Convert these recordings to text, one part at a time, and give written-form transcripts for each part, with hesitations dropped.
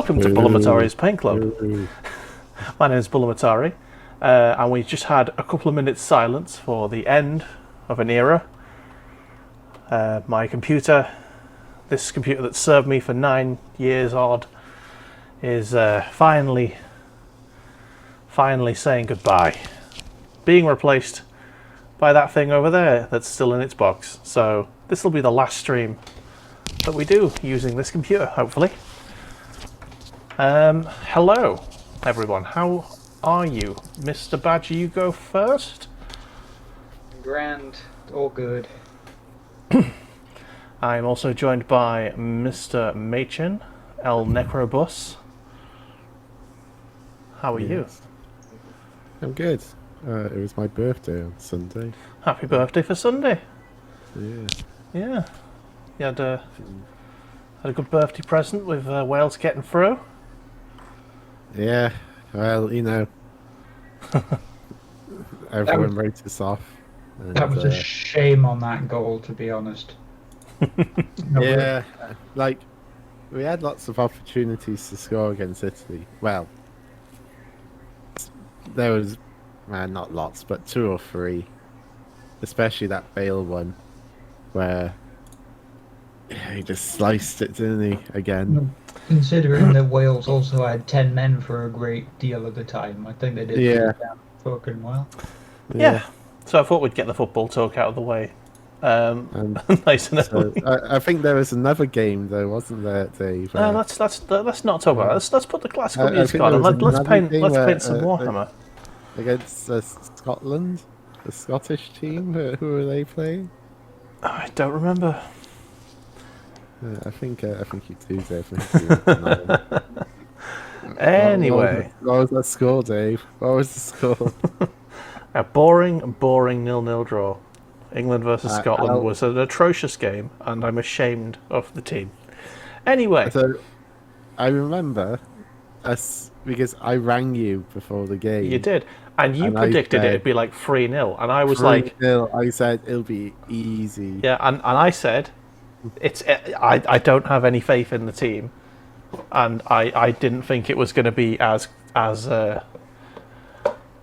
Welcome to Bulamatari's Paint Club. Ooh. My name is Bulamatari, and we just had a couple of minutes silence for the end of an era. My computer, this computer that served me for 9 years odd, is finally saying goodbye. Being replaced by that thing over there that's still in its box. So this will be the last stream that we do using this computer, hopefully. Hello, everyone. How are you? Mr. Badger, you go first. Grand, all good. I'm also joined by Mr. Machin, El Necrobus. How are you? I'm good. It was my birthday on Sunday. Happy birthday for Sunday. Yeah. Yeah. You had a good birthday present with Wales getting through. Yeah. Well, you know, everyone wrote us off. And, That was a shame on that goal, to be honest. yeah. Like, we had lots of opportunities to score against Italy. Well, there was, not lots, but 2 or 3. Especially that Bale one, where he just sliced it, didn't he, again? Considering that Wales also had 10 men for a great deal of the time, I think they did pretty damn fucking well. Yeah. So I thought we'd get the football talk out of the way. Nice and early. I think there was another game, though, wasn't there, Dave? Let's not talk about it. Let's put the classical music think on and there was let's paint another game some Warhammer. Against Scotland, the Scottish team. Who were they playing? I don't remember. I think you do, Dave. Anyway, what was that score, Dave? What was the score? a boring 0-0 draw. England versus Scotland was an atrocious game, and I'm ashamed of the team. Anyway, so I remember us because I rang you before the game. You did, and you predicted it'd be like 3-0, and I was 3-0, I said it'll be easy. Yeah, and I said I don't have any faith in the team, and I didn't think it was going to be as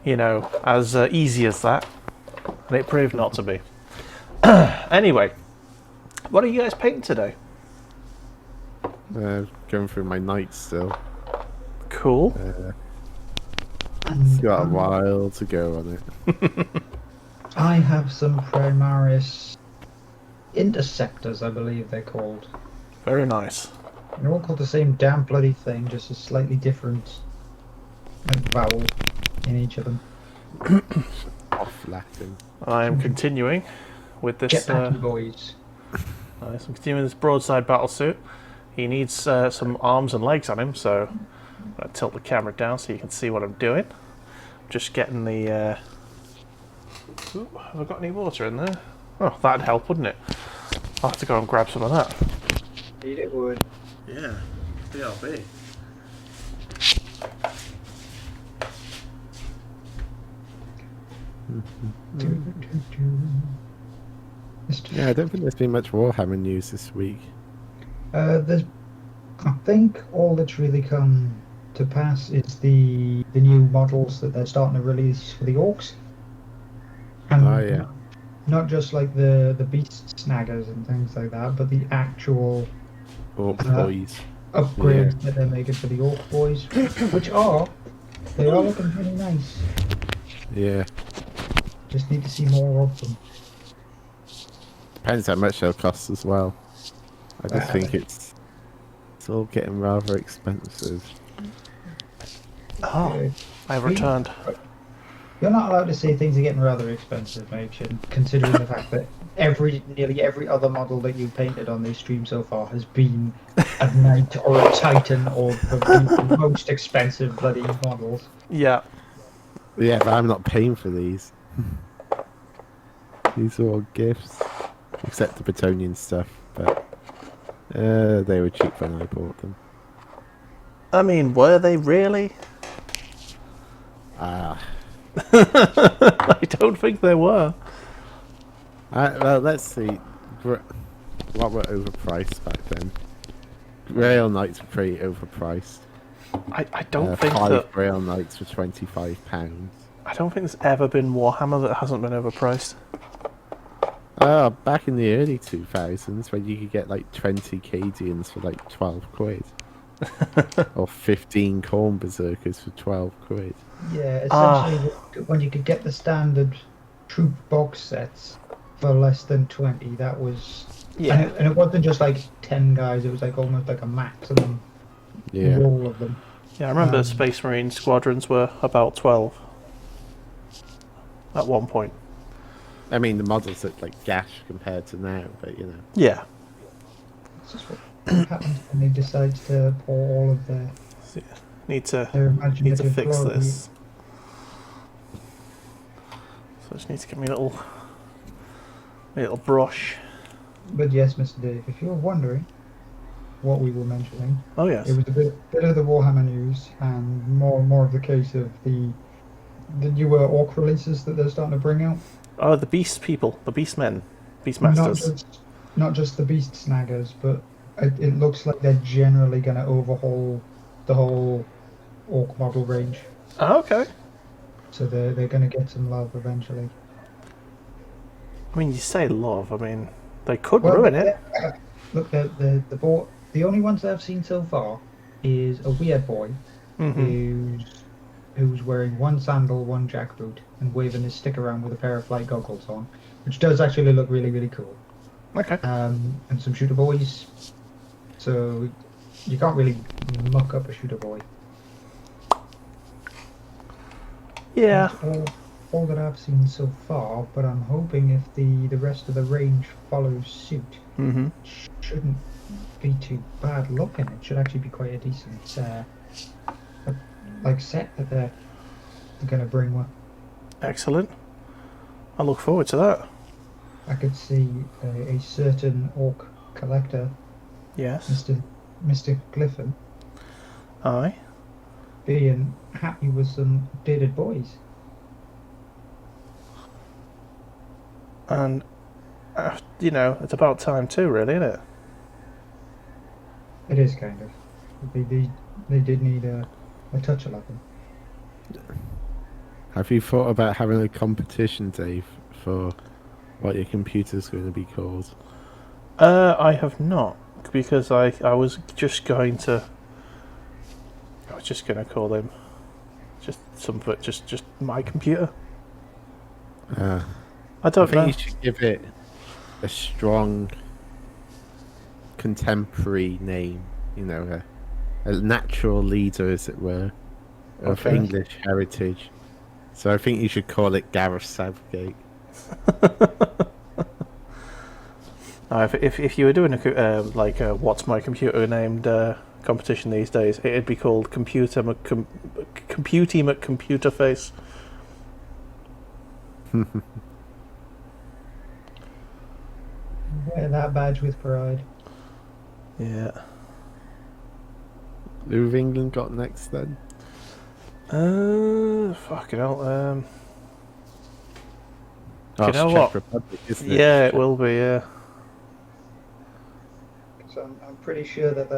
easy as that, and it proved not to be. Anyway, what are you guys painting today? Going through my night still. Cool. It's got a while to go on it. I have some Primaris Interceptors, I believe they're called. Very nice. They're all called the same damn bloody thing, just a slightly different vowel in each of them. Off Latin. I am continuing with this. Jetpacky boys. Nice. I'm continuing this broadside battlesuit. He needs some arms and legs on him, so I'm going to tilt the camera down so you can see what I'm doing. Just getting the... Ooh, have I got any water in there? Oh, that'd help, wouldn't it? I'll have to go and grab some of that. Indeed it would. Yeah, BRB. Yeah, I don't think there's been much Warhammer news this week. I think all that's really come to pass is the new models that they're starting to release for the orcs. And not just like the beast snaggers and things like that, but the actual Orc boys. upgrades that they're making for the orc boys, which they are looking pretty nice. Yeah. Just need to see more of them. Depends how much they'll cost as well. I just think it's all getting rather expensive. Oh, I've returned. You're not allowed to say things are getting rather expensive, Machin, considering the fact that nearly every other model that you've painted on this stream so far has been a knight or a titan or the most expensive bloody models. Yeah. Yeah, but I'm not paying for these. These are all gifts. Except the Bretonian stuff, but they were cheap when I bought them. I mean, were they really? Ah. I don't think they were. Well, let's see. What were overpriced back then? Rail Knights were pretty overpriced. I don't think 5 that Grail Knights for £25. I don't think there's ever been Warhammer that hasn't been overpriced. Oh, back in the early 2000s when you could get like 20 Cadians for like 12 quid. Or 15 Corn Berserkers for 12 quid. Yeah, essentially, when you could get the standard troop box sets for less than 20, that was. Yeah. And it wasn't just like 10 guys, it was like almost like a maximum Yeah. roll of them. Yeah, I remember Um, Space Marine squadrons were about 12 at one point. I mean, the models look like gash compared to now, but you know. Yeah. It's just what happens when they decide to pour all of their So, yeah. Need to imaginative fix glory. this. So I just need to get me a little brush. But yes, Mr. Dave, if you're wondering what we were mentioning, Oh yes. it was a bit of the Warhammer news and more of the case of the newer Orc releases that they're starting to bring out. Oh, the beast people, the beast men, beast Not masters. just the beast snaggers, but it looks like they're generally going to overhaul the whole Orc model range. Oh, okay. So they're going to get some love eventually. I mean, you say love. I mean, they could ruin it. Look, the only ones that I've seen so far is a weird boy who's wearing one sandal, one jackboot, and waving his stick around with a pair of flight goggles on, which does actually look really, really cool. Okay. And some shooter boys. So you can't really muck up a shooter boy. Yeah. That's all that I've seen so far, but I'm hoping if the rest of the range follows suit, it shouldn't be too bad looking. It should actually be quite a decent set that they're going to bring one. Excellent. I look forward to that. I could see a certain Orc collector, Yes. Mr. Gliffen, Aye. being happy with some updated boys. And you know, it's about time too, really, isn't it? It is kind of. They did need a touch of loving. Have you thought about having a competition, Dave, for what your computer's going to be called? I have not, because I was just going to call him just my computer. I I don't think know. you should give it a strong contemporary name, you know, a natural leader, as it were, of Okay. English heritage. So I think you should call it Gareth Southgate. If you were doing a what's my computer named competition these days, it'd be called Computy McComputerface. Wear that badge with pride. Yeah. Who have England got next then? Fucking hell. Oh, You it's know Czech what? Republic, isn't it? Yeah, it will be. Yeah. So I'm pretty sure that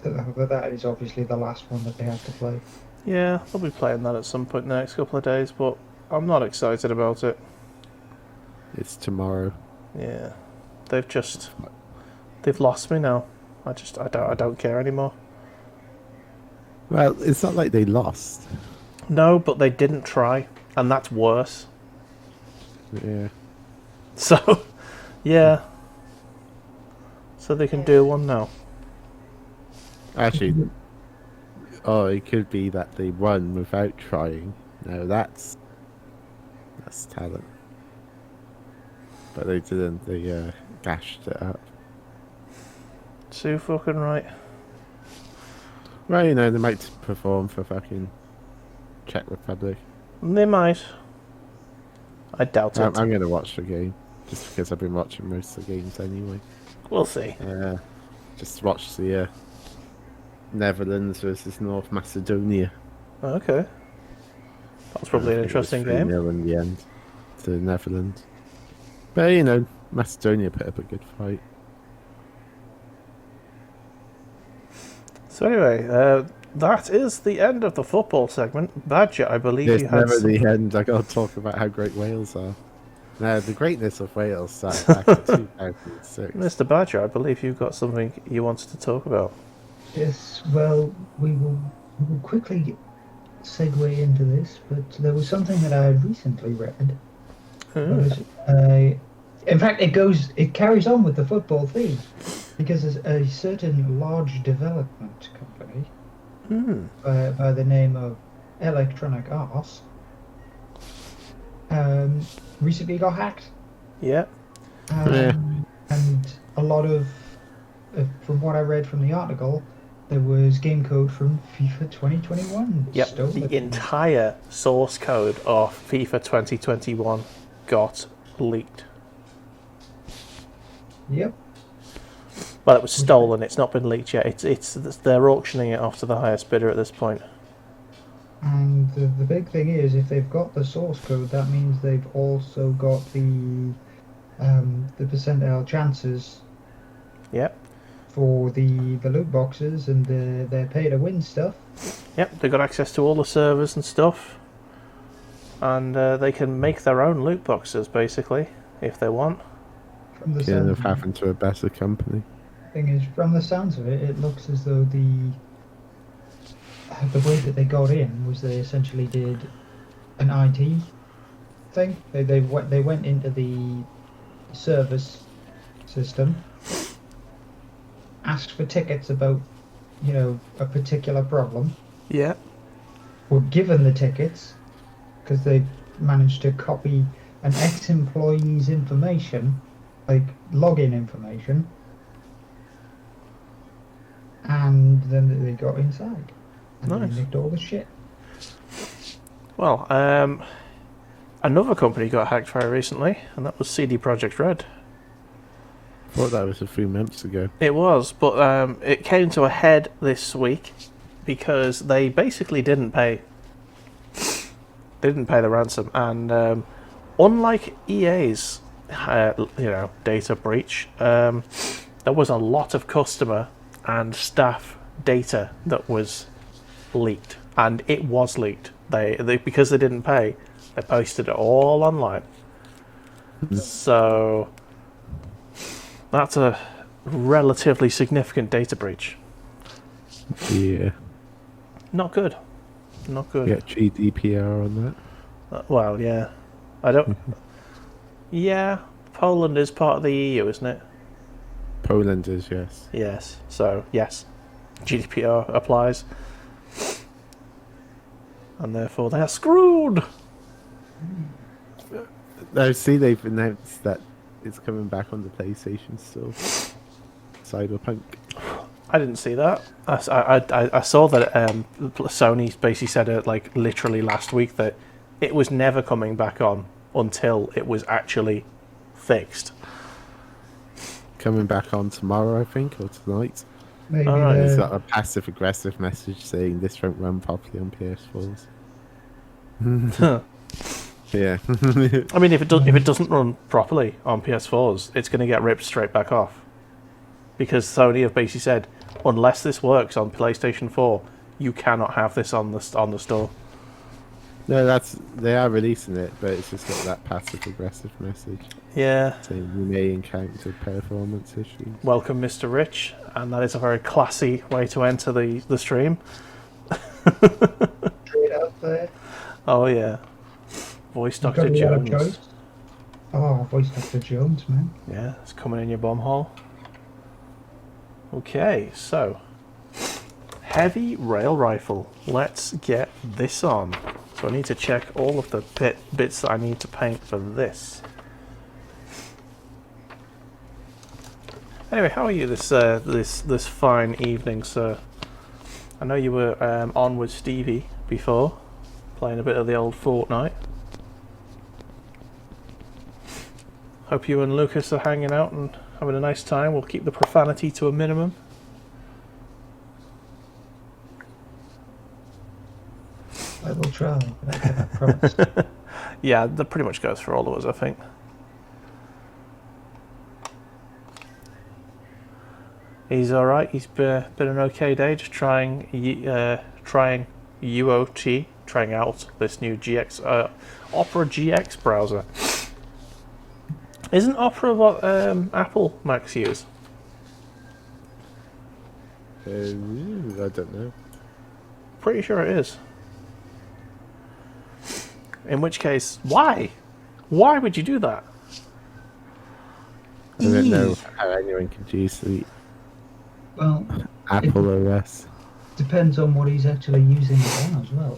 that is obviously the last one that they have to play. Yeah, they'll be playing that at some point in the next couple of days, but I'm not excited about it. It's tomorrow. Yeah, they've lost me now. I don't care anymore. Well, it's not like they lost. No, but they didn't try, and that's worse. Yeah. So, yeah. So they can do one now. Actually, it could be that they won without trying. No, that's talent. But they didn't. They gashed it up. Too fucking right. Well, you know, they might perform for fucking Czech Republic. They might. I doubt it. I'm going to watch the game, just because I've been watching most of the games anyway. We'll see. Just watch the Netherlands versus North Macedonia. Okay. That's probably an interesting game. 3-0 in the end to the Netherlands. But, you know, Macedonia put up a good fight. So anyway, that is the end of the football segment. Badger, I believe It's you had never some... the end. I got to talk about how great Wales are. Now, the greatness of Wales started back in 2006. Mr. Badger, I believe you've got something you wanted to talk about. Yes, well, we will quickly segue into this, but there was something that I had recently read. In fact, it carries on with the football theme, because there's a certain large development company by the name of Electronic Arts recently got hacked. Yeah. And a lot of, from what I read from the article, there was game code from FIFA 2021. Yep, the entire source code of FIFA 2021 got leaked. Yep. Well, it was stolen. It's not been leaked yet. They're auctioning it off to the highest bidder at this point. And the big thing is, if they've got the source code, that means they've also got the percentile chances. Yep. For the loot boxes and their pay to win stuff. Yep, they've got access to all the servers and stuff, and they can make their own loot boxes basically if they want. From the Instead of having to a better company. Thing is, from the sounds of it, it looks as though the way that they got in was they essentially did an IT thing. They went into the service system, asked for tickets about, a particular problem. Yeah. Were given the tickets because they managed to copy an ex-employee's information, like login information, and then they got inside and Nice. they nicked all the shit. Well, another company got hacked very recently, and that was CD Projekt Red. I thought that was a few months ago. It was, but it came to a head this week because they basically didn't pay. They didn't pay the ransom, and unlike EA's, data breach, there was a lot of customer and staff data that was leaked, and it was leaked. They because they didn't pay, they posted it all online. So that's a relatively significant data breach. Yeah. Not good. Not good. Get GDPR on that. Well, yeah. I don't... Yeah, Poland is part of the EU, isn't it? Poland is, yes. Yes. So, yes. GDPR applies. And therefore they are screwed! I see they've announced that it's coming back on the PlayStation still. Cyberpunk. I didn't see that. I saw that Sony basically said like literally last week that it was never coming back on until it was actually fixed. Coming back on tomorrow, I think, or tonight. Maybe It's got a passive aggressive message saying this won't run properly on PS4s. Yeah. I mean, if it doesn't run properly on PS4s, it's going to get ripped straight back off. Because Sony have basically said, unless this works on PlayStation 4, you cannot have this on the store. No, they are releasing it, but it's just got that passive aggressive message. Yeah. Saying you may encounter performance issues. Welcome, Mr. Rich, and that is a very classy way to enter the stream. straight up there. Oh yeah. Voice Dr. Jones. Oh, Voice Dr. Jones, man. Yeah, it's coming in your bum hole. Okay, so heavy rail rifle. Let's get this on. So I need to check all of the bits that I need to paint for this. Anyway, how are you this fine evening, sir? I know you were on with Stevie before, playing a bit of the old Fortnite. Hope you and Lucas are hanging out and having a nice time. We'll keep the profanity to a minimum. I will try, but I cannot promise. Yeah, that pretty much goes for all of us, I think. He's all right. He's been an okay day, just trying UOT, trying out this new Opera GX browser. Isn't Opera what Apple Macs use? I don't know. Pretty sure it is. In which case, why? Why would you do that? I don't know how anyone could use the Well, Apple OS. depends on what he's actually using it on as well.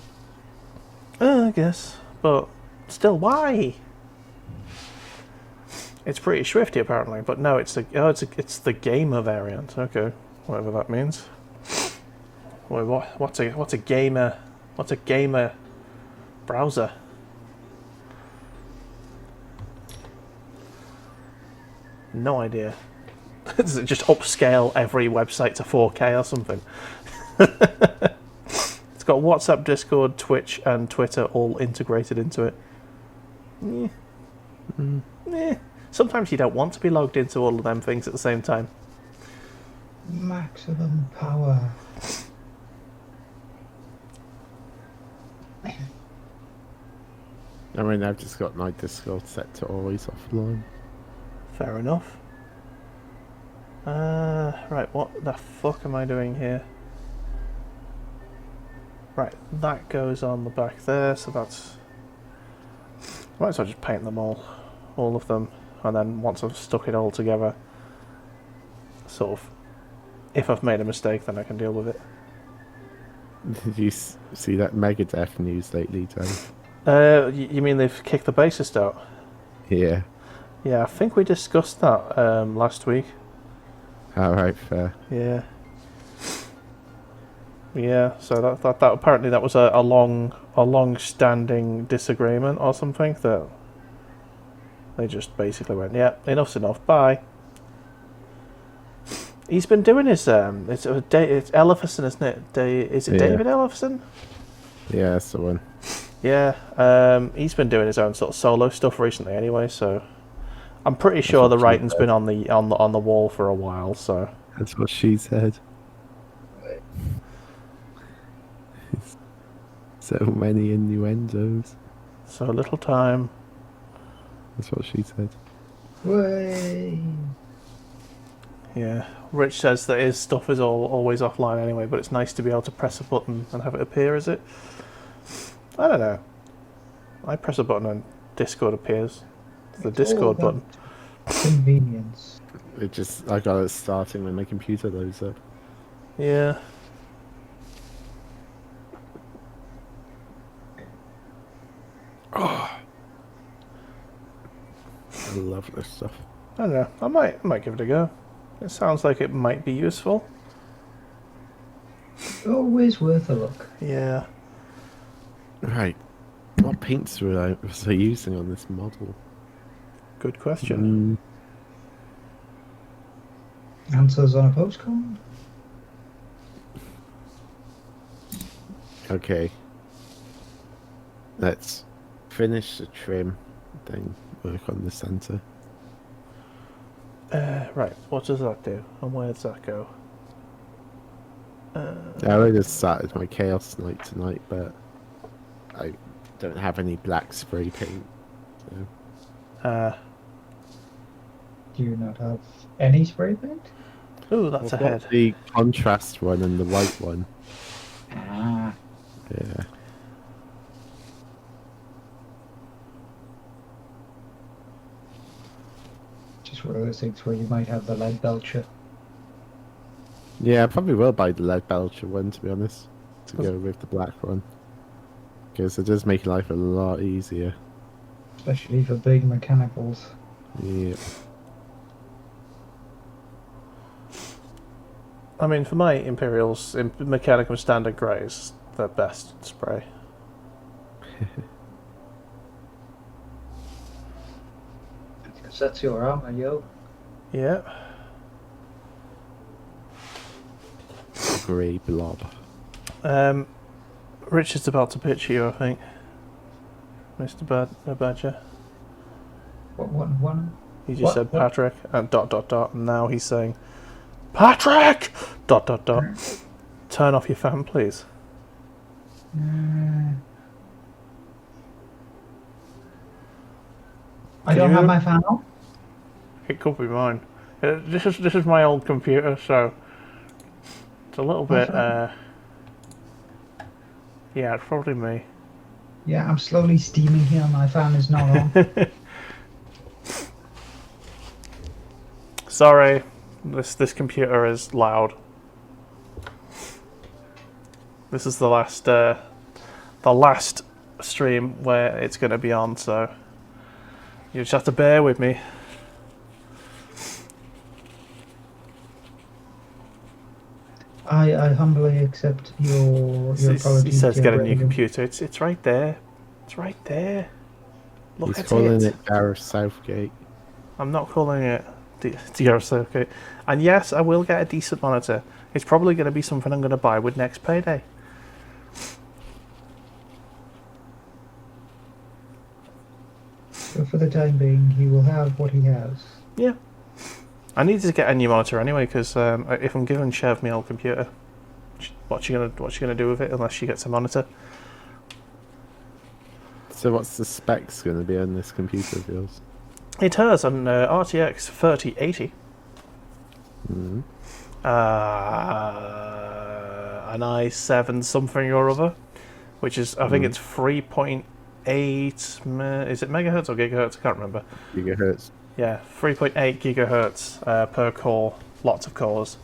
I guess, but still, why? It's pretty swifty apparently, but no, it's the gamer variant. Okay, whatever that means. Wait, what's a gamer browser? No idea. Does it just upscale every website to 4K or something? It's got WhatsApp, Discord, Twitch, and Twitter all integrated into it. Sometimes you don't want to be logged into all of them things at the same time. Maximum power. I mean, I've just got my Discord set to always offline. Fair enough. Right, what the fuck am I doing here? Right, that goes on the back there, so that's... I might as well just paint them all of them, and then once I've stuck it all together, sort of, if I've made a mistake, then I can deal with it. Did you see that Megadeth news lately, Dan? You mean they've kicked the bassist out? Yeah. Yeah, I think we discussed that last week. Alright, fair. Yeah. Yeah, so that apparently that was a long-standing disagreement or something that they just basically went, yeah, enough's enough, bye. He's been doing his it's Ellefson, isn't it? Is it Yeah. David Ellefson? Yeah, that's the one. Yeah, he's been doing his own sort of solo stuff recently anyway, so I'm pretty sure the writing's been on the wall for a while, so That's what she said. So many innuendos. so little time. That's what she said. Way. Yeah, Rich says that his stuff is always offline anyway, but it's nice to be able to press a button and have it appear, is it? I don't know. I press a button and Discord appears. It's the Discord button. Convenience. I got it starting when my computer loads up. Yeah. I love this stuff. I don't know. I might give it a go. It sounds like it might be useful. Always worth a look. Yeah. Right. What paints was I using on this model? Good question. Answers on a postcard? Okay. Let's finish the trim, then work on the centre. Right. What does that do? And where does that go? I just started my Chaos Knight tonight, but I don't have any black spray paint. So. Do you not have any spray paint? Ooh, that's I've a head. got the contrast one and the white one. Ah. Yeah. Just one of those things where you might have the lead belcher. Yeah, I probably will buy the lead belcher one, to be honest, to go with the black one. Because it does make life a lot easier. Especially for big mechanicals. Yeah. I mean, for my Imperials, Mechanicum Standard Grey is the best spray. Because that's your armor, yo. Yeah. Grey blob. Richard's about to pitch you, I think. Mr. Badger. What one? He just What? said Patrick and ... and now he's saying Patrick! ... Turn off your fan, please. I don't have my fan on. It could be mine. This is my old computer, so it's a little bit. Yeah, it's probably me. Yeah, I'm slowly steaming here. My fan is not on. Sorry, this computer is loud. This is the last stream where it's going to be on, so you just have to bear with me. I humbly accept your apologies. He says get a new Brendan. computer. It's right there. It's right there. Look He's at calling it. it Gareth Southgate. I'm not calling it DRS. Okay. And yes, I will get a decent monitor. It's probably going to be something I'm going to buy with next payday. But for the time being, he will have what he has. Yeah. I need to get a new monitor anyway, because if I'm giving Chev my old computer, what's she gonna do with it unless she gets a monitor? So what's the specs going to be on this computer of yours? It has an RTX 3080, Mm. an i7 something or other, which is I think it's 3.8. Is it megahertz or gigahertz? I can't remember. Gigahertz. Yeah, 3.8 gigahertz per core, lots of cores.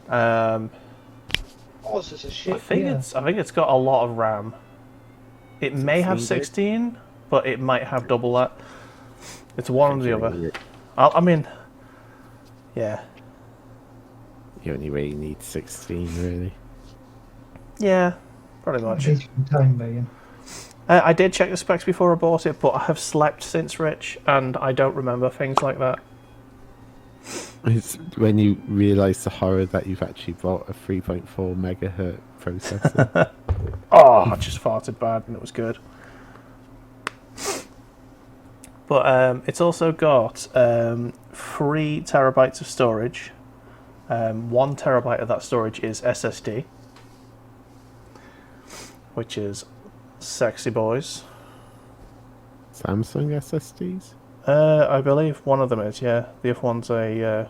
Oh, this is a shit. I think it's got a lot of RAM. It may have 16 gig? 16, but it might have double that. It's one or the other. You I mean, yeah, only really need 16, really. yeah, pretty much. At least for the time being. I did check the specs before I bought it, but I have slept since, Rich, and I don't remember things like that. It's when you realise the horror that you've actually bought a 3.4 megahertz processor. Oh, I just farted bad, and it was good. But it's also got 3 terabytes of storage. 1 terabyte of that storage is SSD, which is sexy boys. Samsung SSDs? I believe one of them is, yeah. The other one's a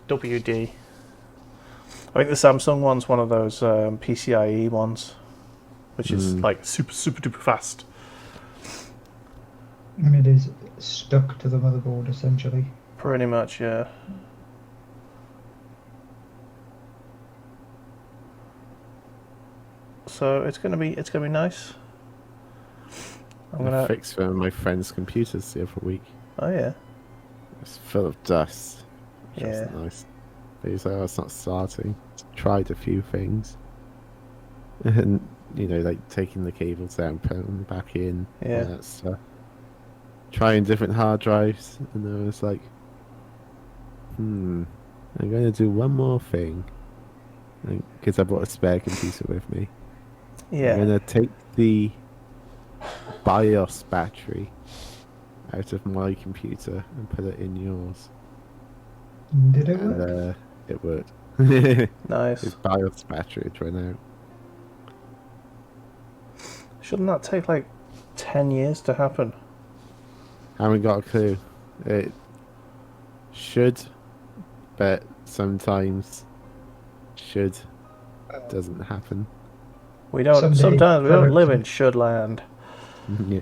WD. I think the Samsung one's one of those PCIe ones, which is like super duper fast. And it is stuck to the motherboard essentially. Pretty much, yeah. So it's gonna be nice. I fixed one of my friend's computers the other week. Oh yeah. It's full of dust. Which Yeah. wasn't nice. But he's like, oh, it's not starting. Tried a few things. And, like taking the cables out and putting them back in. Yeah. All that stuff. Trying different hard drives. And I was like, I'm going to do one more thing. Because I brought a spare computer with me. Yeah. I'm going to take the BIOS battery out of my computer and put it in yours. Did it work? And it worked. Nice. His BIOS battery had run out. Shouldn't that take like 10 years to happen? Haven't got a clue. It should, but sometimes doesn't happen. We don't. Someday, Sometimes we don't live Everton. in should land. Yeah.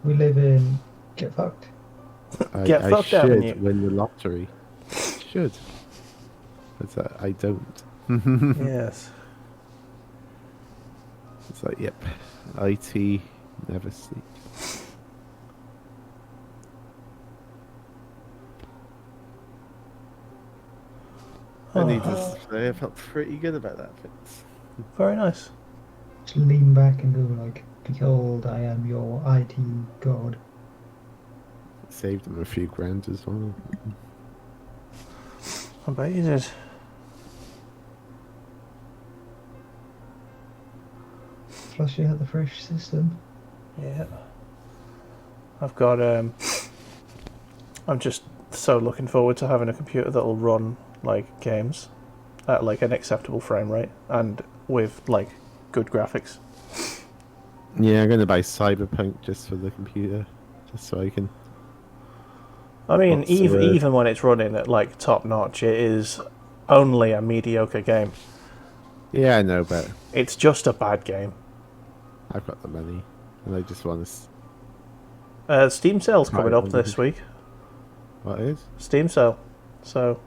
We live in get fucked. Get I fucked, should Avenue. win the lottery. Should. But I don't. Yes. It's like, yep. IT never sleep. I need to say I felt pretty good about that. Very nice. Just lean back and go like, behold, I am your IT god. Saved him a few grand as well. I bet you did. Plus you had the fresh system. Yeah. I've got I'm just so looking forward to having a computer that'll run like games at like an acceptable frame rate and with like good graphics. Yeah, I'm going to buy Cyberpunk just for the computer, just so I can. I mean, What's the word? even when it's running at like top notch, it is only a mediocre game. Yeah, I know, but It's just a bad game. I've got the money, and I just want to. Steam sale's coming up Right, this week. What is? Steam sale. So,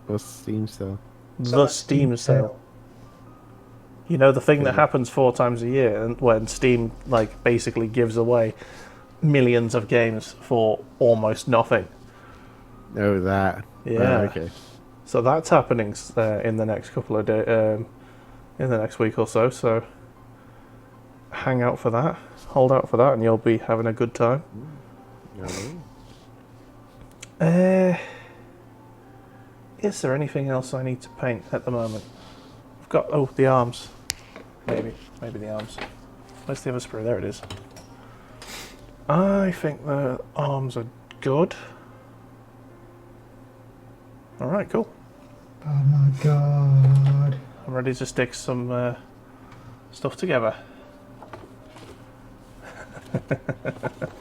What's Steam sale? the Steam sale. You know, the thing that happens 4 times a year and when Steam like basically gives away millions of games for almost nothing. Oh, that. Yeah. Oh, okay. So that's happening in the next couple of days, in the next week or so. So hang out for that, hold out for that, and you'll be having a good time. Is there anything else I need to paint at the moment? I've got the arms. Maybe the arms. Where's the other sprue? There it is. I think the arms are good. All right, cool. Oh my god. I'm ready to stick some stuff together.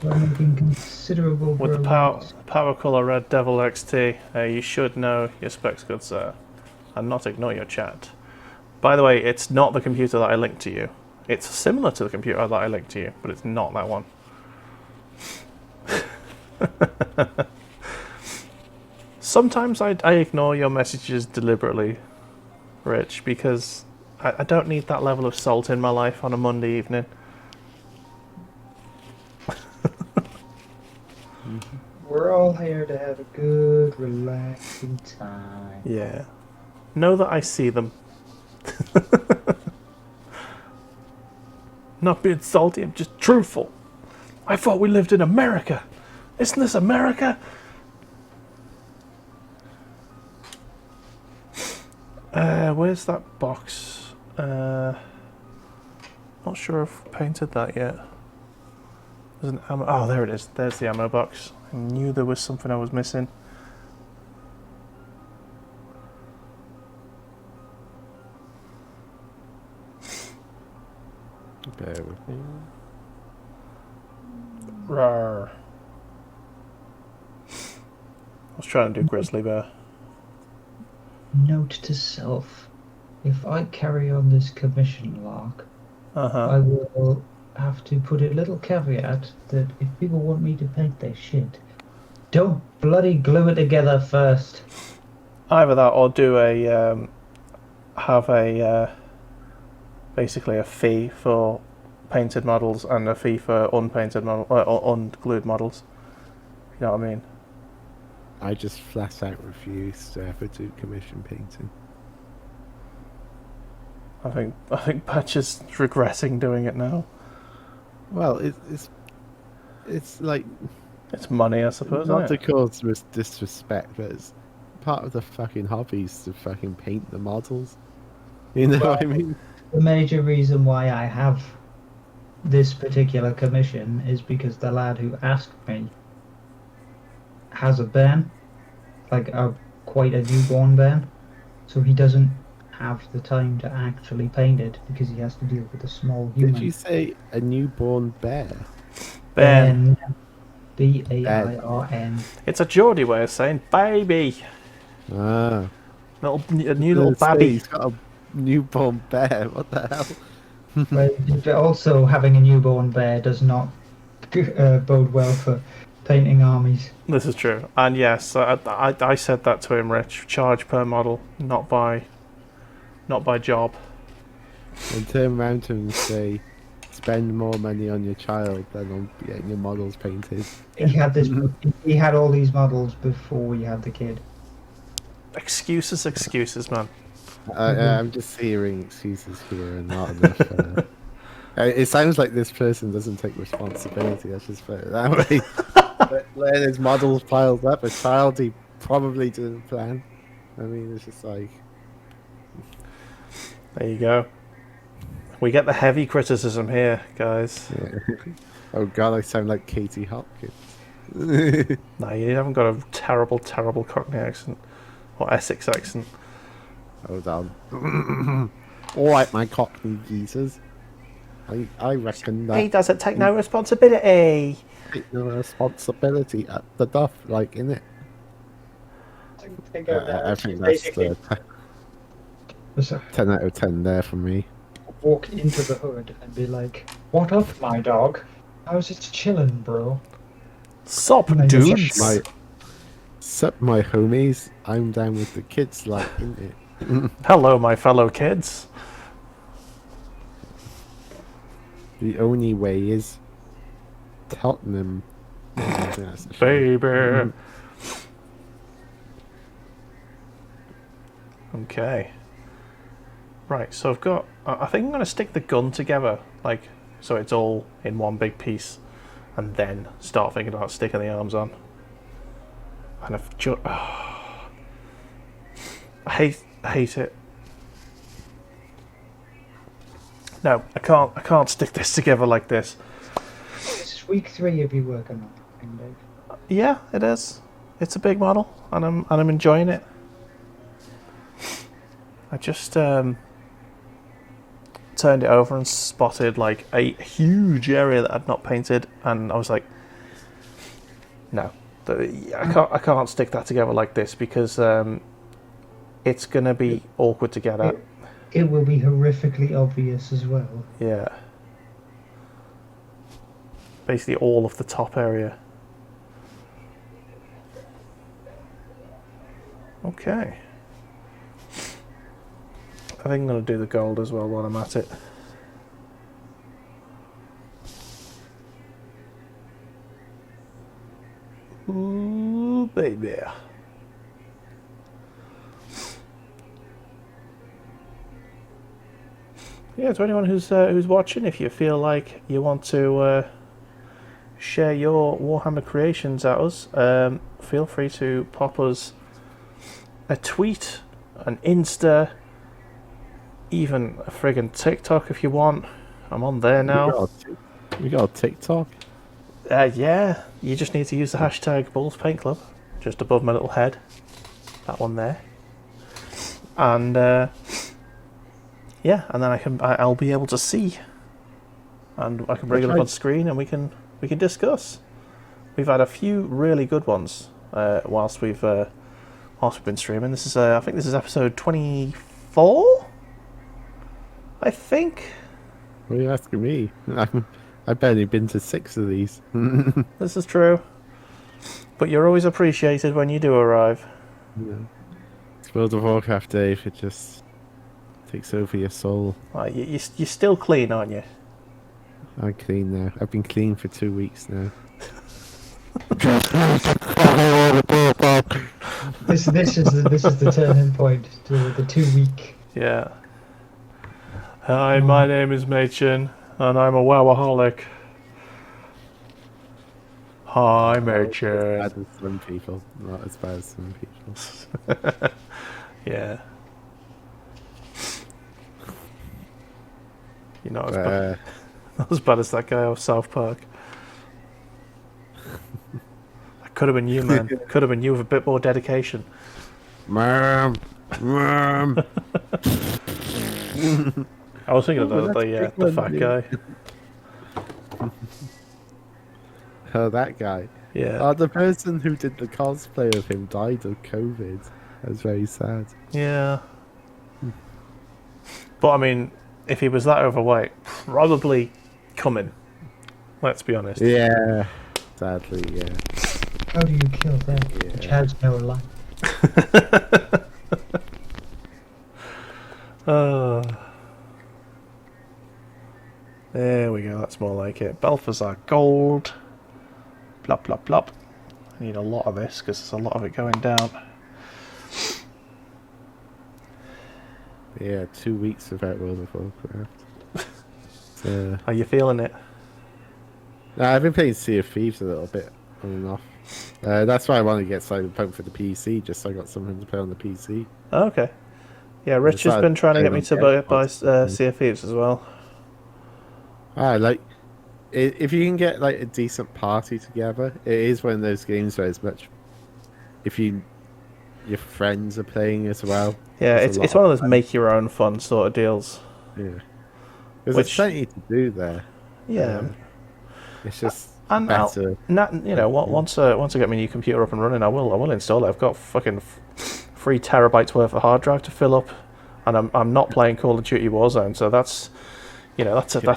We're making considerable With the progress. power color red Devil XT, you should know your specs, good sir, and not ignore your chat. By the way, it's not the computer that I linked to you. It's similar to the computer that I linked to you, but it's not that one. Sometimes I ignore your messages deliberately, Rich, because I don't need that level of salt in my life on a Monday evening. We're all here to have a good, relaxing time. Yeah. Know that I see them. Not being salty, I'm just truthful. I thought we lived in America. Isn't this America? Where's that box? Not sure if I've painted that yet. There's an ammo. Oh, there it is. There's the ammo box. I knew there was something I was missing. Bear with me. Rawr. I was trying to do Grizzly Bear. Note to self: if I carry on this commission lark, I will have to put a little caveat that if people want me to paint their shit, don't bloody glue it together first. Either that or do basically a fee for painted models and a fee for unpainted unglued models. You know what I mean? I just flat out refuse to ever do commission painting. I think Patch is regretting doing it now. Well, it's like It's money, I suppose. not to Isn't it? cause disrespect, but it's part of the fucking hobby is to fucking paint the models. You know what I mean? The major reason why I have this particular commission is because the lad who asked me has a bairn, like quite a newborn bairn, so he doesn't have the time to actually paint it because he has to deal with a small human. Did you say a newborn bear? Ben. B-A-I-R-N. It's a Geordie way of saying baby. Ah. A new little babby. He's got a newborn bear. What the hell? But also, having a newborn bear does not bode well for painting armies. This is true. And yes, I said that to him, Rich. Charge per model, not by job. And turn around to him and say, spend more money on your child than on getting your models painted. He had this. He had all these models before he had the kid. Excuses, man. I'm just hearing excuses here and not enough. It sounds like this person doesn't take responsibility. Let's just put it that way. But when his models piled up, a child he probably didn't plan. I mean, it's just like. There you go. We get the heavy criticism here, guys. Yeah. Oh god, I sound like Katie Hopkins. No, you haven't got a terrible, terrible Cockney accent. Or Essex accent. Hold on. Alright, my Cockney geezers. I reckon that He doesn't take no responsibility. take no responsibility at the duff, like, innit? I think that's basically the 10 out of 10 there for me. walk into the hood and be like, "What up, my dog? How's it chillin', bro?" Sup, And then you dudes? Sup, my homies. I'm down with the kids, like, innit? Hello, my fellow kids. The only way is Tottenham. Baby. Okay. Right, so I've got... I think I'm going to stick the gun together, like, so it's all in one big piece, and then start thinking about sticking the arms on. And I've just... I hate it. No, I can't stick this together like this. This is week 3 of you working on it, Dave. Yeah, it is. It's a big model, and I'm enjoying it. I just turned it over and spotted like a huge area that I'd not painted, and I was like, no, I can't stick that together like this because it's gonna be awkward to get at. It will be horrifically obvious as well. Yeah. Basically all of the top area. Okay. I think I'm going to do the gold as well while I'm at it. Ooh, baby. Yeah, to anyone who's watching, if you feel like you want to share your Warhammer creations at us, feel free to pop us a tweet, an Insta, even a friggin' TikTok if you want. I'm on there now. We got a TikTok? Yeah, you just need to use the hashtag Bulls Paint Club, just above my little head. That one there. And yeah, and then I'll be able to see, and I can bring it up on screen, and we can discuss. We've had a few really good ones whilst we've been streaming. This is I think this is episode 24. I think. What are you asking me? I've barely been to 6 of these. This is true. But you're always appreciated when you do arrive. Yeah. It's World of Warcraft, Dave. It just takes over your soul. You're still clean, aren't you? I'm clean now. I've been clean for 2 weeks now. This is the turning point to the 2 week. Yeah. Hi, my name is Machin, and I'm a wowaholic. Hi, Machin. As bad as some people, not as bad as some people. Yeah. You're not as bad as that guy off South Park. That could have been you, man. Could have been you with a bit more dedication. Mom. I was thinking of the fat guy. Oh, that guy. Yeah. Oh, the person who did the cosplay of him died of COVID. That's very sad. Yeah. But I mean, if he was that overweight, probably coming. Let's be honest. Yeah. Sadly, yeah. How do you kill that? Yeah. Which has no life. There we go, that's more like it. Balthazar Gold. Blop, blop, blop. I need a lot of this because there's a lot of it going down. Yeah, 2 weeks without World of Warcraft. Are you feeling it? I've been playing Sea of Thieves a little bit on and off. That's why I want to get Cyberpunk for the PC, just so I got something to play on the PC. Oh, okay. Yeah, Rich has been trying to get me to buy Sea of Thieves as well. I like if you can get like a decent party together, it is one of those games where it's much. If your friends are playing as well, Yeah, there's a it's lot one of of those fun. make your own fun sort of deals. Yeah, because there's Which, plenty to do there. yeah, It's just and I'll better. once I get my new computer up and running, I will install it. I've got fucking 3 terabytes worth of hard drive to fill up, and I'm not playing Call of Duty Warzone, so that's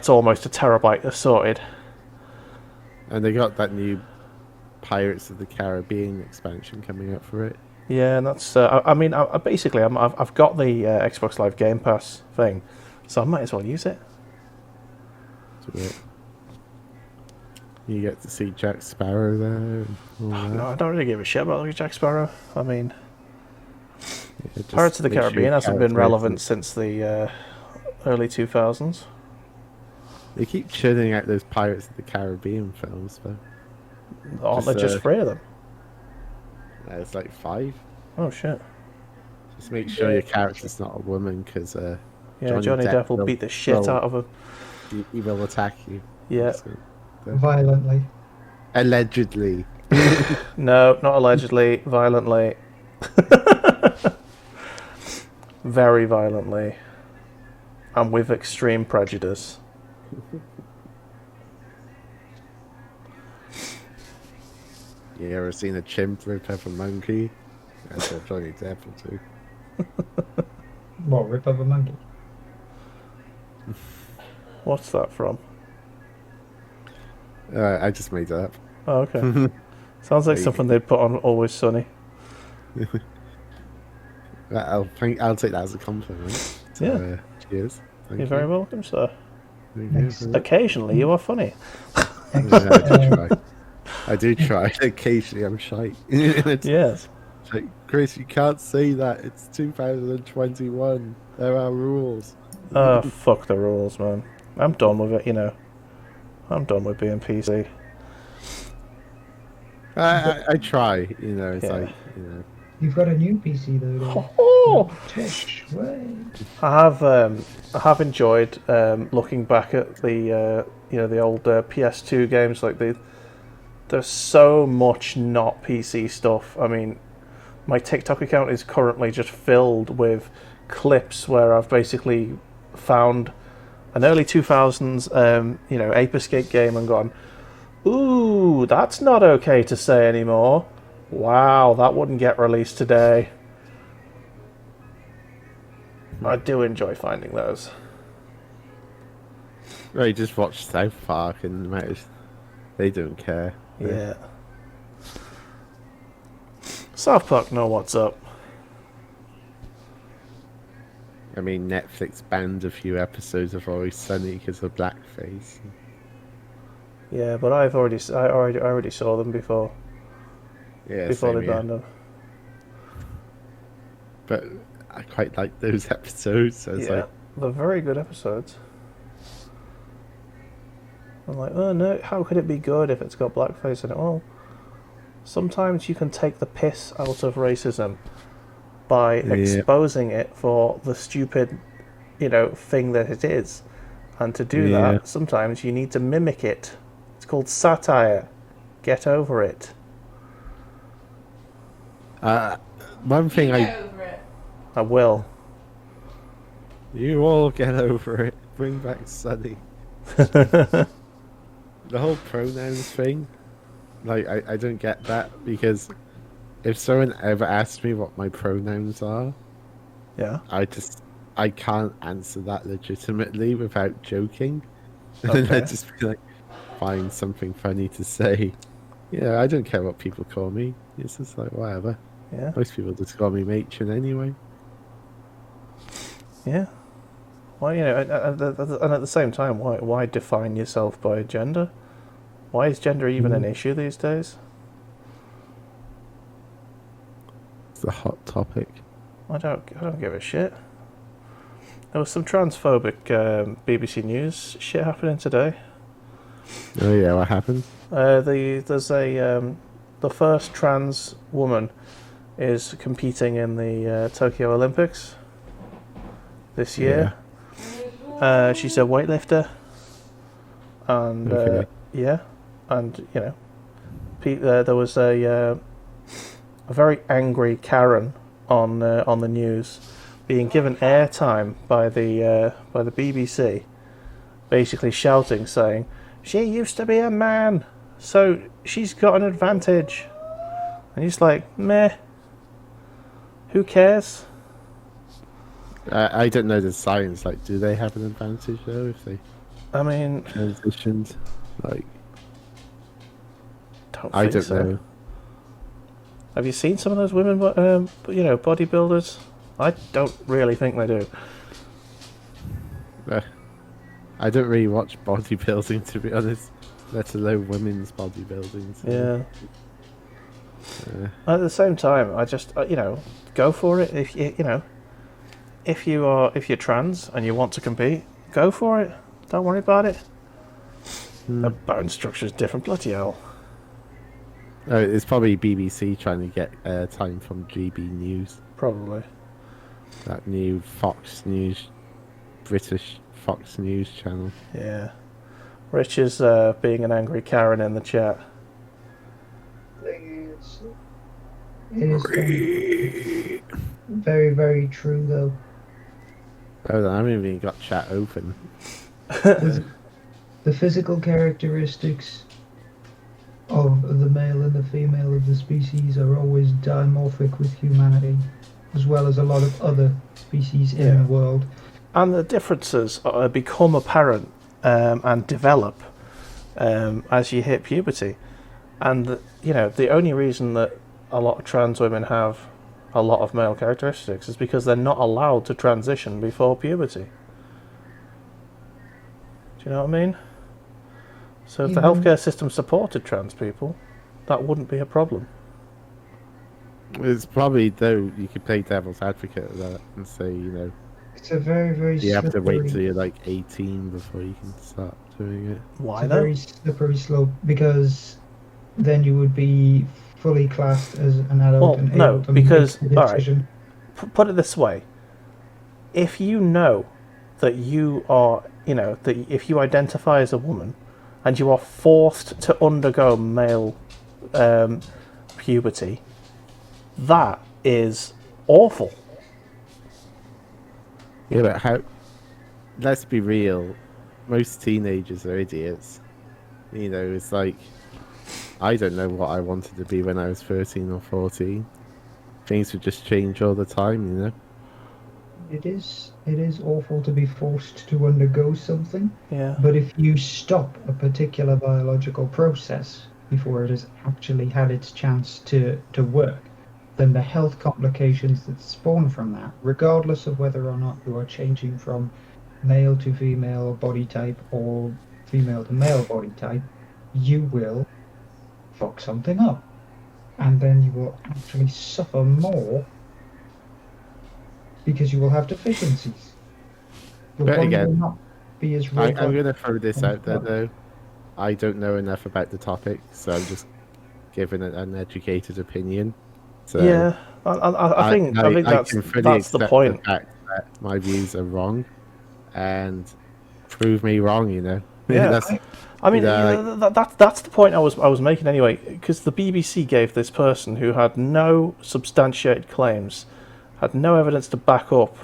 almost a terabyte sorted. And they got that new Pirates of the Caribbean expansion coming up for it. Yeah, and that's I've got the Xbox Live Game Pass thing, so I might as well use it. To it. You get to see Jack Sparrow there. And all that. No, I don't really give a shit about Jack Sparrow. I mean, Yeah, just Pirates of the make sure Caribbean your hasn't been character relevant is- since the early 2000s. They keep churning out those Pirates of the Caribbean films, but Aren't there just 3 of them? it's like 5. Oh shit! Just make sure your character's not a woman, because Yeah, Johnny Depp will beat the shit out of him. He will attack you. Yeah. So, Violently. allegedly. No, not allegedly. Violently. Very violently. And with extreme prejudice. You ever seen a chimp rip up a monkey? That's what Johnny Depp will do. What, rip up a monkey? What's that from? I just made that up. Oh, okay. Sounds like something they'd put on Always Sunny. I'll take that as a compliment. So, Yeah. Cheers. Thank You're very welcome, sir. Next. Occasionally you are funny. I do try. Occasionally I'm shy. It's Yes. like, Chris, you can't say that. It's 2021. There are rules. Oh, fuck the rules, man. I'm done with it, I'm done with being PC. I try, it's Yeah. like, You've got a new PC though. Oh! Tish, wait. I have enjoyed looking back at the the old PS2 games. Like there's so much not PC stuff. I mean, my TikTok account is currently just filled with clips where I've basically found an early 2000s Ape Escape game and gone, ooh, that's not okay to say anymore. Wow, that wouldn't get released today. I do enjoy finding those. I just watch South Park and they don't care. Yeah. South Park know what's up. I mean, Netflix banned a few episodes of Always Sunny because of blackface. Yeah, but I already saw them before Yeah, they same here. banned them. But I quite like those episodes. So it's Yeah, like, they're very good episodes. I'm like, oh no, how could it be good if it's got blackface in it? Well, sometimes you can take the piss out of racism by exposing it for the stupid, thing that it is. And to do that, sometimes you need to mimic it. It's called satire. Get over it. one thing Get over it. I will. You all get over it. Bring back Sunny. The whole pronouns thing, like, I don't get that, because if someone ever asks me what my pronouns are, Yeah. I can't answer that legitimately without joking. And then Okay. I'd just be like, find something funny to say. Yeah, I don't care what people call me. It's just like, whatever. Yeah. Most people just call me Machin anyway. Yeah. Well, and at the same time, why define yourself by gender? Why is gender even an issue these days? It's a hot topic. I don't give a shit. There was some transphobic BBC News shit happening today. Oh yeah, what happened? There's the first trans woman is competing in the Tokyo Olympics this year. She's a weightlifter, and Okay. yeah, and you know, there was a very angry Karen on the news, being given airtime by the BBC, basically shouting, saying, "She used to be a man, so she's got an advantage." And he's like, "Meh, who cares?" I don't know the science. Like, do they have an advantage though if they I mean, transitioned? Like, I I don't know. Have you seen some of those women, bodybuilders? I don't really think they do. I don't really watch bodybuilding, to be honest, let alone women's bodybuilding. So, Yeah. At the same time, I just go for it. If you're trans and you want to compete, go for it. Don't worry about it. The bone structure is different. Bloody hell. it's probably BBC trying to get time from GB News, Probably. that new Fox News, British Fox News channel. Yeah. Rich is being an angry Karen in the chat. It is very, very true, though. Oh, I haven't even got chat open. The physical characteristics of the male and the female of the species are always dimorphic with humanity, as well as a lot of other species in the world. And the differences become apparent and develop as you hit puberty. And, the only reason that a lot of trans women have a lot of male characteristics is because they're not allowed to transition before puberty. Do you know what I mean? So if the healthcare system supported trans people, that wouldn't be a problem. It's probably, though, you could play devil's advocate of that and say, It's a very, very you have to wait slippery- till you're like 18 before you can start doing it. Why It's a though? very slippery slope, because then you would be fully classed as an adult and no, able to because- make the alright. decision. Put it this way. If you know that you are, that if you identify as a woman and you are forced to undergo male puberty, that is awful. Yeah, but how? Let's be real. Most teenagers are idiots. It's like, I don't know what I wanted to be when I was 13 or 14. Things would just change all the time. It is awful to be forced to undergo something, Yeah. but if you stop a particular biological process before it has actually had its chance to work, then the health complications that spawn from that, regardless of whether or not you are changing from male to female body type or female to male body type, you will fuck something up. And then you will actually suffer more because you will have deficiencies. Your But body again, will not be as I'm robust. going to throw this out there, well. though. I don't know enough about the topic, so I'm just giving an uneducated opinion. So Yeah. I think that's can fully that's the accept point. the fact that my views are wrong, and prove me wrong. Yeah. That's, I mean, that's the point I was making anyway, because the BBC gave this person who had no substantiated claims, had no evidence to back up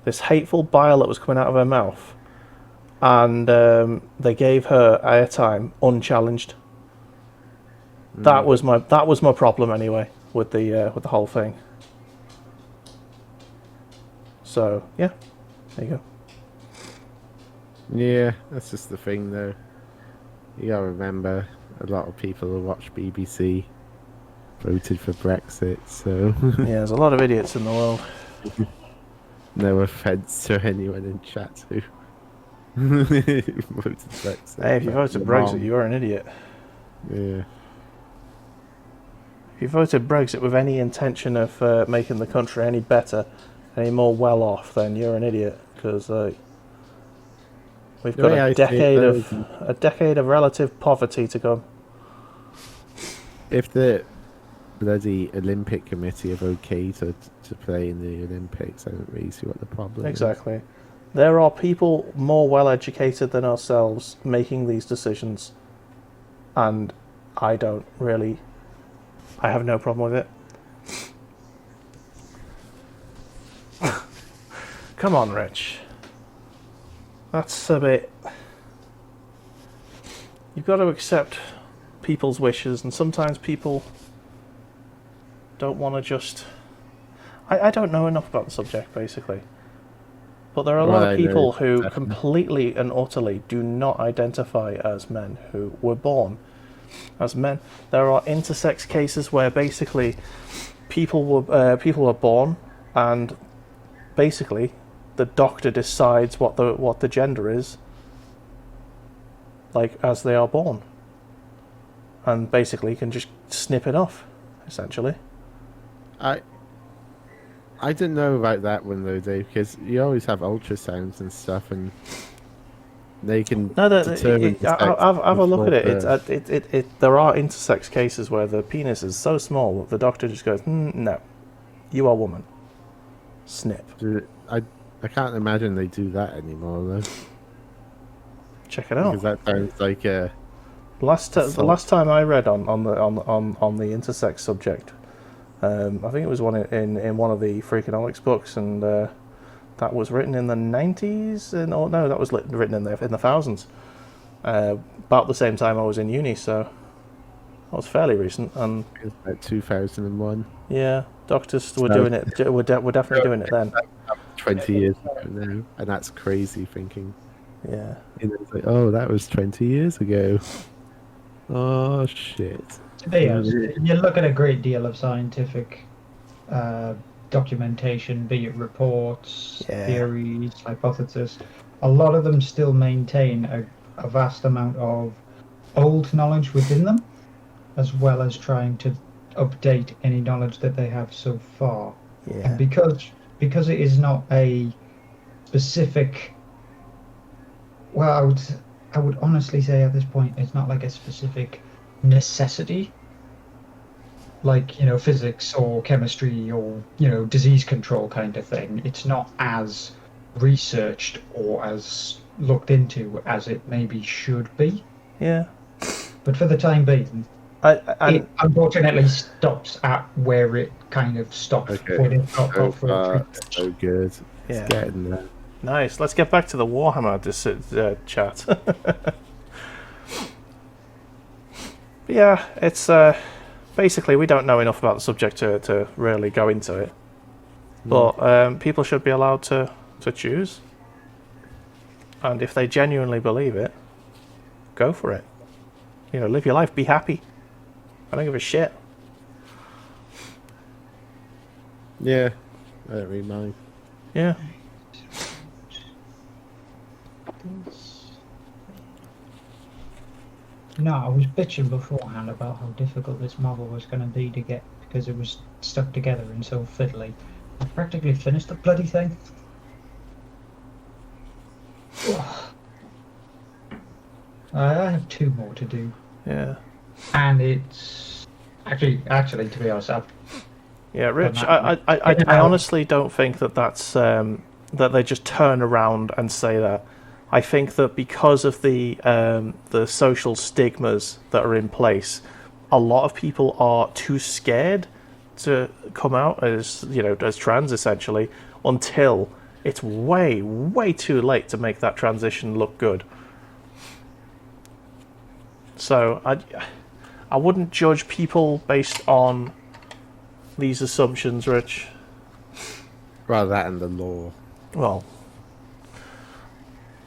this hateful bile that was coming out of her mouth, and they gave her airtime unchallenged. That was my problem anyway with the whole thing. So yeah, there you go. Yeah, that's just the thing, though. You gotta remember, a lot of people who watch BBC voted for Brexit, so Yeah, there's a lot of idiots in the world. no offense to anyone in chat who voted Brexit. Hey, if you but voted you're Brexit, wrong. you are an idiot. Yeah. If you voted Brexit with any intention of making the country any better, any more well off, then you're an idiot, because we've The got way I a see it, decade of relative poverty to come. If the bloody Olympic Committee are okay to play in the Olympics, I don't really see what the problem is. Exactly. There are people more well educated than ourselves making these decisions, and I have no problem with it. Come on, Rich. That's a bit... You've got to accept people's wishes, and sometimes people don't want to just... I don't know enough about the subject, basically. But there are a lot of people who completely and utterly do not identify as men, who were born as men. There are intersex cases where basically people were born, and basically the doctor decides what the gender is, like as they are born, and basically can just snip it off, essentially. I didn't know about that one though, Dave, because you always have ultrasounds and stuff, and they can determine. Have a look at it. There are intersex cases where the penis is so small that the doctor just goes, "No, you are a woman." Snip. I can't imagine they do that anymore though. Check it out. Because that sounds like a. The last time I read on the intersex subject, I think it was one in one of the Freakonomics books, and that was written in the 90s, that was written in the thousands. About the same time I was in uni, so that was fairly recent. And it was about 2001. Yeah, doctors were doing it. We're definitely doing it then. 20 years ago now, and that's crazy thinking. Yeah. And it's like, oh, that was 20 years ago. Oh shit. You look at a great deal of scientific documentation, be it reports, theories, hypotheses. A lot of them still maintain a vast amount of old knowledge within them, as well as trying to update any knowledge that they have so far. Yeah. And because it is not a specific, well, I would honestly say at this point it's not like a specific necessity, like, you know, physics or chemistry or, you know, disease control kind of thing. It's not as researched or as looked into as it maybe should be. Yeah. But for the time being, it unfortunately stops at where it kind of stops. When it got so good. Yeah. It's getting there. Nice. Let's get back to the Warhammer chat. Yeah, it's basically we don't know enough about the subject to really go into it. But people should be allowed to choose. And if they genuinely believe it, go for it. You know, live your life, be happy. I don't give a shit. Yeah, I don't really mind. Yeah. No, I was bitching beforehand about how difficult this model was going to be to get because it was stuck together and so fiddly. I practically finished the bloody thing. I have 2 more to do. Yeah. And it's actually to be honest, yeah, Rich. I honestly don't think that's that they just turn around and say that. I think that because of the social stigmas that are in place, a lot of people are too scared to come out as, you know, as trans essentially, until it's way, way too late to make that transition look good. So I wouldn't judge people based on these assumptions, Rich. Rather that and the law. Well,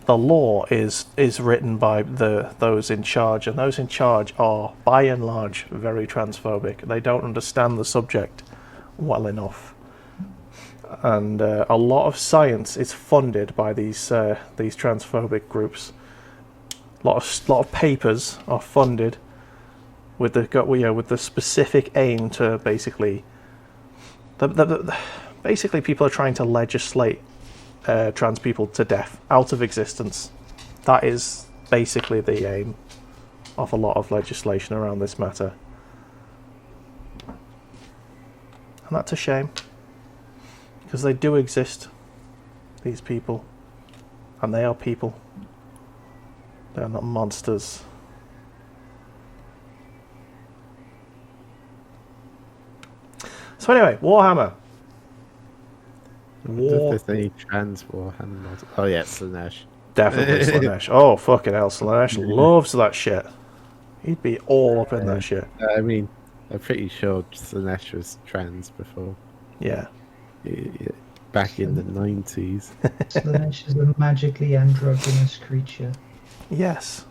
the law is written by those in charge, and those in charge are, by and large, very transphobic. They don't understand the subject well enough, and a lot of science is funded by these transphobic groups. A lot of papers are funded with the specific aim to basically people are trying to legislate trans people to death, out of existence. That is basically the aim of a lot of legislation around this matter. And that's a shame, because they do exist, these people. And they are people. They are not monsters. So anyway, Warhammer. I wonder if there's any trans Warhammer mods. Oh yeah, Slanesh. Definitely Slanesh. Oh, fucking hell. Slanesh loves that shit. He'd be all up in that shit. I mean, I'm pretty sure Slanesh was trans before. Yeah. Back in the 90s. Slanesh is a magically androgynous creature. Yes.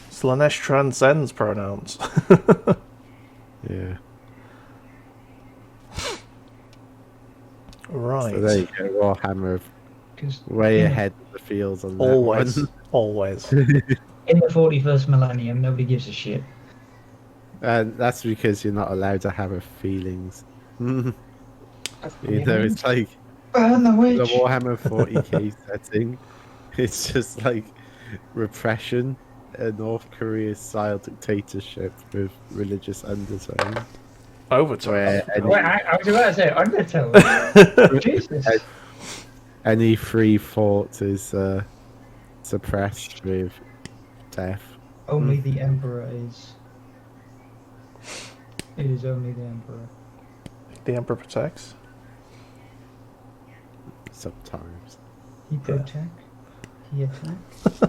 Slanesh transcends pronouns. Yeah. Right. So there you go, Warhammer way ahead of the fields on that Always. one. Always. In the 41st millennium, nobody gives a shit. And that's because you're not allowed to have feelings. You know, it's like Burn the the witch! Warhammer 40k setting. It's just like repression, a North Korea style dictatorship with religious undertones. Overtime. Wait, I was about to say undertone. Jesus. Any free thought is suppressed with death. Only the Emperor is. It is only the Emperor. The Emperor protects. Sometimes. He protects. He attacks.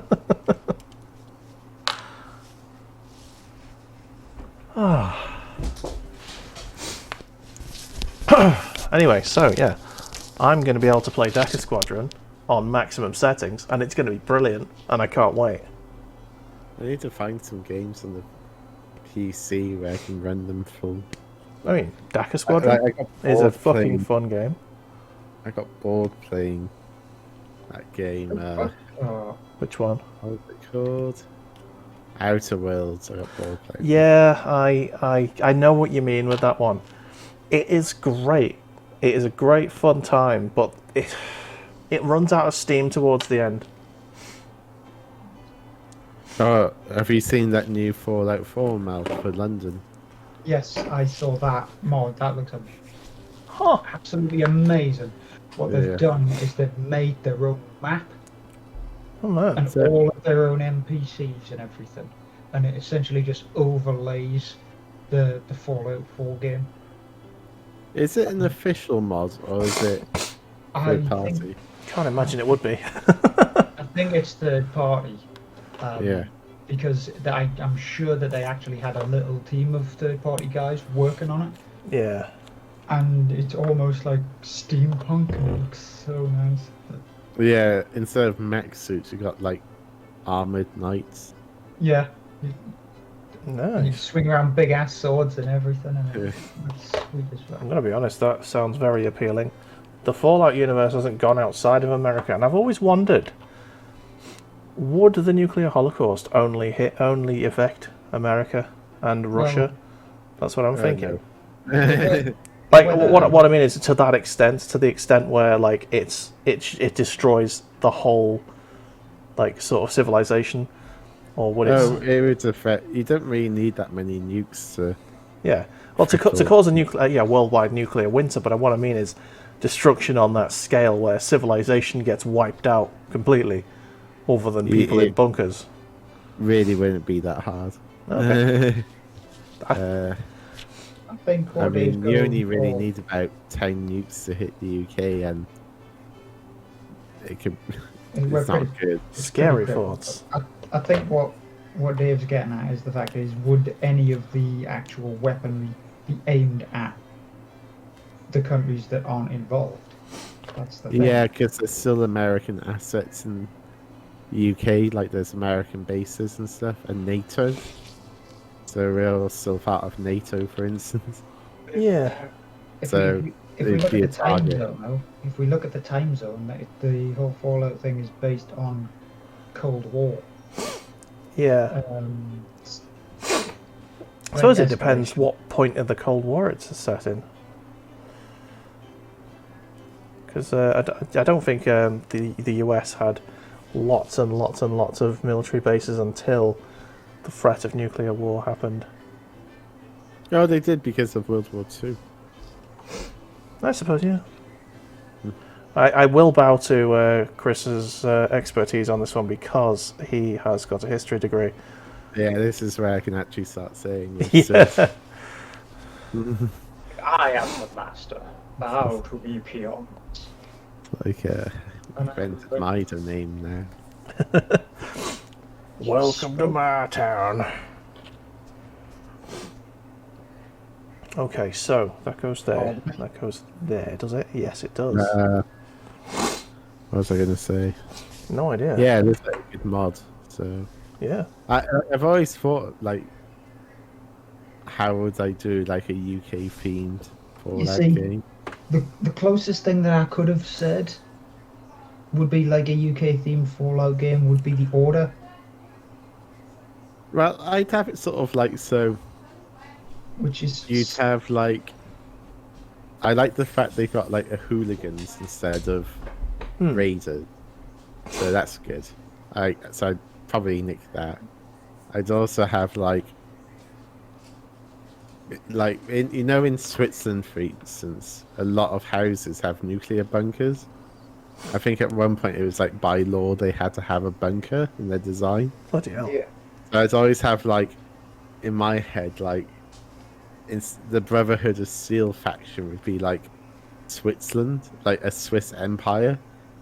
Anyway, so yeah. I'm going to be able to play Decker Squadron on maximum settings, and it's going to be brilliant, and I can't wait. I need to find some games on the PC where I can run them full. I mean, Decker Squadron is a fucking fun game. I got bored playing that game. Oh. Which one? What was it called? Outer Worlds. I got bored playing. Yeah, I know what you mean with that one. It is great. It is a great fun time, but it runs out of steam towards the end. Oh, have you seen that new Fallout 4 mod for London? Yes, I saw that mod. That looks Huh. absolutely amazing. What they've Yeah. done is they've made their own map Oh man. and all of their own NPCs and everything, and it essentially just overlays the Fallout 4 game. Is it an official mod or is it third party? Can't imagine it would be. I think it's third party. Yeah. Because I'm sure that they actually had a little team of third party guys working on it. Yeah. And it's almost like steampunk and it looks so nice. Yeah, instead of mech suits, you got like armored knights. Yeah. And you Nice. swing around big ass swords and everything, and it's sweet as I'm well. gonna be honest, that sounds very appealing. The Fallout universe hasn't gone outside of America, and I've always wondered, would the nuclear holocaust only affect America and Russia? That's what I'm thinking. No. Like Whether- what I mean is to that extent, to the extent where like it destroys the whole like sort of civilization, or would it? Oh, it would affect. You don't really need that many nukes to. Yeah. Well, to cause a nuclear, worldwide nuclear winter. But what I mean is destruction on that scale, where civilization gets wiped out completely, other than people in bunkers. Really wouldn't be that hard. Okay. I think I what they've mean, you only gone really for- need about 10 nukes to hit the UK, and it could. It's not good. Scary pretty good. thoughts. I think what Dave's getting at is the fact is, would any of the actual weaponry be aimed at the countries that aren't involved? That's the thing. Yeah, because there's still American assets in the UK, like there's American bases and stuff, and NATO. So we're still part of NATO, for instance. Yeah. If So if we it'd look be at a the time target. zone, though, if we look at the time zone, the whole Fallout thing is based on Cold War. Yeah. I suppose it depends what point of the Cold War it's set in. Because I don't think the US had lots and lots and lots of military bases until the threat of nuclear war happened. Oh, they did because of World War II. I suppose, yeah. I will bow to Chris's expertise on this one because he has got a history degree. Yeah, this is where I can actually start saying your Yeah. stuff. I am the master. Bow to me, peon. Like, invented my domain now. Welcome to my town. Okay, so that goes there. That goes there, does it? Yes, it does. What was I going to say? No idea. Yeah, this is a good mod. So Yeah. I've always thought, like, how would I do like a UK themed Fallout game? The closest thing that I could have said would be like a UK themed Fallout game would be The Order. Well, I'd have it sort of like so. Which is You'd have like. I like the fact they got like a hooligans instead of raiders, so that's good. So I'd probably nick that. I'd also have like in Switzerland, for instance, a lot of houses have nuclear bunkers. I think at one point it was like by law they had to have a bunker in their design. Bloody hell. yeah. So I'd always have like in my head like the Brotherhood of Steel faction would be like Switzerland, like a Swiss empire,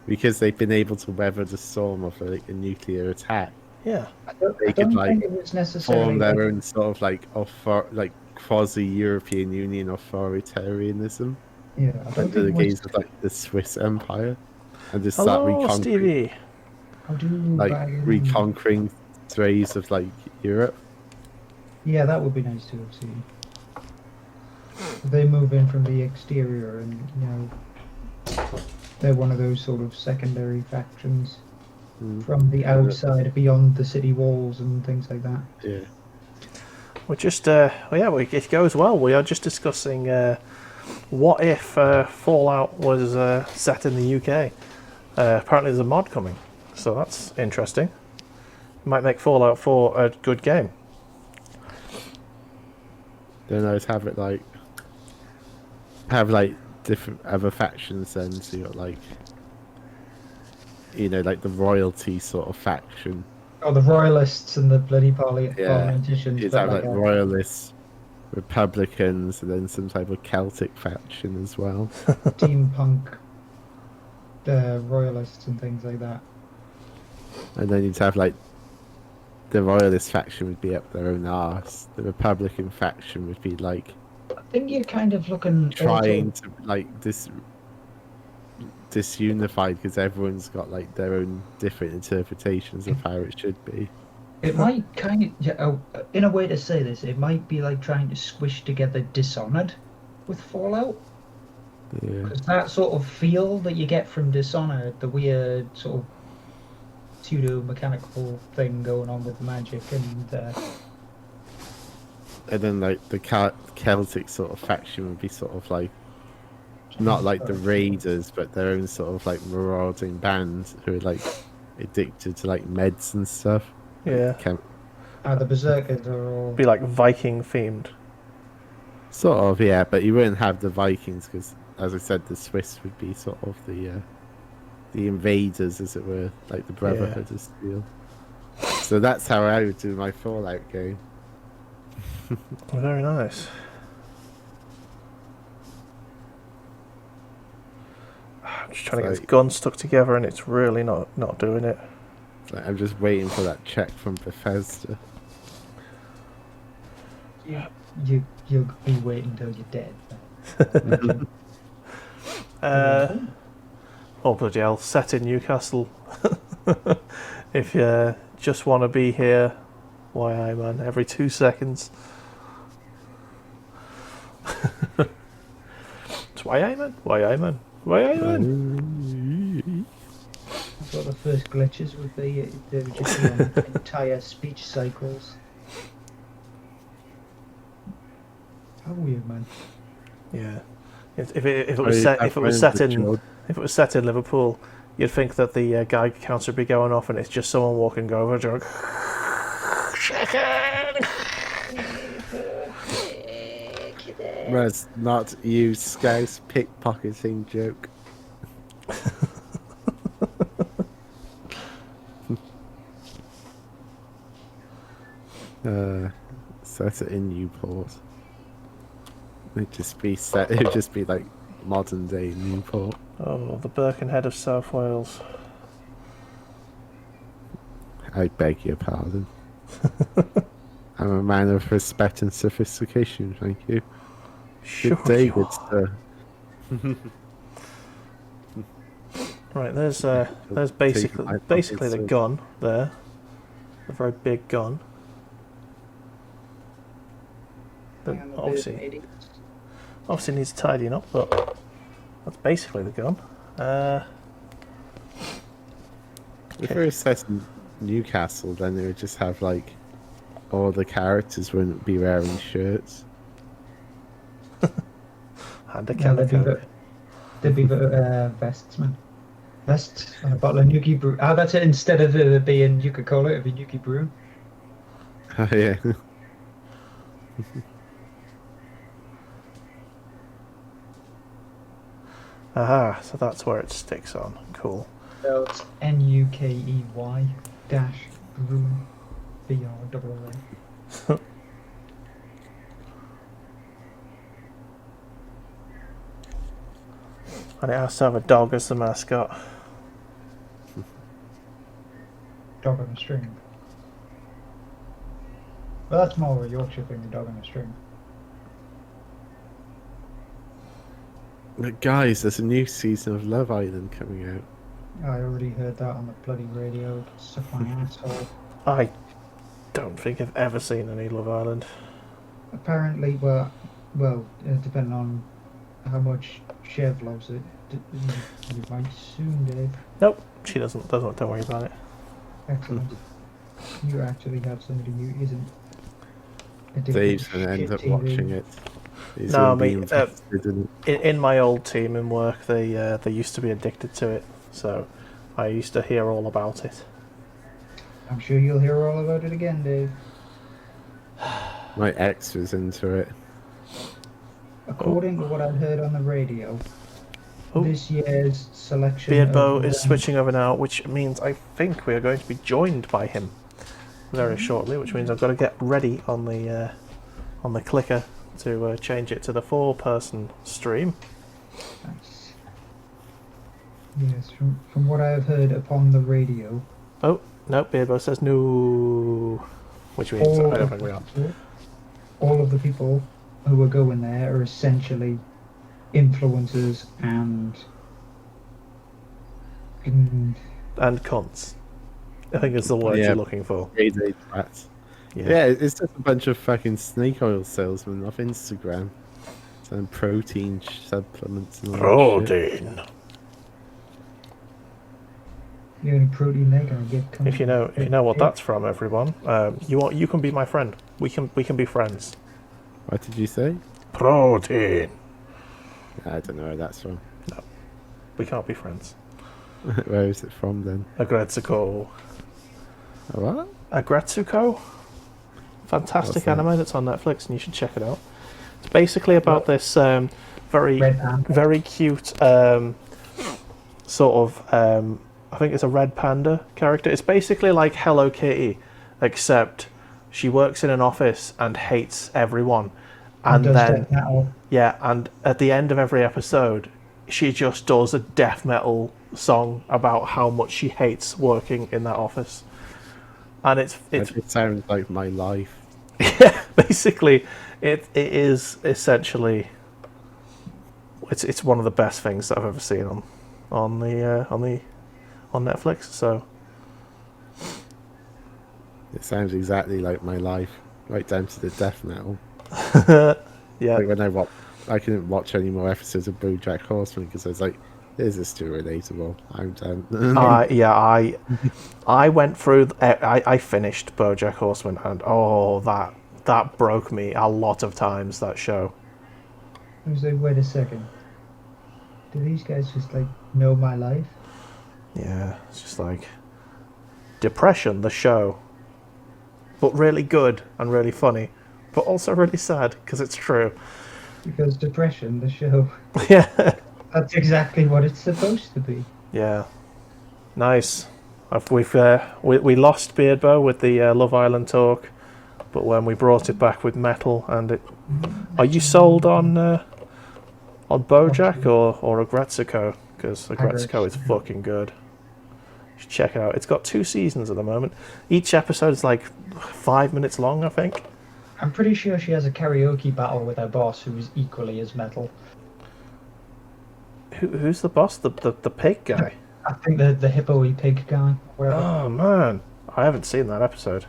because they've been able to weather the storm of like a nuclear attack. Yeah. I don't could, think it was necessarily Form their own sort of like quasi-European Union authoritarianism Yeah, I don't under the think it gaze was, of like the Swiss empire, and just start Hello, reconquering, Stevie. reconquering swathes of like Europe. Yeah, that would be nice to have seen. They move in from the exterior, and you know, they're one of those sort of secondary factions from the outside, beyond the city walls and things like that. Yeah. We're just, if it goes well, we are just discussing what if Fallout was set in the UK. Apparently there's a mod coming, so that's interesting. Might make Fallout 4 a good game. Then I'd have it like different other factions then, so you got like like the royalty sort of faction. Oh, the royalists and the bloody politicians. You'd but have like a royalists, republicans, and then some type of Celtic faction as well. steampunk royalists and things like that. And then you'd have like the royalist faction would be up their own arse. The republican faction would be like I think you're kind of looking trying to like disunified because everyone's got like their own different interpretations of how it should be. It might kind of, in a way to say this, it might be like trying to squish together Dishonored with Fallout. Yeah. Because that sort of feel that you get from Dishonored, the weird sort of pseudo-mechanical thing going on with the magic, And then like the Celtic sort of faction would be sort of like not like the raiders, but their own sort of like marauding band who are like addicted to like meds and stuff. Yeah. the Berserkers are all... Be like Viking themed. Sort of, yeah, but you wouldn't have the Vikings because, as I said, the Swiss would be sort of the invaders, as it were, like the Brotherhood of Steel. So that's how I would do my Fallout game. Very nice. I'm just trying to get this gun stuck together, and it's really not doing it. Like, I'm just waiting for that check from Bethesda. You'll be waiting until you're dead. Oh bloody hell! Set in Newcastle. If you just want to be here, why I man every 2 seconds. It's why I man. That's what the first glitches would be. They would just be on entire speech cycles. How weird, man. Yeah. If it was set in Liverpool, you'd think that the Geiger counter would be going off, and it's just someone walking over, going, chicken. Whereas not you, Scouse pickpocketing joke. Set it in Newport. It'd just be set. It'd just be like modern day Newport. Oh, the Birkenhead of South Wales. I beg your pardon. I'm a man of respect and sophistication. Thank you. Sure Good day, you good are. sir. Right, there's basically the gun there. The very big gun. That obviously needs tidying up, but that's basically the gun. If it was set in Newcastle, then it would just have like all the characters wouldn't be wearing shirts. And a Yeah, chemical. there'd be vests, man. Vests and a bottle of Nuki Brew. Ah, that's it. Instead of it being Coca-Cola, it'd be Nuki Brew. Oh yeah. Aha, so that's where it sticks on. Cool. So it's NUKEY dash Brew BR. And it has to have a dog as the mascot. Dog on a string. Well, that's more of a Yorkshire thing, the dog on a string. But guys, there's a new season of Love Island coming out. I already heard that on the bloody radio. Suck my asshole. I don't think I've ever seen any Love Island. Apparently, depending on how much Chev loves it, you might soon, Dave. Nope, she doesn't. Don't worry about it. Excellent. You actually have somebody who isn't addicted Dave's to going to end shit up TV. watching it. He's No, gonna I be mean, invested in it. in my old team in work, they used to be addicted to it, so I used to hear all about it. I'm sure you'll hear all about it again, Dave. My ex was into it. According to what I'd heard on the radio, Oh. this year's selection Beardbow of is switching over now, which means I think we are going to be joined by him very shortly, which means I've got to get ready on the clicker to change it to the 4-person stream. Nice. Yes, from what I've heard upon the radio, Oh, no, Beardbow says no, which means I don't think we are. all of the people who are going there are essentially influencers and And cons. I think is the word Yeah. you're looking for. Gay-day twats. Yeah, it's just a bunch of fucking snake oil salesmen off Instagram. Some protein supplements and all that shit. Protein. the only protein they're gonna get. If you know what that's from, everyone, you can be my friend. We can be friends. What did you say? Protein. I don't know where that's from. We can't be friends. Where is it from then? Agretsuko. A what? Agretsuko? Fantastic What's that? anime that's on Netflix, and you should check it out. It's basically about this very Red panda. very cute sort of I think it's a red panda character. It's basically like Hello Kitty, except she works in an office and hates everyone. And does then death metal. yeah, and at the end of every episode, she just does a death metal song about how much she hates working in that office. And it sounds like my life. yeah, basically it is essentially it's one of the best things that I've ever seen on Netflix. So It sounds exactly like my life, right down to the death metal. yeah, Like when I couldn't watch any more episodes of BoJack Horseman because I was like, "This is too relatable. I'm done." I went through. I finished BoJack Horseman, and that broke me a lot of times. That show. I was like, wait a second. Do these guys just like know my life? Yeah, it's just like Depression, the show, but really good and really funny, but also really sad because it's true. Because Depression, the show. Yeah, That's exactly what it's supposed to be. Yeah, nice. We lost Beardbow with the Love Island talk, but when we brought it back with metal, and it. Are you sold on BoJack or Agretsuko? Because Agretsuko is fucking good. You should check it out. It's got 2 seasons at the moment. Each episode is like 5 minutes long, I think. I'm pretty sure she has a karaoke battle with her boss who is equally as metal. Who's the boss? The pig guy? I think the hippo-y pig guy. Whatever. Oh, man. I haven't seen that episode.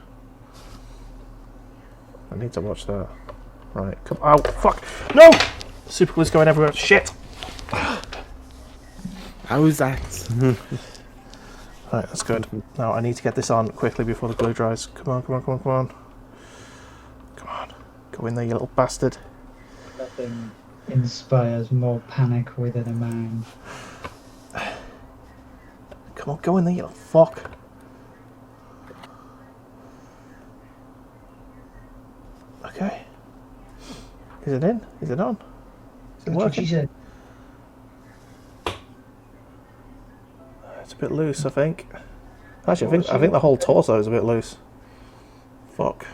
I need to watch that. Right, come on. Oh, fuck. No! Super glue's going everywhere. Shit! How is that? Right, that's good. Now I need to get this on quickly before the glue dries. Come on, come on, come on, come on. Come on. Go in there, you little bastard. Nothing inspires more panic within a man. Come on, go in there, you little fuck. Okay. Is it in? Is it on? Is it That's what working? she said. It's a bit loose, I think. Actually, I think the whole torso is a bit loose. Fuck.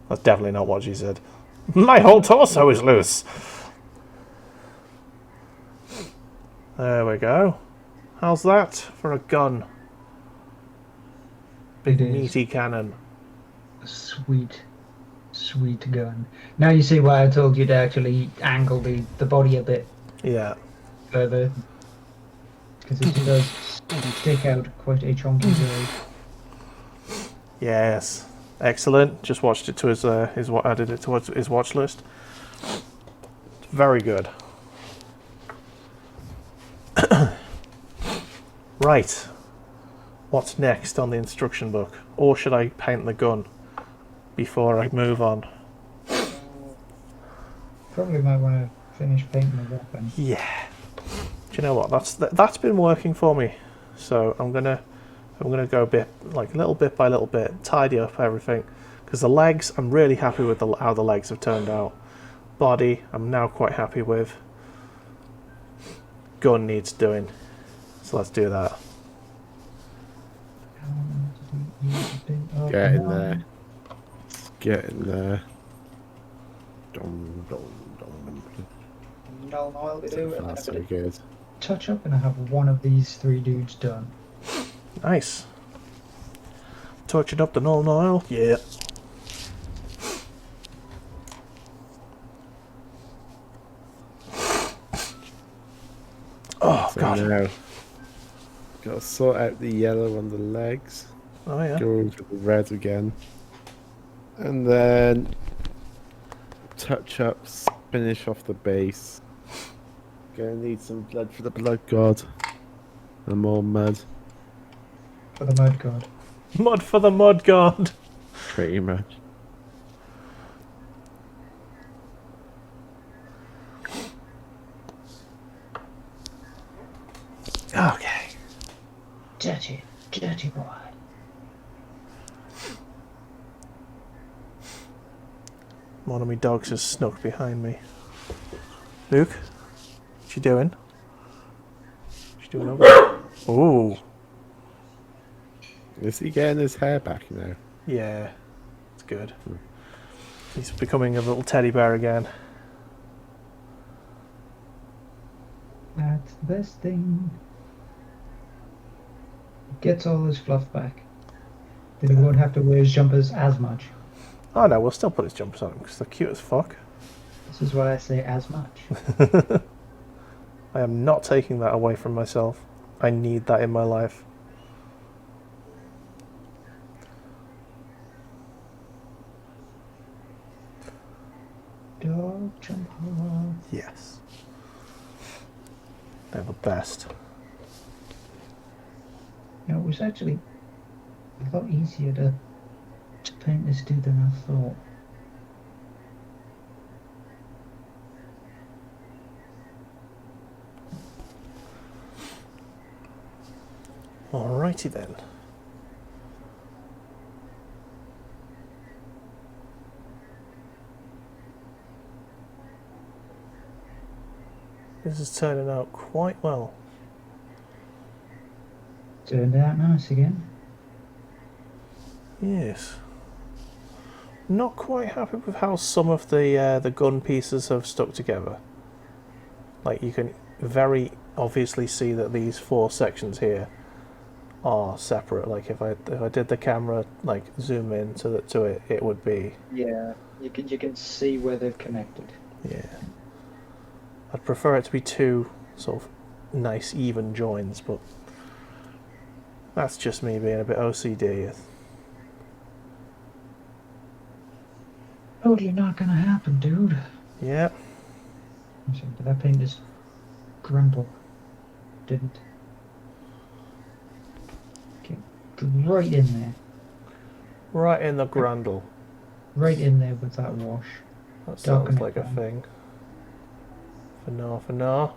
That's definitely not what she said. My whole torso is loose. There we go. How's that for a gun? Big It is. meaty cannon. Sweet, sweet gun. Now you see why I told you to actually angle the body a bit Yeah. further. Because it does stick out quite a chunky blade. Yes. Excellent. Just watched it to his added it to his watch list. It's very good. Right. What's next on the instruction book? Or should I paint the gun before I move on? Probably might want to finish painting the weapon. Yeah. Do you know what? That's been working for me. So I'm gonna go little bit by little bit, tidy up everything. Because the legs, I'm really happy with how the legs have turned out. Body, I'm now quite happy with. Gun needs doing. So let's do that. Get in there. Get in there. Dum, dum, dum. No, I'll do it. That's so good. Touch up and I have one of these 3 dudes done. Nice. Touching up the null oil. Yeah. Oh, So God. now, gotta sort out the yellow on the legs. Oh, yeah. Go over the red again. And then touch ups, finish off the base. Gonna need some blood for the blood god. And more mud, For the mud god. Mud for the mud god. pretty much. Okay. Dirty, dirty boy. One of my dogs just snuck behind me. Luke, what you doing? What you doing over there? Ooh. Is he getting his hair back now? Yeah. It's good. He's becoming a little teddy bear again. That's the best thing. Gets all his fluff back. Then he won't have to wear his jumpers as much. Oh no, we'll still put his jumpers on him because they're cute as fuck. This is why I say as much. I am not taking that away from myself. I need that in my life. Dog jumper. Yes. They're the best. You know, it was actually a lot easier to paint this dude than I thought. Alrighty then. This is turning out quite well. Turned out nice again. Yes. Not quite happy with how some of the gun pieces have stuck together. Like, you can very obviously see that these 4 sections here are separate. Like, if I did the camera like zoom in to it, it would be. Yeah, you can see where they're connected. Yeah. I'd prefer it to be 2 sort of nice even joins, but that's just me being a bit OCD. Totally not gonna happen, dude. Yeah. Did that paint just grumble? Didn't. Okay, right in there. Right in the grundle. Right in there with that wash. That Darken sounds it like a down. thing. For now.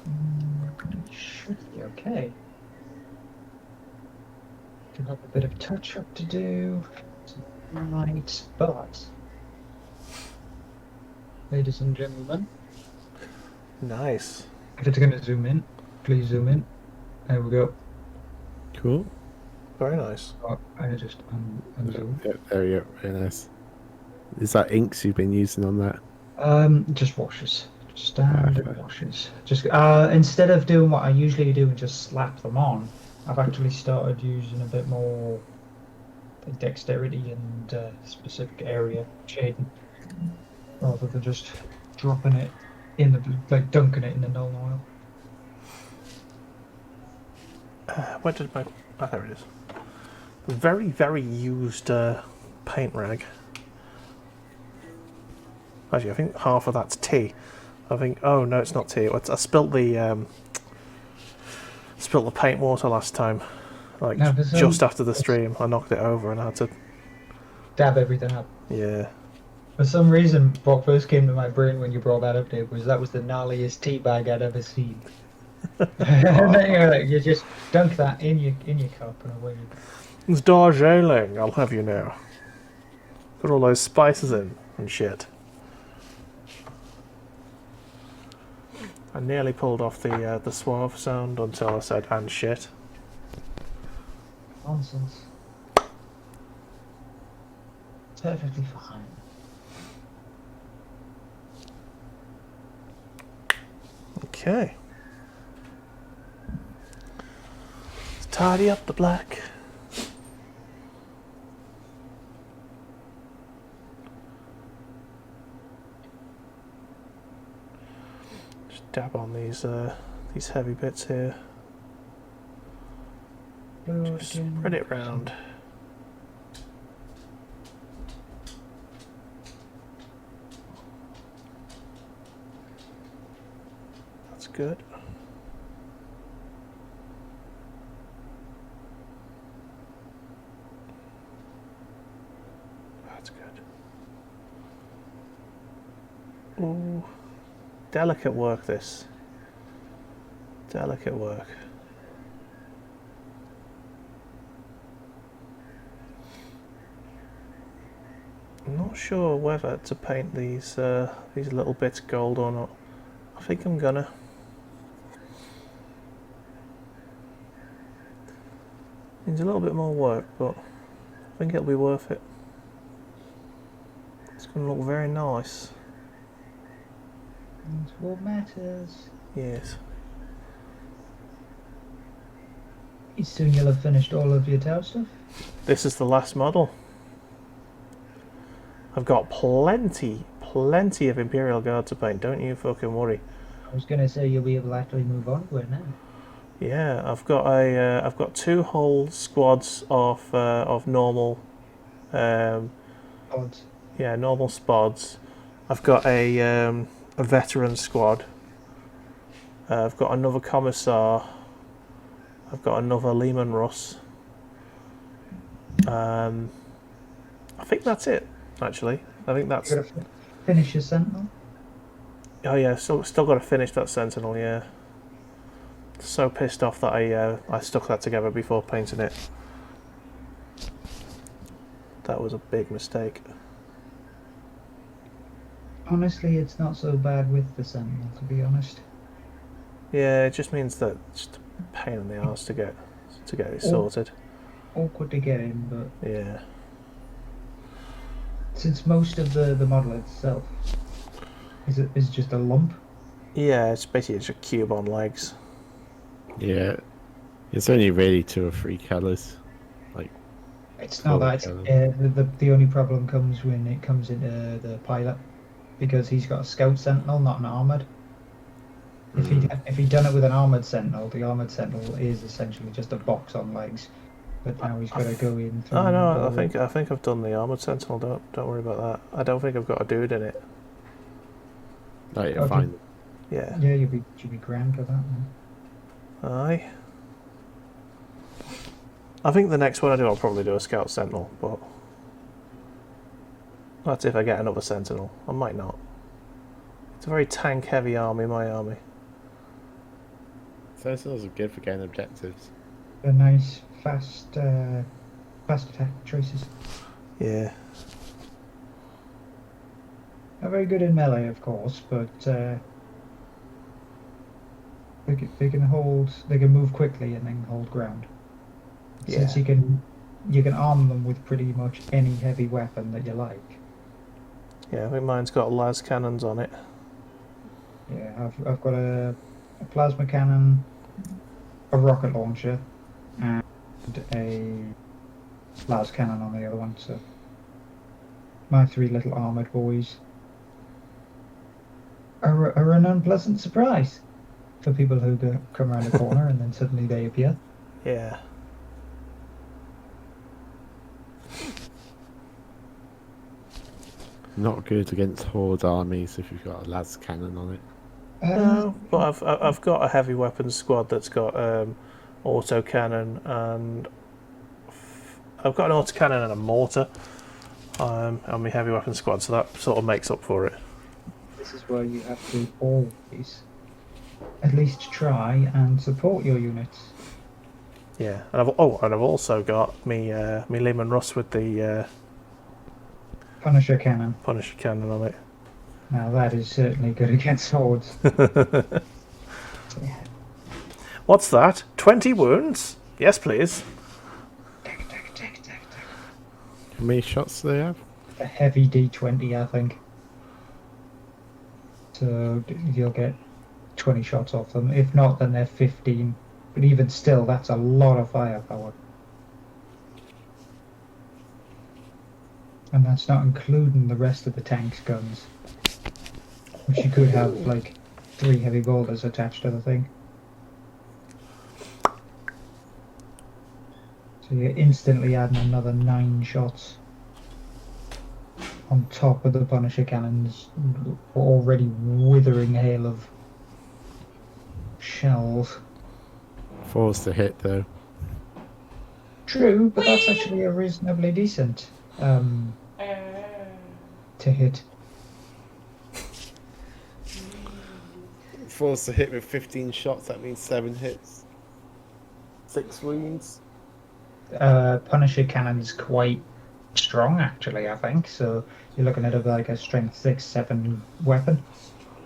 It should be okay. Still have a bit of touch-up to do. Right, but... Ladies and gentlemen, Nice. if it's going to zoom in, please zoom in. There we go. Cool. Very nice. Oh, I just unzoom. Yeah, there you go. Very nice. Is that inks you've been using on that? Just washes. Standard Okay. washes. Just instead of doing what I usually do and just slap them on, I've actually started using a bit more dexterity and specific area shading, rather than just dropping it in the like dunking it in the null oil. Where did my... Oh, there it is. Very, very used paint rag. Actually, I think half of that's tea. I think... Oh, no, it's not tea. I spilt the paint water last time. Like, No, just after the stream. I knocked it over and I had to... Dab everything up. Yeah. For some reason, what first came to my brain when you brought that up, Dave, was that was the gnarliest tea bag I'd ever seen. And then you just dunk that in your cup and away you go. It's Darjeeling, I'll have you know. Got all those spices in and shit. I nearly pulled off the suave sound until I said and shit. Nonsense. Perfectly fine. Okay. Let's tidy up the black. Just dab on these heavy bits here. Just spread it round. That's good. That's good. Ooh, delicate work this. Delicate work. I'm not sure whether to paint these little bits gold or not. I think I'm gonna. Needs a little bit more work, but I think it'll be worth it. It's gonna look very nice. That's what matters. Yes. Soon you'll have finished all of your Tau stuff. This is the last model. I've got plenty of Imperial Guard to paint, don't you fucking worry. I was going to say you'll be able to actually move on to it now. Yeah, I've got 2 whole squads of normal Odds. yeah, normal spods. I've got a veteran squad. I've got another commissar. I've got another Lehman Russ. I think that's it. Actually, I think that's. You gotta finish your Sentinel. Oh yeah, still got to finish that Sentinel. Yeah. So pissed off that I stuck that together before painting it. That was a big mistake. Honestly, it's not so bad with the Sentinel, to be honest. Yeah, it just means that it's just a pain in the arse to get it Aw- sorted. Awkward to get in, but Yeah. since most of the model itself is just a lump. Yeah, it's basically just a cube on legs. Yeah. It's only really 2 or 3 colours. Like, It's not 4 that. colours. The only problem comes when it comes into the pilot, because he's got a scout sentinel, not an armored. If he'd done it with an armored sentinel, the armored sentinel is essentially just a box on legs. But now he's got to go in through. Oh no, all I think I've done the armored sentinel. Don't worry about that. I don't think I've got a dude in it. Oh, yeah, Okay. fine. Yeah. Yeah, you'd be grand for that one. Aye. I think the next one I do, I'll probably do a scout sentinel, but that's if I get another sentinel. I might not. It's a very tank-heavy army, my army. Sentinels are good for getting objectives. They're nice, fast attack choices. Yeah. Not very good in melee, of course, but they can move quickly and then hold ground. Since Yeah. you can arm them with pretty much any heavy weapon that you like. Yeah, I think mine's got las cannons on it. Yeah, I've got a plasma cannon, a rocket launcher, and a las cannon on the other one. So my 3 little armored boys are an unpleasant surprise for people who come around the corner and then suddenly they appear. Yeah. Not good against horde armies if you've got a las cannon on it. No, but I've got a heavy weapons squad that's got auto cannon, and I've got an auto cannon and a mortar on my heavy weapons squad, so that sort of makes up for it. This is where you have to always at least try and support your units. Yeah, and I've also got me Lehman Russ with the Punisher cannon. Punisher cannon on it. Now that is certainly good against hordes. What's that? 20 wounds? Yes, please. How many shots do they have? A heavy D20, I think. So you'll get 20 shots off them. If not, then they're 15. But even still, that's a lot of firepower. And that's not including the rest of the tank's guns. Which you could have, like, 3 heavy boulders attached to the thing. So you're instantly adding another 9 shots on top of the Punisher cannon's already withering hail of shells. 4's to hit though. True, but that's actually a reasonably decent to hit. 4's to hit with 15 shots, that means 7 hits. 6 wounds. Punisher cannon's quite strong, actually, I think. So you're looking at like a strength 6-7 weapon.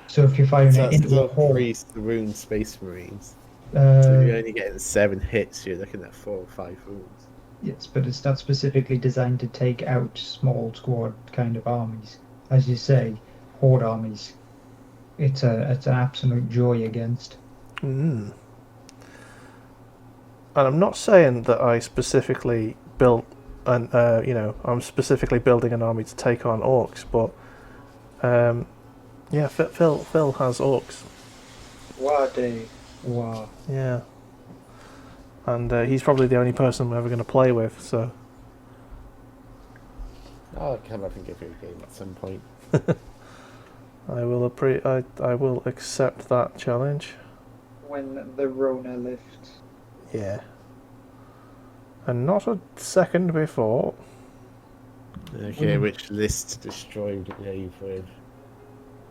So if you're firing So it that's into still a horde, 3 to wound Space Marines. So you're only getting 7 hits, you're looking at 4 or 5 wounds. yes, but it's not specifically designed to take out small squad kind of armies. As you say, horde armies. It's an absolute joy against. And I'm not saying that I specifically built I'm specifically building an army to take on orcs, but yeah, Phil has orcs. Wow. Yeah, and he's probably the only person we're ever going to play with. So I'll come up and give you a game at some point. I will accept that challenge. When the Rona lifts. Yeah, and not a second before. Okay, which list to destroy would you leave with?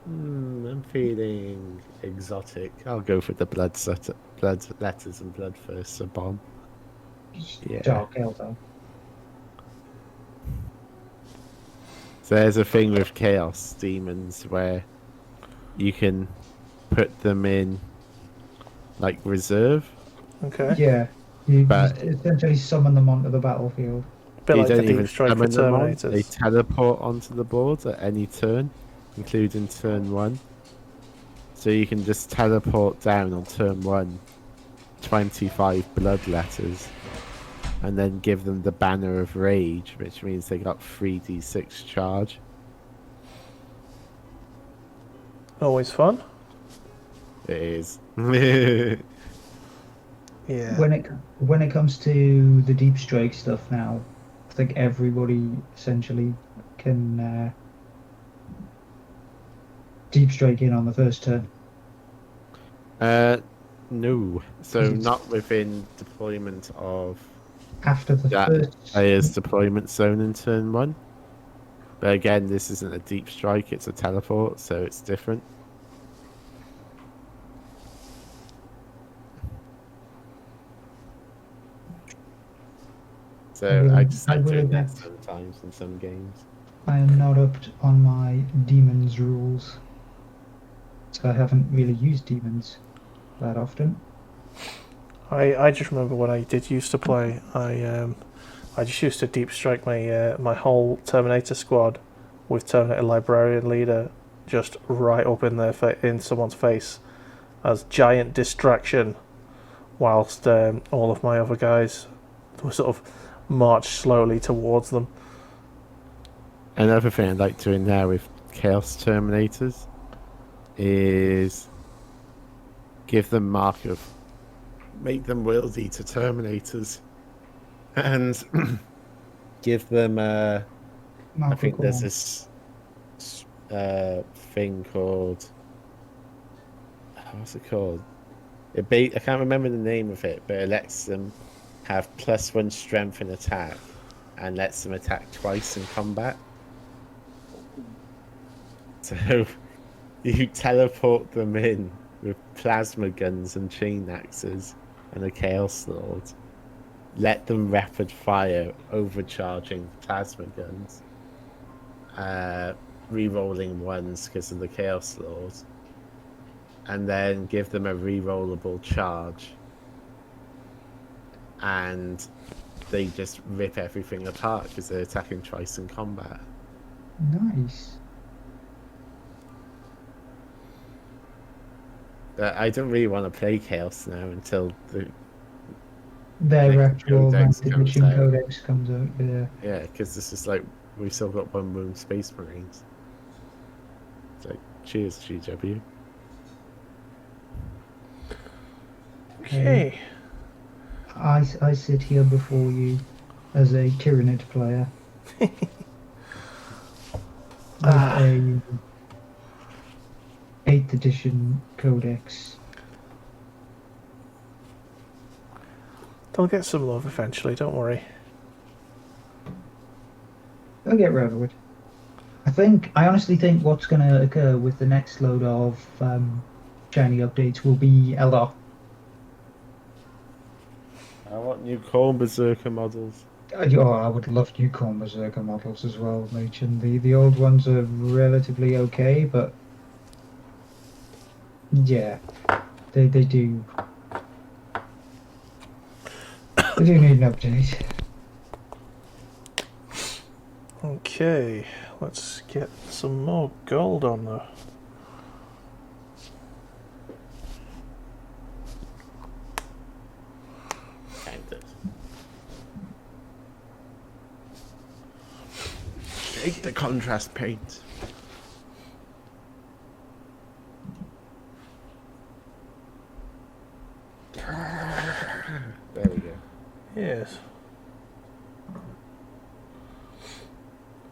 I'm feeling exotic. I'll go for the blood letters and blood first, a bomb. Yeah. Dark Elder. So there's a thing with Chaos Demons where you can put them in like reserve, Okay. Yeah, you but essentially summon them onto the battlefield. A bit you like the don't deep even strike for summon them on. They Terminators. teleport onto the board at any turn, including turn 1. So you can just teleport down on turn 1, 25 blood letters, and then give them the Banner of Rage, which means they got 3d6 charge. Always fun. It is. Yeah. When it comes to the deep strike stuff now, I think everybody essentially can deep strike in on the first turn. No. So not within deployment of After the that first, player's deployment zone in turn 1. But again, this isn't a deep strike, it's a teleport, so it's different. So I just like doing that sometimes in some games. I am not up on my demons rules, so I haven't really used demons that often. I just remember when I did used to play, I just used to deep strike my whole Terminator squad with Terminator Librarian Leader just right up in in someone's face as giant distraction, whilst all of my other guys were sort of marched slowly towards them. Another thing I like doing now with Chaos Terminators is give them mark of, make them wieldy to Terminators, and give them I think there's this thing called, what's it called? I can't remember the name of it, but it lets them have +1 strength in attack and lets them attack twice in combat. So you teleport them in with plasma guns and chain axes and a chaos lord. Let them rapid fire, overcharging plasma guns, re-rolling ones because of the chaos lord, and then give them a re-rollable charge, and they just rip everything apart because they're attacking twice in combat. Nice. I don't really want to play Chaos now until Their next actual codex Edition comes out. Codex comes out. Yeah. Yeah, because this is like, we've still got one Moon Space Marines. It's like, cheers, GW. Okay. I sit here before you as a Tyranid player. With a 8th edition Codex. They'll get some love eventually, don't worry. I'll get round to it. I honestly think what's going to occur with the next load of shiny updates will be LR. I want new Corn Berserker models. Oh, I would love new Corn Berserker models as well, Machin. The old ones are relatively okay, but yeah, they do. They do need an update. Okay, let's get some more gold on there. Kind of. Take the contrast paint. There we go. Yes.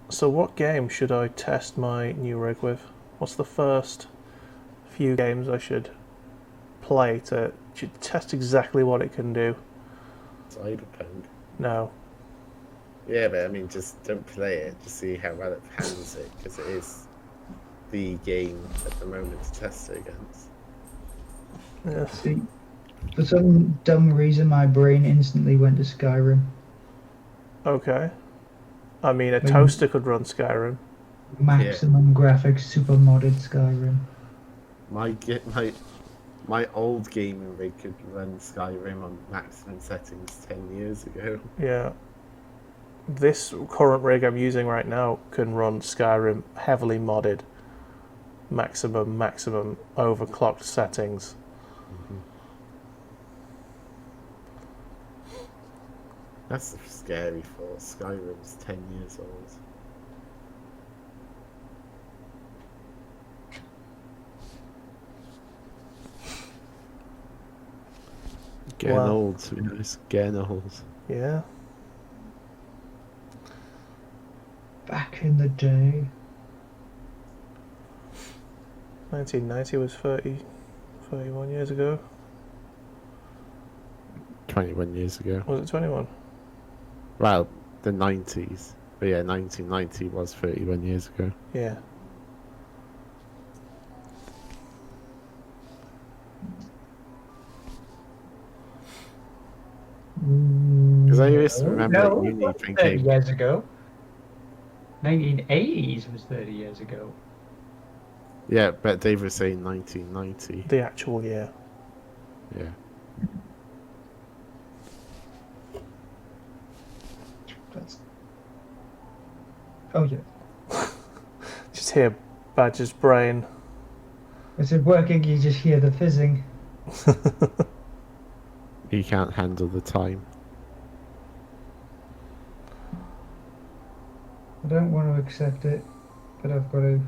So what game should I test my new rig with? What's the first few games I should play to test exactly what it can do? Cyberpunk. No. Yeah, but I mean, just don't play it. Just see how well it handles it, because it is the game at the moment to test it against. Yes. See, for some dumb reason, my brain instantly went to Skyrim. Okay. I mean, a Maybe. toaster could run Skyrim. Maximum graphics, super modded Skyrim. My old gaming rig could run Skyrim on maximum settings 10 years ago. Yeah. This current rig I'm using right now can run Skyrim heavily modded, maximum overclocked settings. That's a scary thought. Skyrim's 10 years old. Getting Wow. old, to be honest. Getting old. Yeah. Back in the day. 1990 was 31 years ago. 21 years ago. Was it 21? Well, the 90s. But yeah, 1990 was 31 years ago. Yeah. Because I used to remember no, uni it was 30 thinking, years ago. 1980s was 30 years ago. yeah, but they were saying 1990. The actual year. Yeah. That's... Oh yeah. Just hear Badger's brain. Is it working? You just hear the fizzing. He can't handle the time. I don't want to accept it, but I've got to.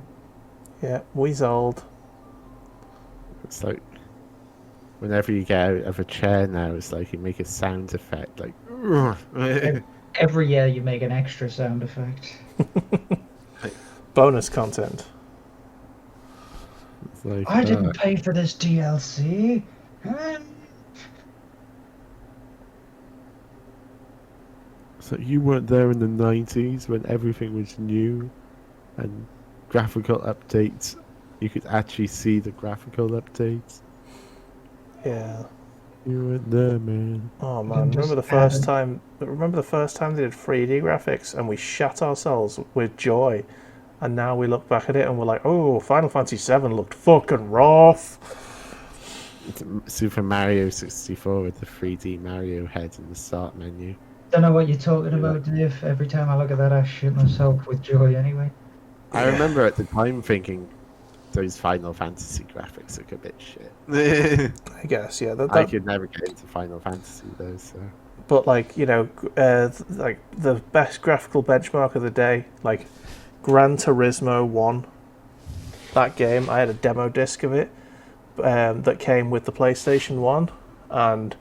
Yeah, we's old. It's like, whenever you get out of a chair now, it's like you make a sound effect, like... Every year you make an extra sound effect. Bonus content. It's like, I didn't pay for this DLC. So you weren't there in the 90s when everything was new and graphical updates. You could actually see the graphical updates. Yeah. You weren't there, man. Oh You man, can remember the just first add- time? Remember the first time they did 3D graphics and we shat ourselves with joy, and now we look back at it and we're like, oh, Final Fantasy VII looked fucking rough. Super Mario 64 with the 3D Mario head in the start menu. Don't know what you're talking Yeah. about, Dave. Every time I look at that, I shit myself with joy anyway. I remember at the time thinking those Final Fantasy graphics look a bit shit. I guess, yeah. I could never get into Final Fantasy though, so... But like, you know, like the best graphical benchmark of the day, like Gran Turismo 1. That game, I had a demo disc of it that came with the PlayStation 1, and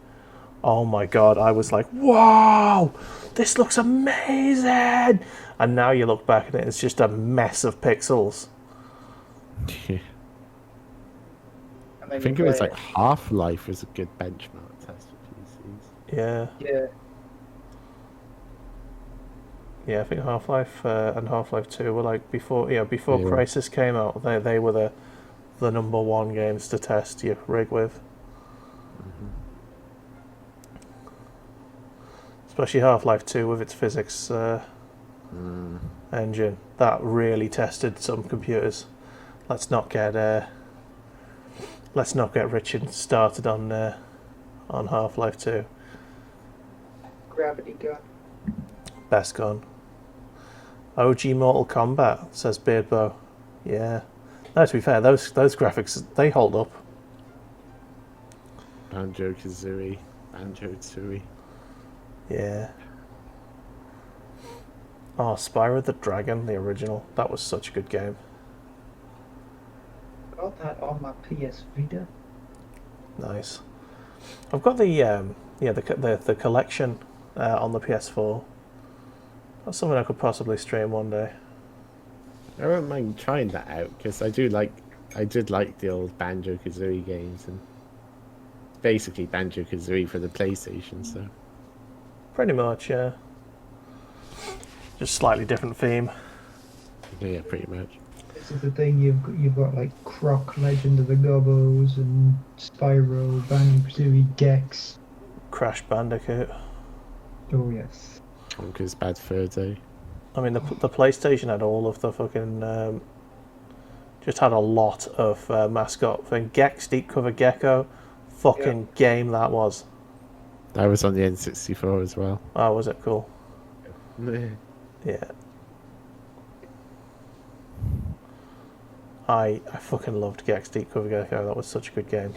oh my god, I was like, wow, this looks amazing! And now you look back at it, it's just a mess of pixels. Yeah. And I then think you it was play like Half-Life was a good benchmark test for PCs. Yeah. Yeah. Yeah, I think Half-Life and Half-Life 2 were like before Yeah. Crisis came out, they were the number one games to test your rig with. Especially Half-Life 2 with its physics engine. That really tested some computers. Let's not get Richard started on Half-Life 2. Gravity gun. Best gun. OG Mortal Kombat, says Beardbow. Yeah. No, to be fair, those graphics, they hold up. Banjo-Kazooie. Banjo-Tooie. Yeah. Oh, Spyro the Dragon, the original. That was such a good game. Got that on my PS Vita. Nice. I've got the collection on the PS4. That's something I could possibly stream one day. I wouldn't mind trying that out because I did like the old Banjo-Kazooie games, and basically Banjo-Kazooie for the PlayStation. So Pretty much, yeah. Just slightly different theme. yeah, pretty much. This is the thing, you've got like Croc, Legend of the Gobbos, and Spyro, Banjo-Kazooie, Gex. Crash Bandicoot. Oh yes. Conker's Bad Fur Day. I mean, the PlayStation had all of the fucking just had a lot of mascot thing. Gex Deep Cover Gecko, fucking game that was. That was on the N64 as well. Oh, was it cool? Yeah. Yeah. I fucking loved Gex Deep Cover Gecko. That was such a good game.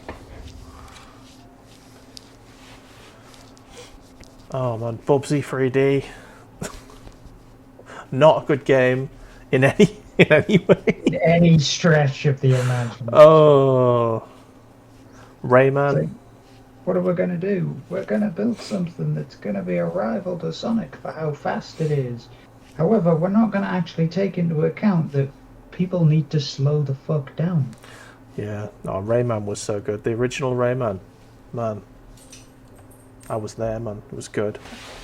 Oh man, Bubsy 3D. Not a good game in any way. In any stretch of the imagination. Oh, Rayman. So, what are we going to do? We're going to build something that's going to be a rival to Sonic for how fast it is. However, we're not going to actually take into account that people need to slow the fuck down. Yeah, no, Rayman was so good. The original Rayman, man. I was there, man. It was good.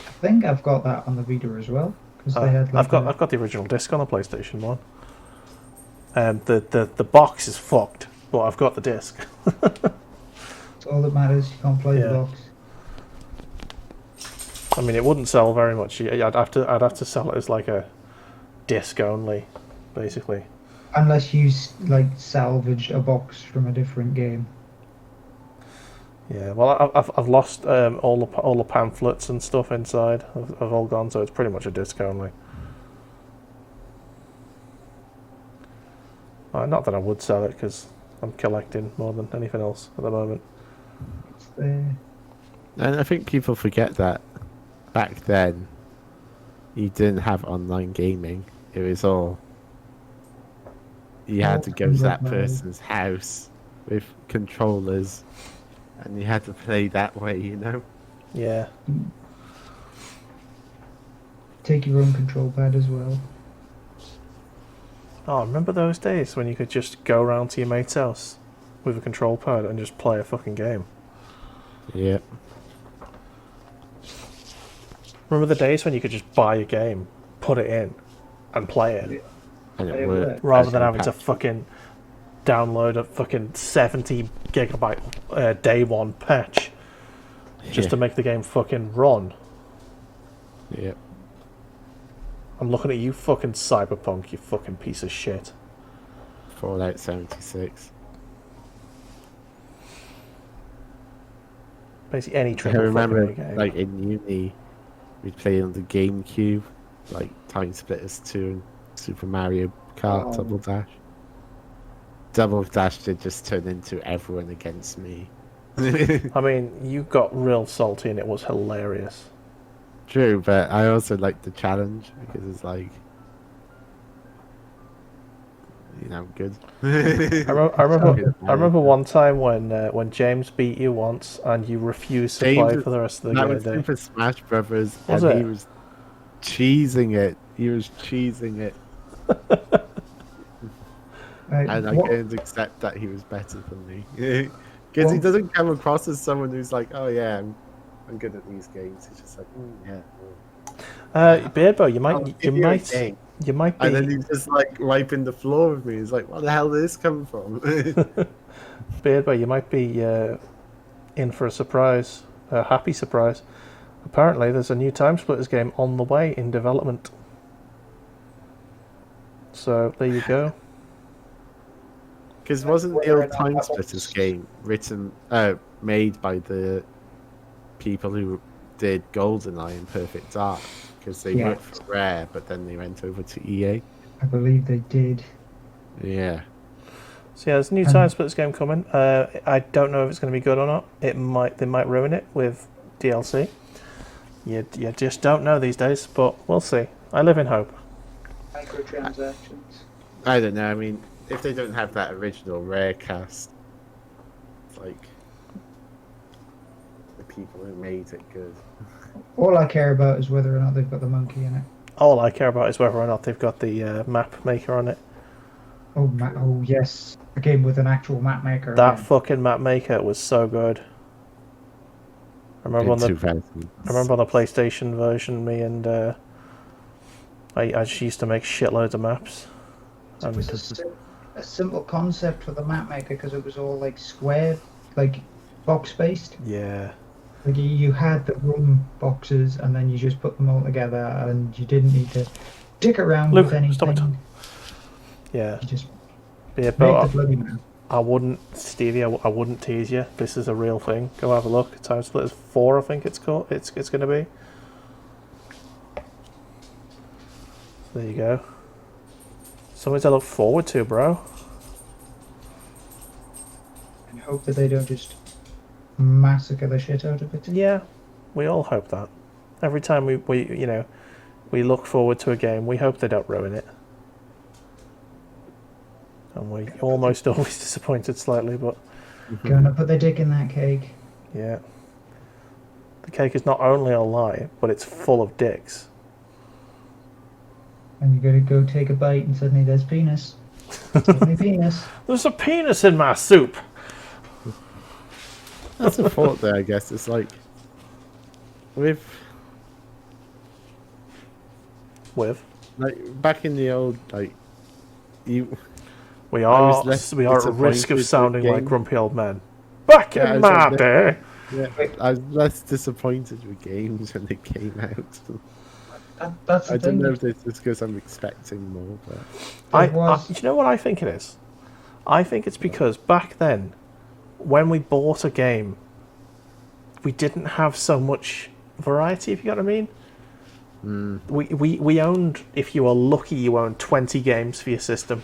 I think I've got that on the Vita as well. They had I've got the original disc on the PlayStation 1. The box is fucked, but I've got the disc. That's all that matters. You can't play the box. I mean, it wouldn't sell very much. I'd have to sell it as like a disc only, basically. Unless you like salvage a box from a different game. Yeah, well, I've lost all the pamphlets and stuff inside. Have all gone, so it's pretty much a disc only. Not that I would sell it because I'm collecting more than anything else at the moment. It's there. And I think people forget that back then you didn't have online gaming. It was all you had to go to that person's house with controllers and you had to play that way, you know? Yeah. Take your own control pad as well. Oh, remember those days when you could just go around to your mate's house with a control pad and just play a fucking game? Yep. Remember the days when you could just buy a game, put it in, and play it? And it worked. Rather than having to fucking download a fucking 70 gigabyte day one patch just to make the game fucking run. Yep. I'm looking at you, fucking Cyberpunk, you fucking piece of shit. Fallout 76. Basically any I triple remember, fucking game. like in uni, we'd play on the GameCube, like Time Splitters 2 and Super Mario Kart Double Dash. Double Dash did just turn into everyone against me. I mean, you got real salty and it was hilarious. True, but I also like the challenge because it's like, you know, good. I remember one time when James beat you once and you refused to play for the rest of the game. That was him for Smash Brothers, Was and it? he was cheesing it. He was cheesing it, and I couldn't accept that he was better than me because he doesn't come across as someone who's like, oh yeah, I'm good at these games. He's just like, yeah. Beardbow, you might be. And then he's just like wiping the floor with me. He's like, "Where the hell did this come from?" Beardbow, you might be in for a surprise, a happy surprise. Apparently, there's a new Time Splitters game on the way in development. So there you go. Because wasn't the old Time Splitters game made by the people who did GoldenEye and Perfect Dark? Because they worked for Rare, but then they went over to EA. I believe they did. Yeah. So yeah, there's a new Time Splitters game coming. I don't know if it's going to be good or not. They might ruin it with DLC. You just don't know these days, but we'll see. I live in hope. Microtransactions. I don't know. I mean, if they don't have that original Rare cast, it's like the people who made it good. All I care about is whether or not they've got the monkey in it. All I care about is whether or not they've got the map maker on it. Oh yes, a game with an actual map maker. That fucking map maker was so good. I remember on the PlayStation version, me and I just used to make shitloads of maps. It was a simple concept for the map maker because it was all like square, like box based. Yeah. Like you had the room boxes and then you just put them all together and you didn't need to Dick around Luke, with anything. stop it. Yeah. You just Yeah, make but the bloody man. I wouldn't, Stevie. I wouldn't tease you. This is a real thing. Go have a look. Time Splitters 4, I think it's called. It's going to be. There you go. Something to look forward to, bro. And hope that they don't just massacre the shit out of it. Yeah, we all hope that. Every time we look forward to a game, we hope they don't ruin it. And we almost always disappointed slightly, but Gonna put their dick in that cake. yeah. The cake is not only a lie, but it's full of dicks. And you gotta go take a bite and suddenly there's penis. Suddenly penis. There's a penis in my soup! That's a thought there, I guess. It's like with like back in the old We I are was we are at risk of disappointed sounding with like games. grumpy old men. Back Yeah, I in was my like, day! I was less disappointed with games when they came out. That's the I don't thing. know if this is because I'm expecting more, but Do you know what I think it is? I think it's because back then, when we bought a game, we didn't have so much variety, if you get what I mean. We owned, if you were lucky, you owned 20 games for your system.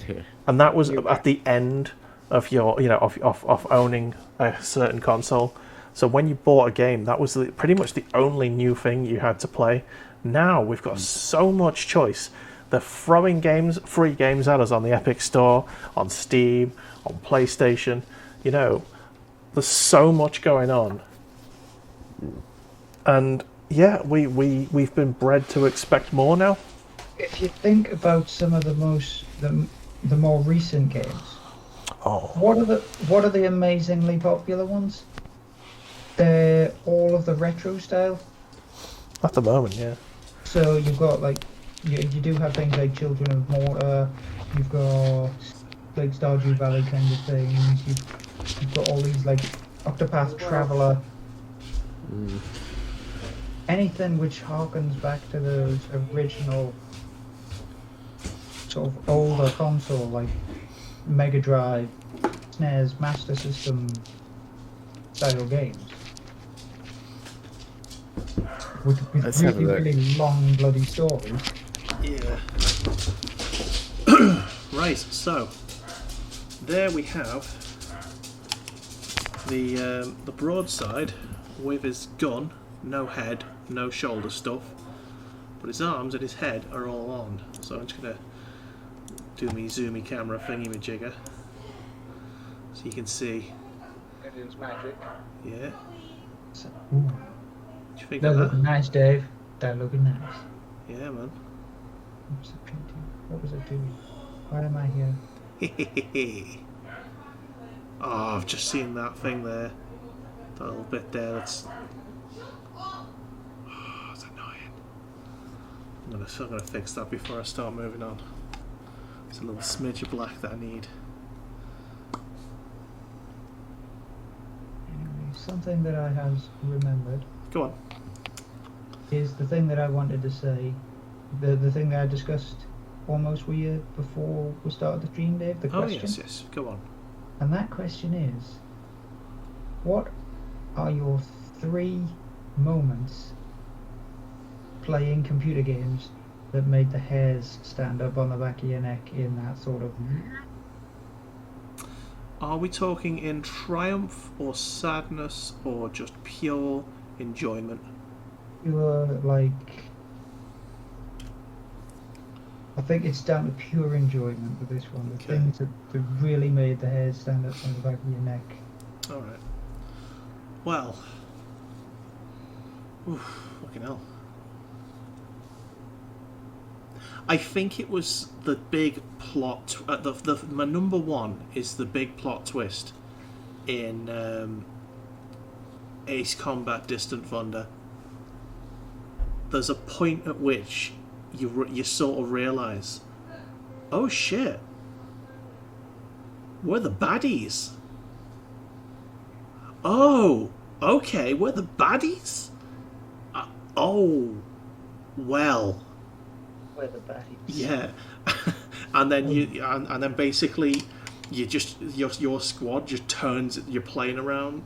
yeah. And that was at the end of your, of owning a certain console. So when you bought a game, that was pretty much the only new thing you had to play. Now we've got so much choice. They're throwing free games at us on the Epic Store, on Steam, on PlayStation. There's so much going on. And yeah, we've been bred to expect more now. If you think about some of the more recent games, what are the amazingly popular ones? They're all of the retro style. At the moment, yeah. So you've got you do have things like Children of Mortar. You've got like Stardew Valley kind of things. You've got all these like Octopath Traveler. Anything which harkens back to those original sort of older console like Mega Drive, SNES, Master System style games. With Let's have a really, look. really long bloody stories. Yeah. Right, so there we have the broadside with his gun, no head, no shoulder stuff, but his arms and his head are all on. So I'm just gonna do me zoomy camera thingy-majigger so you can see. It's magic. Yeah. So, What do you think they're of looking that? nice, Dave. They're looking nice. Yeah, man. What's it painting? What was it doing? Why am I here? Oh, I've just seen that thing there. That little bit there. That's. Oh, it's annoying. I'm gonna fix that before I start moving on. It's a little smidge of black that I need. Anyway, something that I have remembered Go on. is the thing that I wanted to say. The thing that I discussed almost with you before we started the stream, Dave. The Oh question. yes. Go on. And that question is, what are your 3 moments playing computer games that made the hairs stand up on the back of your neck in that sort of... Are we talking in triumph or sadness or just pure enjoyment? You were like... I think it's down to pure enjoyment with this one. The Okay. things that really made the hairs stand up on the back of your neck. Alright. Well. Oof, fucking hell. I think it was the big plot. My number one is the big plot twist in Ace Combat Distant Thunder. There's a point at which you sort of realise, oh shit, we're the baddies. Oh, okay, we're the baddies? Oh, well, Where the baddies. Yeah, and then and then basically you just your squad just turns your plane around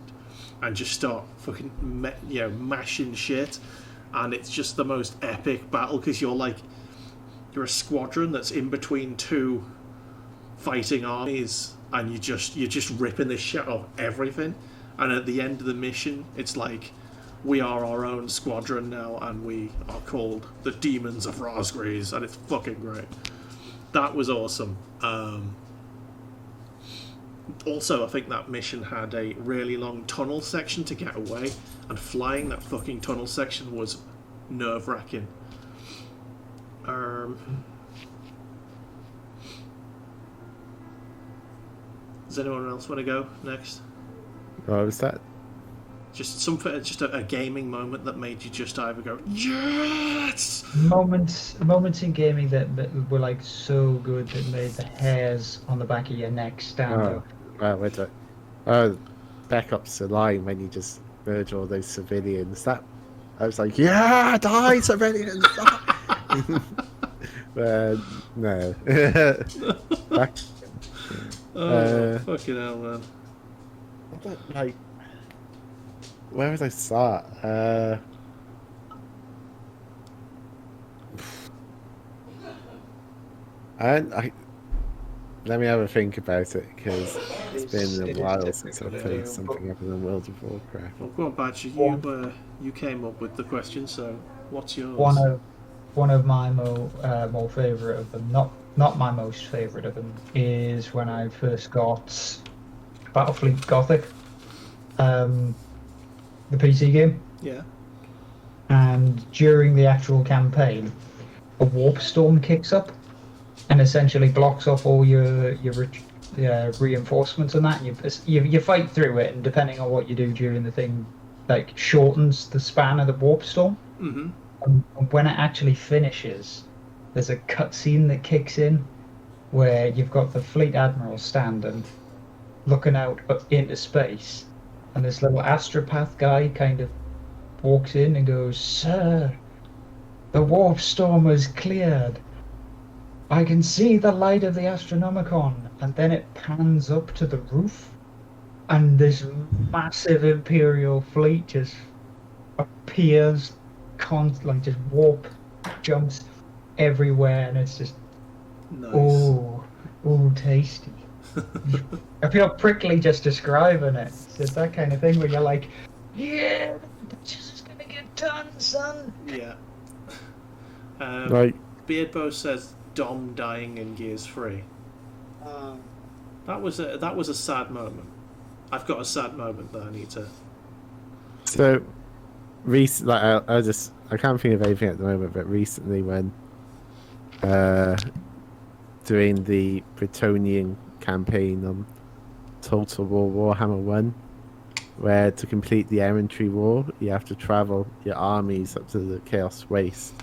and just start fucking mashing shit, and it's just the most epic battle because you're a squadron that's in between two fighting armies, and you're just ripping the shit off everything, and at the end of the mission it's like, we are our own squadron now, and we are called the Demons of Raspberries, and it's fucking great. That was awesome. Also, I think that mission had a really long tunnel section to get away, and flying that fucking tunnel section was nerve-wracking. Does anyone else want to go next? What was that? Just something, just a gaming moment that made you just either go yes. Moments in gaming that were like so good that made the hairs on the back of your neck stand up. Wait. Oh, back up to the line when you just merge all those civilians. That I was like, yeah, die civilians. Die. But no. Back. Fucking hell, man. Like, where would I start? Let me have a think about it, because it's been a while since I've played something other than World of Warcraft. Well, go on, Badger. You came up with the question, so what's yours? One of my more favourite of them, not my most favourite of them, is when I first got Battlefleet Gothic, the PC game. Yeah. And during the actual campaign, a warp storm kicks up and essentially blocks off all your reinforcements and that. You fight through it, and depending on what you do during the thing, like shortens the span of the warp storm. Mm-hmm. And when it actually finishes, there's a cutscene that kicks in where you've got the fleet admiral standing, looking out into space, and this little astropath guy kind of walks in and goes, "Sir, the warp storm has cleared. I can see the light of the Astronomicon." And then it pans up to the roof, and this massive Imperial fleet just appears, just warp jumps everywhere, and it's just nice. Oh, tasty. I feel prickly just describing it. It's that kind of thing where you're like, yeah, this is gonna get done, son. Yeah. Right. Beardbow says Dom dying in Gears 3. That was a sad moment. I've got a sad moment that I need to. So, I can't think of anything at the moment, but recently when doing the Bretonian campaign on Total War Warhammer 1, where to complete the Errantry War, you have to travel your armies up to the Chaos Waste.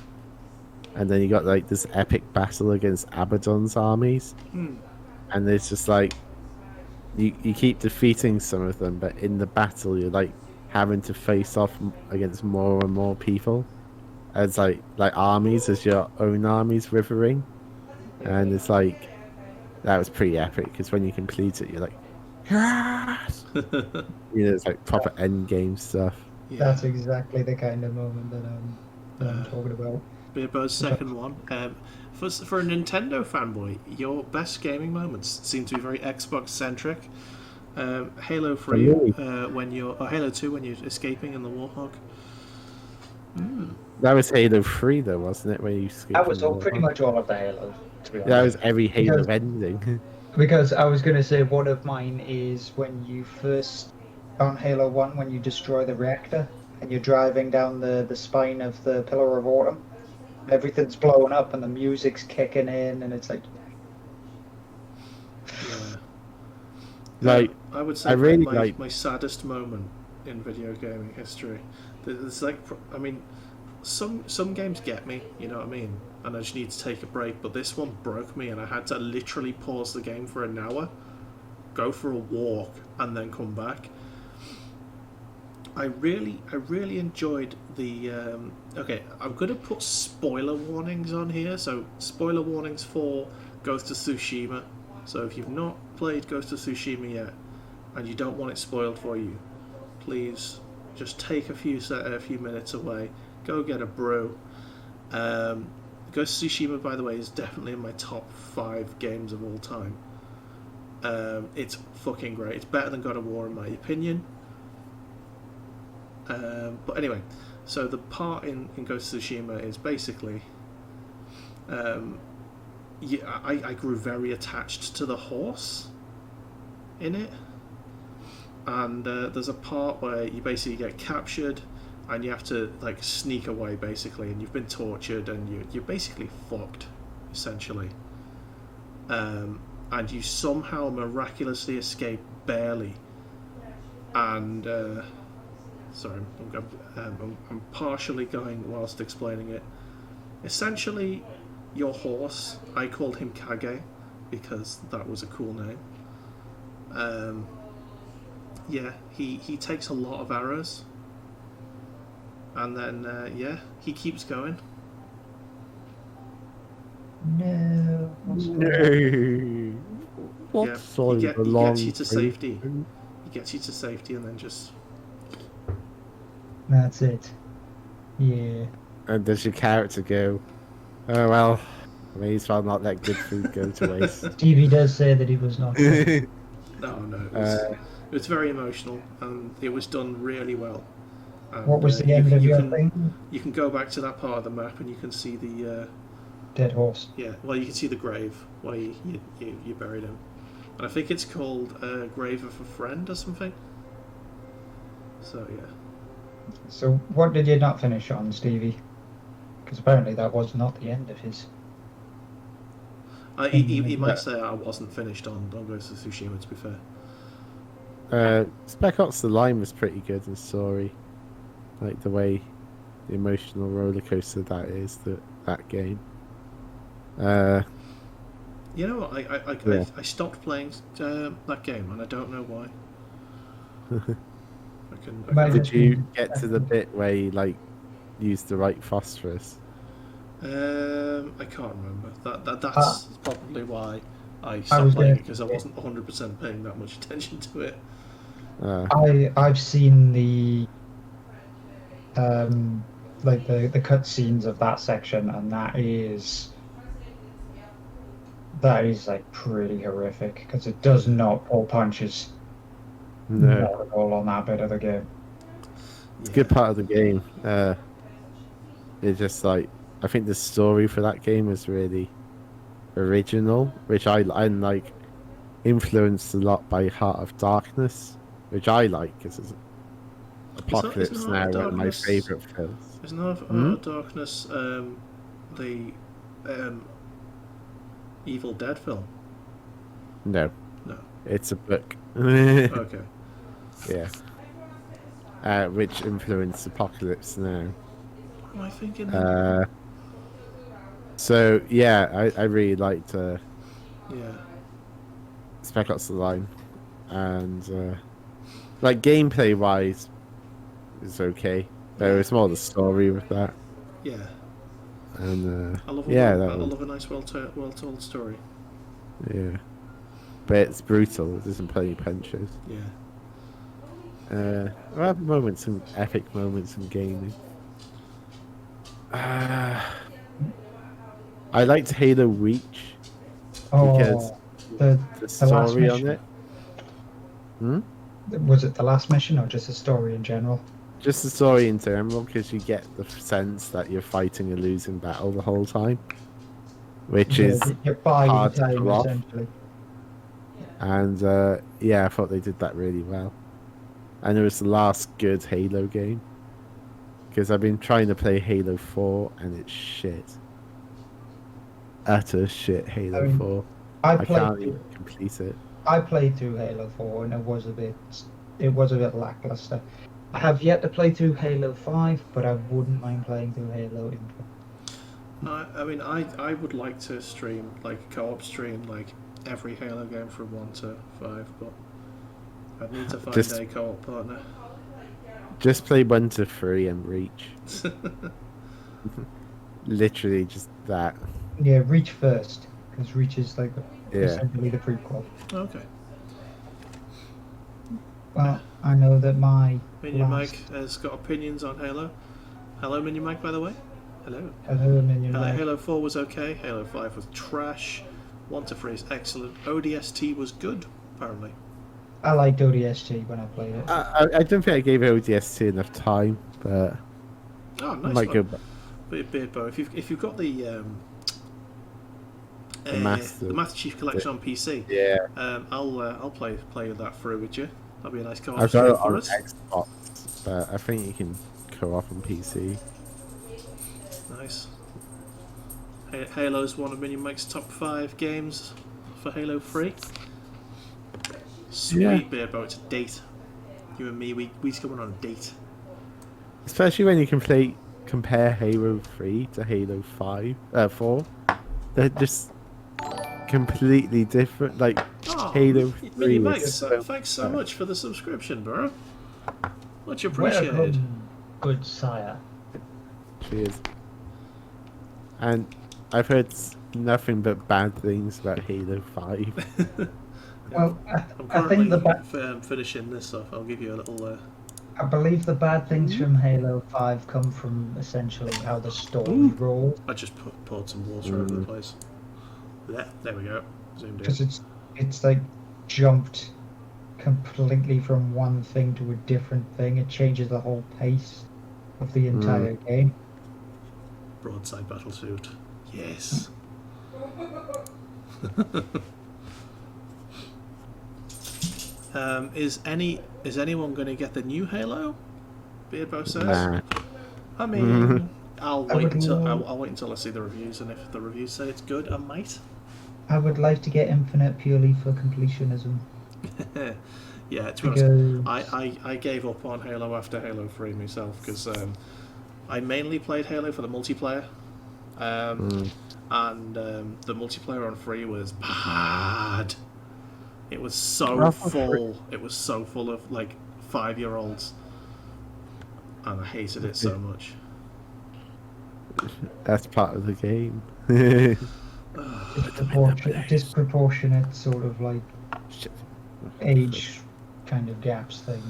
And then you got like this epic battle against Abaddon's armies. And it's just like, you keep defeating some of them, but in the battle you're like having to face off against more and more people as like armies, as your own armies withering. And it's like, that was pretty epic, because when you complete it you're like, yes! It's like proper end game stuff. Yeah. That's exactly the kind of moment that I'm talking about. Beerbow's second one. For a Nintendo fanboy, your best gaming moments seem to be very Xbox centric. Halo 3 Halo 2 when you're escaping in the Warthog. That was Halo 3 though, wasn't it? Where you That was pretty much all of the Halo, to be honest. That was every Halo ending. Because I was going to say one of mine is when you first, on Halo 1, when you destroy the reactor and you're driving down the spine of the Pillar of Autumn. Everything's blowing up and the music's kicking in, and it's like... Yeah. Like, I would say my saddest moment in video gaming history. There's like, I mean, some games get me, you know what I mean, and I just need to take a break. But this one broke me, and I had to literally pause the game for an hour, go for a walk, and then come back. I really enjoyed the Okay, I'm going to put spoiler warnings on here. So, spoiler warnings for Ghost of Tsushima. So, if you've not played Ghost of Tsushima yet and you don't want it spoiled for you, please just take a few minutes away, go get a brew. Ghost of Tsushima, by the way, is definitely in my top 5 games of all time. It's fucking great. It's better than God of War in my opinion. But anyway, so the part in Ghost of Tsushima is basically, I grew very attached to the horse in it, and there's a part where you basically get captured and you have to like sneak away basically, and you've been tortured and you're basically fucked essentially, and you somehow miraculously escape barely, and sorry, I'm partially going whilst explaining it. Essentially, your horse, I called him Kage because that was a cool name. Yeah, he takes a lot of arrows, and then he keeps going. No. No. What? Yeah, Sorry, he the long gets you to safety. break. He gets you to safety, and then just That's it. Yeah. And does your character go, oh well, I may as well not let good food go to waste. Stevie does say that he was not. no. It was very emotional, and it was done really well. And, What was the end of your can, thing? You can go back to that part of the map, and you can see the Dead horse. yeah. Well, you can see the grave where you buried him, and I think it's called Grave of a Friend or something. So yeah. So what did you not finish on, Stevie? Because apparently that was not the end of his. He might say I wasn't finished on Ghost of Tsushima, to be fair. Spec Ops: The Line was pretty good in story, like the way the emotional roller coaster that is that game. You know what? I stopped playing that game, and I don't know why. Did you get to the bit where you like used the right phosphorus? I can't remember. That's probably why I stopped playing it, because I wasn't 100% paying that much attention to it. I've seen the like the cutscenes of that section, and that is like pretty horrific because it does not pull punches. No, not at all on that bit of the game. it's a good part of the game. It's just like I think the story for that game was really original, which I'm like influenced a lot by Heart of Darkness, which I like because it's Apocalypse Isn't Now Heart of one of my Darkness- favourite films. Isn't Heart of Darkness the Evil Dead film? No, No. it's a book. Okay. Yeah. Which influenced Apocalypse Now. What am I thinking? So yeah, I really liked Yeah. Spec Ops: The Line, and like gameplay wise, it's okay. But it's more the story with that, Yeah. and I love a nice, well told story. yeah. But it's brutal. It doesn't play any punches. Yeah. I have moments, some epic moments in gaming. I liked Halo Reach because the story on it. Was it the last mission or just the story in general? Just the story in general, because you get the sense that you're fighting a losing battle the whole time, which is you're buying hard to time pull off. essentially. And I thought they did that really well. And it was the last good Halo game, because I've been trying to play Halo 4 and it's shit. Utter shit, Halo 4. I can't even complete it. I played through Halo 4 and it was a bit lackluster. I have yet to play through Halo 5, but I wouldn't mind playing through Halo Infinite. I mean, I would like to stream, like, co-op stream, like, every Halo game from 1 to 5, but I'd need to find a co-op partner. Just play 1 to 3 and Reach. Literally just that. Yeah, Reach first, because Reach is like Yeah. essentially the prequel. Okay. Well, I know that my Minion last... Mike has got opinions on Halo. Hello, Minion Mike, by the way. Hello. Hello, Minion Mike. Halo 4 was okay. Halo 5 was trash. 1 to 3 is excellent. ODST was good, apparently. I liked ODST when I played it. I don't think I gave ODST enough time, but Oh, I nice might go one. back. Beardbo, if you've got the Master Chief Collection on PC, Yeah, I'll play that through with you. That'll be a nice co-op I've got stream it for on us. Xbox, but I think you can co-op on PC. Nice. Halo's one of Minion Mike's top 5 games for Halo 3. Sweet, Yeah. Beardbo, it's a date. You and me, we going on a date. Especially when you compare Halo 3 to Halo 4. They're just completely different. Like, Oh, Halo 3 Minion Mike, is so thanks so better. much for the subscription, bro. Much appreciated. Welcome, good sire. Cheers. And I've heard nothing but bad things about Halo 5. Well, I'm I currently think the finishing this off. I'll give you a little. I believe the bad things from Halo 5 come from essentially how the story rolls. I just poured some water over the place. There we go. Zoomed in. Because it's like jumped completely from one thing to a different thing. It changes the whole pace of the entire game. Broadside Battlesuit. Yes. Is anyone going to get the new Halo? Beardbo says. Nah. I mean, I'll wait until I see the reviews, and if the reviews say it's good, I might. I would like to get Infinite purely for completionism. Yeah, to be honest, I gave up on Halo after Halo 3 myself, because I mainly played Halo for the multiplayer, and the multiplayer on 3 was bad. It was so full. It was so full of like 5-year-olds, and I hated it so much. That's part of the game. Disproportionate sort of like age kind of gaps thing.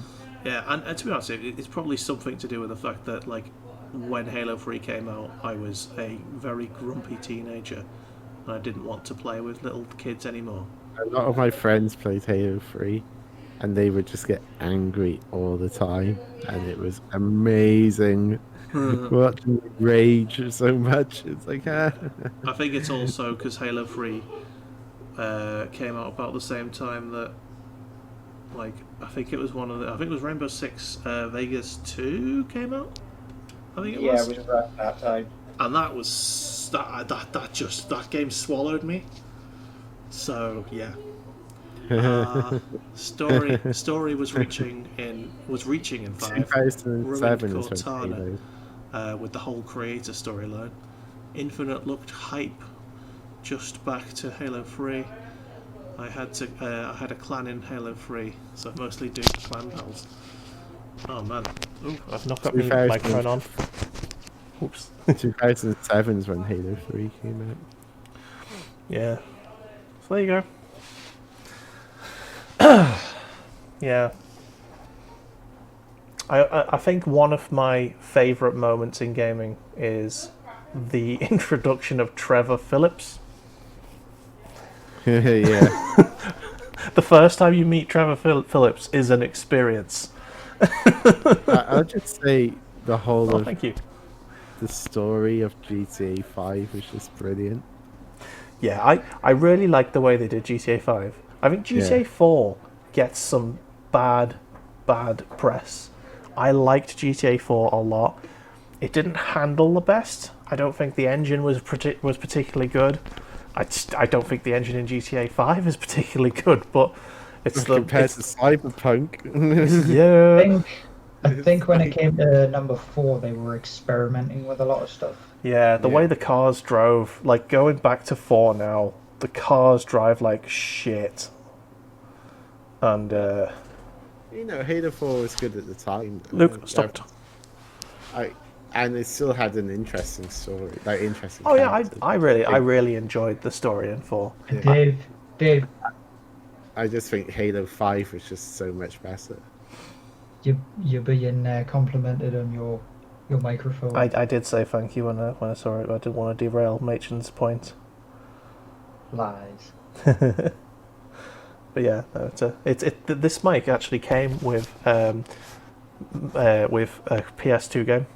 Yeah, and to be honest, it's probably something to do with the fact that like when Halo 3 came out, I was a very grumpy teenager, and I didn't want to play with little kids anymore. A lot of my friends played Halo 3, and they would just get angry all the time, and it was amazing watching them rage so much. It's like, I think it's also because Halo 3 came out about the same time that, like, I think it was Rainbow Six Vegas 2 came out. I think it was. Yeah, it was around that time. And that was that game swallowed me. So yeah, story was reaching in 5. 2007 ruined is when Halo. Cortana with the whole creator storyline. Infinite looked hype. Just back to Halo 3. I had a clan in Halo 3, so I mostly do clan battles. Oh man, ooh, I've not got my microphone on. Oops. 2007 is when Halo 3 came out. Yeah. So there you go. Yeah. I think one of my favourite moments in gaming is the introduction of Trevor Phillips. Yeah. The first time you meet Trevor Phillips is an experience. I'll just say the whole Thank you. the story of GTA 5 was just brilliant. Yeah, I really like the way they did GTA 5. I think GTA 4 gets some bad press. I liked GTA 4 a lot. It didn't handle the best. I don't think the engine was particularly good. I don't think the engine in GTA 5 is particularly good, but compared to Cyberpunk. Yeah. I think when it came to number 4, they were experimenting with a lot of stuff. Yeah, the way the cars drove, like going back to 4 now, the cars drive like shit. And Halo 4 was good at the time. Luke, stop it. and it still had an interesting story, like interesting. Oh yeah, characters. I really enjoyed the story in 4. Dave, I just think Halo 5 was just so much better. you're being complimented on your microphone. I did say thank you when I saw it. I didn't want to derail Machin's point. Lies. But yeah, no, this mic actually came with a PS2 game.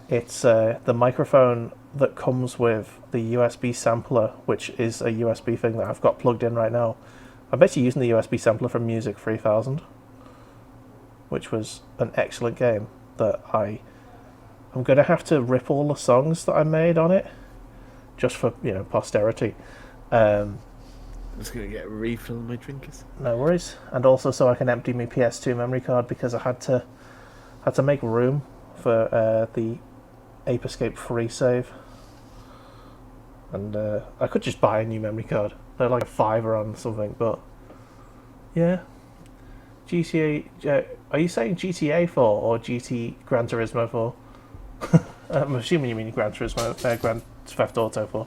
It's the microphone that comes with the USB sampler, which is a USB thing that I've got plugged in right now. I'm basically using the USB sampler from Music 3000, which was an excellent game that I'm going to have to rip all the songs that I made on it, just for posterity. I'm just gonna get a refill on my drinkers. No worries, and also so I can empty my PS2 memory card because I had to make room for the Ape Escape free save, and I could just buy a new memory card. They're like a $5 on something, but yeah. GTA. Are you saying GTA 4 or GT Gran Turismo 4? I'm assuming you mean Gran Turismo, Grand Theft Auto 4.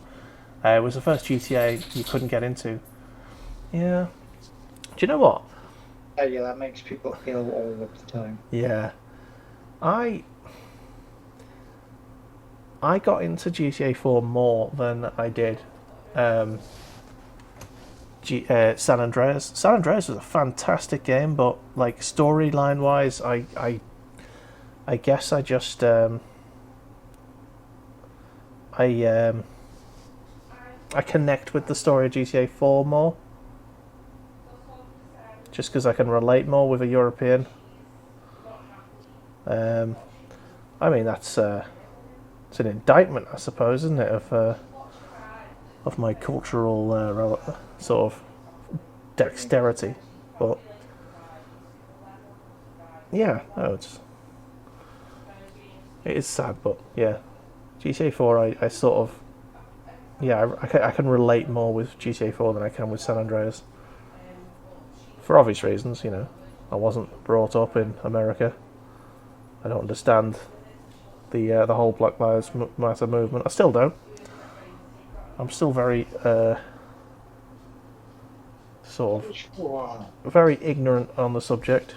It was the first GTA you couldn't get into. Yeah. Do you know what? Yeah, that makes people ill all of the time. Yeah. I got into GTA 4 more than I did San Andreas. San Andreas was a fantastic game, but like storyline wise, I guess I just I connect with the story of GTA 4 more, just because I can relate more with a European. I mean that's it's an indictment, I suppose, isn't it, of my cultural sort of dexterity, but yeah, no, it is sad, but yeah, GTA 4, I sort of, yeah, I can relate more with GTA 4 than I can with San Andreas, for obvious reasons, I wasn't brought up in America. I don't understand the whole Black Lives Matter movement. I still don't. I'm still very sort of very ignorant on the subject.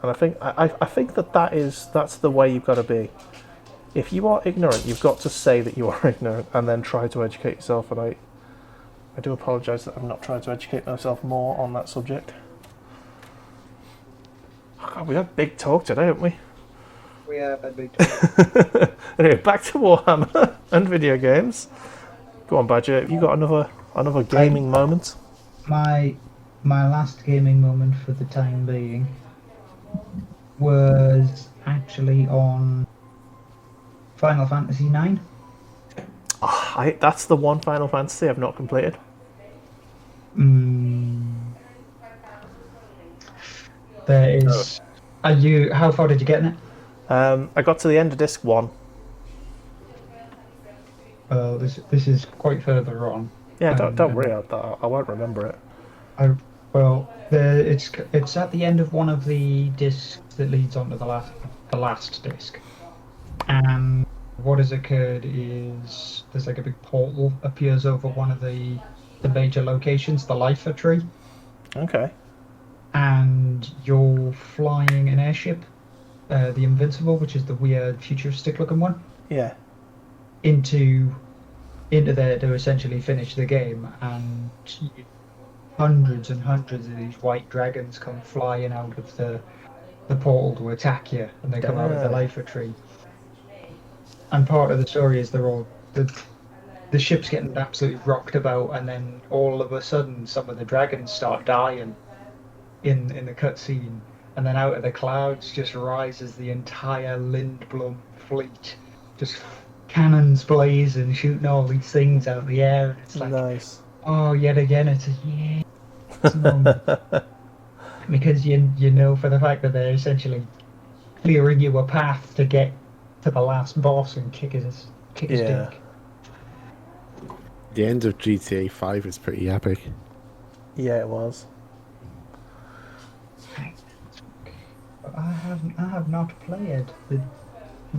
And I think that's the way you've got to be. If you are ignorant, you've got to say that you are ignorant and then try to educate yourself. And I do apologise that I've not tried to educate myself more on that subject. Oh God, we had big talk today, haven't we? We have had big talk. Anyway, back to Warhammer and video games. Go on, Badger. Have you got another gaming moment? My last gaming moment for the time being was actually on Final Fantasy IX. That's the one Final Fantasy I've not completed. There is. How far did you get in it? I got to the end of disc 1. This is quite further on. Yeah, don't worry about that. I won't remember it. It's at the end of one of the discs that leads on to the last disc. And what has occurred is there's like a big portal appears over one of the major locations, the Lifer Tree. Okay. And you're flying an airship, the Invincible, which is the weird futuristic looking one. Yeah. Into there to essentially finish the game, and hundreds and hundreds of these white dragons come flying out of the portal to attack you, and they come out of the Lifer Tree. And part of the story is they're all the ship's getting absolutely rocked about, and then all of a sudden some of the dragons start dying in the cutscene, and then out of the clouds just rises the entire Lindblom fleet, just cannons blazing, shooting all these things out of the air, and it's like, nice. Oh, yet again, it's a moment. Because you know for the fact that they're essentially clearing you a path to get to the last boss and kick his dick. The end of GTA 5 is pretty epic. Yeah, it was. I have not played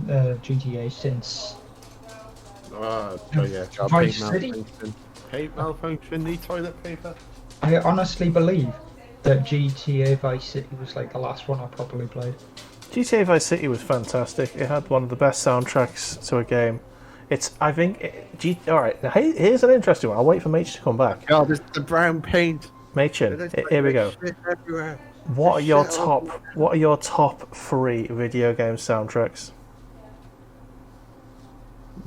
the GTA since Oh, yeah, got Vice paint City. malfunction. Paint malfunction, need toilet paper. I honestly believe that GTA Vice City was like the last one I properly played. GTA Vice City was fantastic. It had one of the best soundtracks to a game. I think, alright, here's an interesting one. I'll wait for Mach to come back. God, it's the brown paint. Machin, here we go. Shit everywhere. What are your Shit all top 3 video game soundtracks?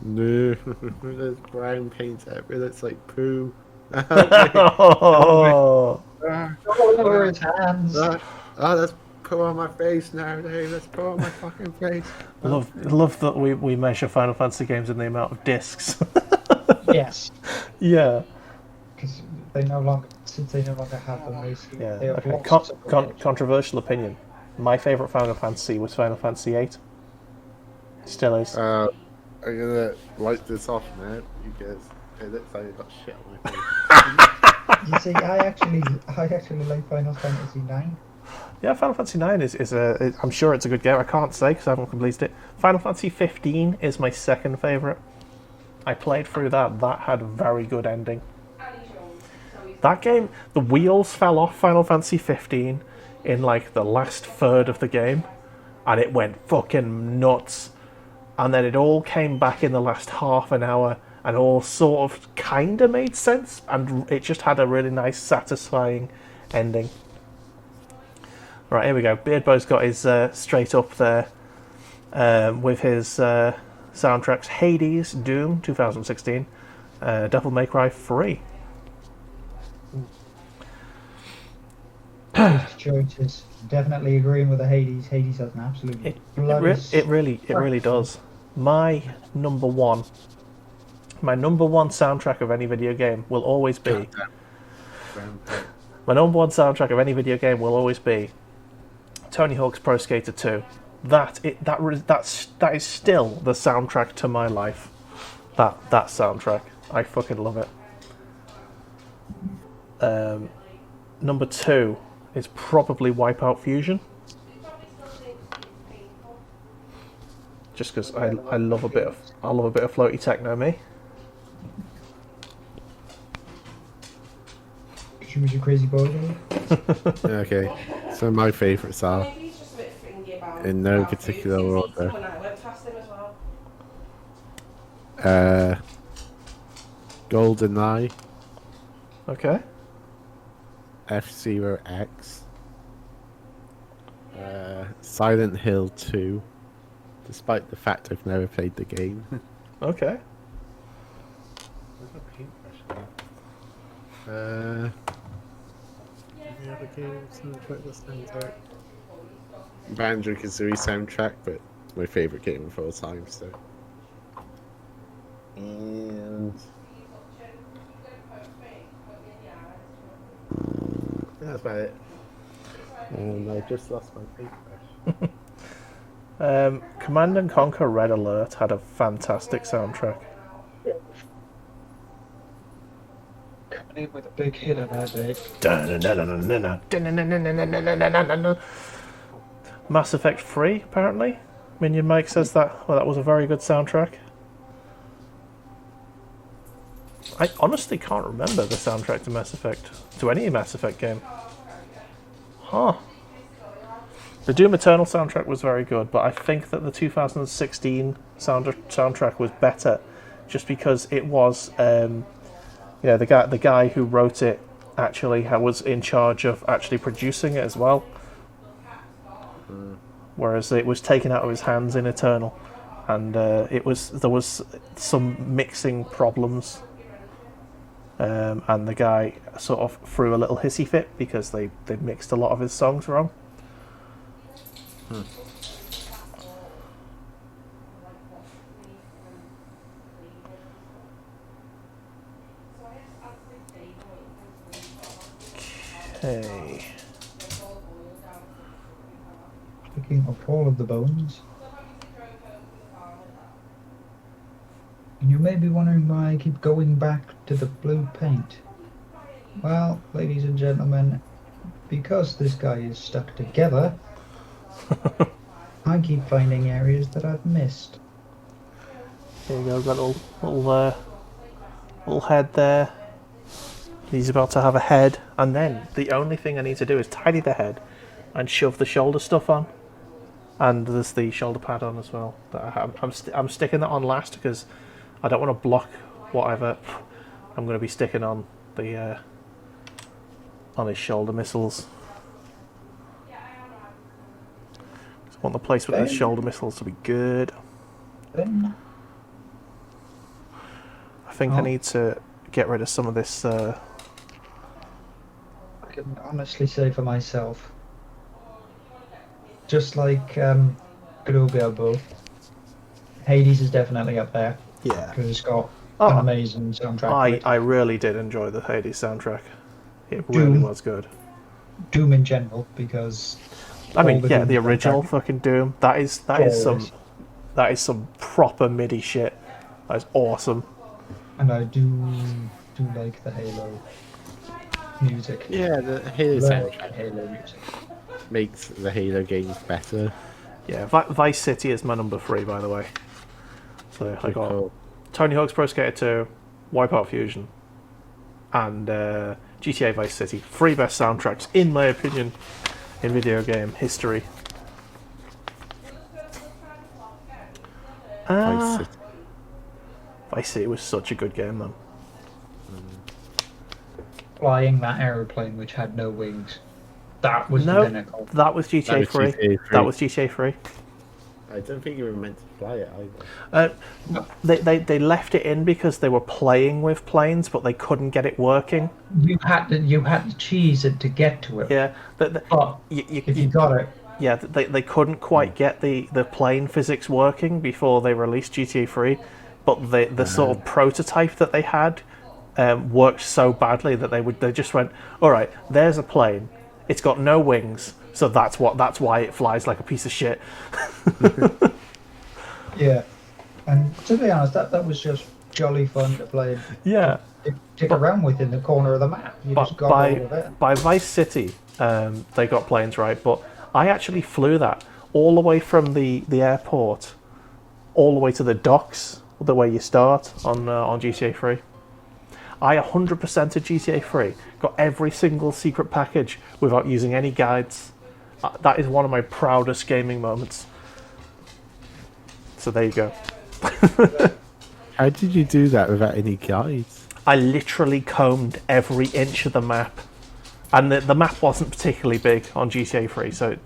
No, there's brown paint everywhere. It's like poo. Oh, All over his hands. Let's put on my face now, Dave. Let's put on my fucking face. love that we measure Final Fantasy games in the amount of discs. Yes, Yeah. because they no longer have them. They Yeah. have Okay. lost some. Controversial opinion. My favorite Final Fantasy was Final Fantasy VIII. Still is. I'm gonna light this off now because it looks like I got shit on my face. You see, I actually like Final Fantasy 9. Yeah, Final Fantasy IX I'm sure it's a good game. I can't say because I haven't completed it. Final Fantasy 15 is my second favourite. I played through that. That had a very good ending. That game, the wheels fell off Final Fantasy 15 in like the last third of the game, and it went fucking nuts. And then it all came back in the last half an hour, and all sort of kind of made sense, and it just had a really nice, satisfying ending. Right, here we go. Beardbow's got his straight up there with his soundtracks: Hades, Doom 2016, Devil May Cry 3. Choices. Definitely agreeing with the Hades. Hades has an absolute It bloody really does. My number one soundtrack of any video game will always be. My number one soundtrack of any video game will always be Tony Hawk's Pro Skater 2. That is still the soundtrack to my life. That soundtrack, I fucking love it. Number 2 is probably Wipeout Fusion. Just because I love a bit of floaty techno, me. She was a crazy boy. Okay, so my favourites are in no particular order. GoldenEye, Okay. F-Zero X, Silent Hill 2, despite the fact I've never played the game. Okay. Any other games soundtrack that stands out? Banjo-Kazooie soundtrack, but my favourite game of all time, so. And that's about it. And I just lost my paintbrush. Command and Conquer Red Alert had a fantastic soundtrack. Coming in with a big hit on that day. Mass Effect 3, apparently. Minion Mike says that was a very good soundtrack. I honestly can't remember the soundtrack to any Mass Effect game. Huh. The Doom Eternal soundtrack was very good, but I think that the 2016 soundtrack was better, just because it was, the guy who wrote it actually was in charge of actually producing it as well. Whereas it was taken out of his hands in Eternal, and there was some mixing problems, and the guy sort of threw a little hissy fit because they mixed a lot of his songs wrong. Okay. Picking up all of the bones. And you may be wondering why I keep going back to the blue paint. Well, ladies and gentlemen, because this guy is stuck together, I keep finding areas that I've missed. There you go, got a little head there. He's about to have a head, and then the only thing I need to do is tidy the head and shove the shoulder stuff on. And there's the shoulder pad on as well. I'm sticking that on last because I don't want to block whatever I'm going to be sticking on the on his shoulder missiles. I want the placement of the shoulder missiles to be good. Then I think I need to get rid of some of this. I can honestly say for myself, just like Bilbo, Hades is definitely up there Yeah. because it's got an amazing soundtrack. I really did enjoy the Hades soundtrack. It really was good. Doom in general, because I mean, yeah, Doom the original soundtrack- fucking Doom. That is some proper MIDI shit. That is awesome. And I do like the Halo music. Yeah, the Halo Love soundtrack Halo music. makes the Halo games better. Yeah, Vice City is my number 3, by the way. So I got Cool. Tony Hawk's Pro Skater 2, Wipeout Fusion, and GTA Vice City. 3 best soundtracks, in my opinion, in video game history. Vice City. Vice City was such a good game, man. Flying that aeroplane which had no wings. That was the No, pinnacle. that was GTA 3. GTA 3. That was GTA 3. I don't think you were meant to fly it either. They left it in because they were playing with planes, but they couldn't get it working. You had to cheese it to get to it. Yeah, but If you got it, yeah, they couldn't quite get the plane physics working before they released GTA 3, but the sort of prototype that they had worked so badly that they just went, all right, there's a plane, it's got no wings, so that's why it flies like a piece of shit. yeah. And to be honest, that was just jolly fun to play. Yeah. Dick around with in the corner of the map. You just got all of it. By Vice City, they got planes right, but I actually flew that all the way from the airport, all the way to the docks, the way you start on GTA 3. I 100%ed GTA 3, got every single secret package without using any guides. That is one of my proudest gaming moments. So there you go. How did you do that without any guides? I literally combed every inch of the map. And the map wasn't particularly big on GTA 3, so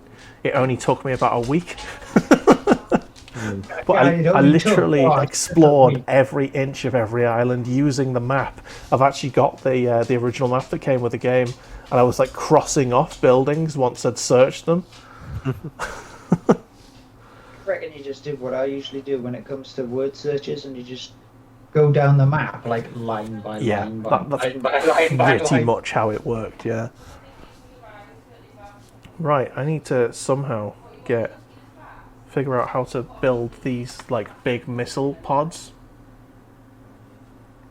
it only took me about a week. But I literally explored every inch of every island using the map. I've actually got the original map that came with the game, and I was like crossing off buildings once I'd searched them. I reckon you just did what I usually do when it comes to word searches, and you just go down the map like line by line by line by line by Pretty line. much how it worked, yeah. Right, I need to somehow figure out how to build these like big missile pods.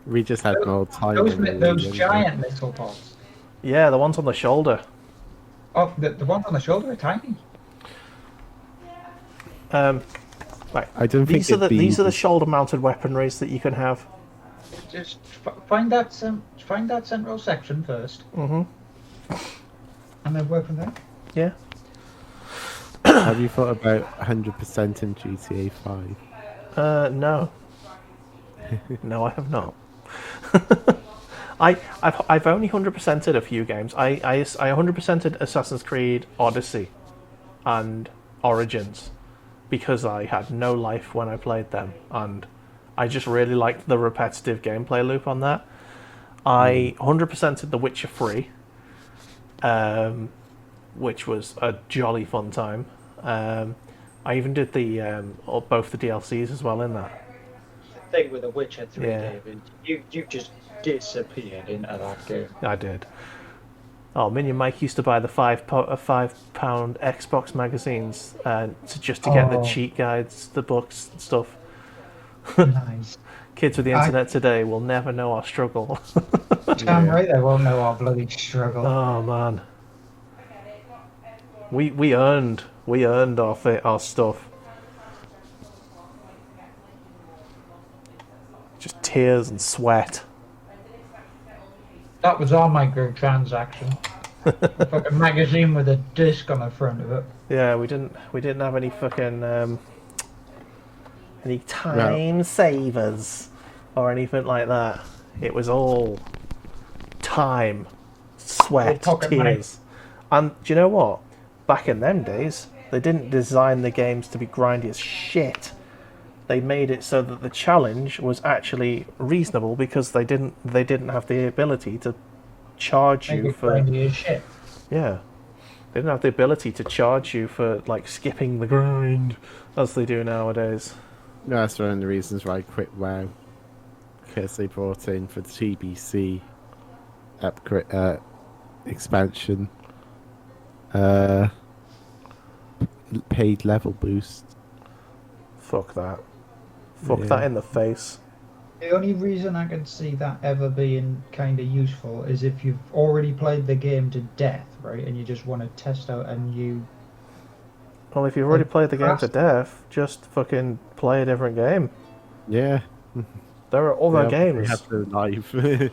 We just had more time. Those giant missile pods. Yeah, the ones on the shoulder. Oh, the ones on the shoulder are tiny. Right. I don't think these are the shoulder-mounted weaponries that you can have. Just find that central section first. Mm-hmm. And then work from there. Yeah. Have you thought about 100% in GTA 5? No. No, I have not. I've only 100%ed a few games. I 100%ed Assassin's Creed Odyssey and Origins because I had no life when I played them, and I just really liked the repetitive gameplay loop on that. I 100%ed The Witcher 3, which was a jolly fun time. I even did both the DLCs as well in that. The thing with The Witcher 3, Yeah. David, you just disappeared into that game. I did. Oh, Minion Mike used to buy the £5 Xbox magazines to get the cheat guides, the books and stuff. Nice. Kids with the internet today will never know our struggle. Damn right they won't know our bloody struggle. Oh man. We earned our stuff. Just tears and sweat. That was our microtransaction. A fucking magazine with a disc on the front of it. Yeah, we didn't have any fucking any Well, time savers or anything like that. It was all time, sweat, Pocket money. tears. And do you know what? Back in them days, they didn't design the games to be grindy as shit. They made it so that the challenge was actually reasonable because they didn't have the ability to charge Make you it for grindy as shit. yeah. They didn't have the ability to charge you for like skipping the grind as they do nowadays. that's one of the reasons why I quit WoW. Because they brought in for the TBC upgrade expansion paid level boost. Fuck that. Fuck Yeah. that in the face. The only reason I can see that ever being kind of useful is if you've already played the game to death, right, and you just want to test out a new... Well, if you've already Like, played the game to fast- death, just fucking play a different game. Yeah. There are other They games. have to live.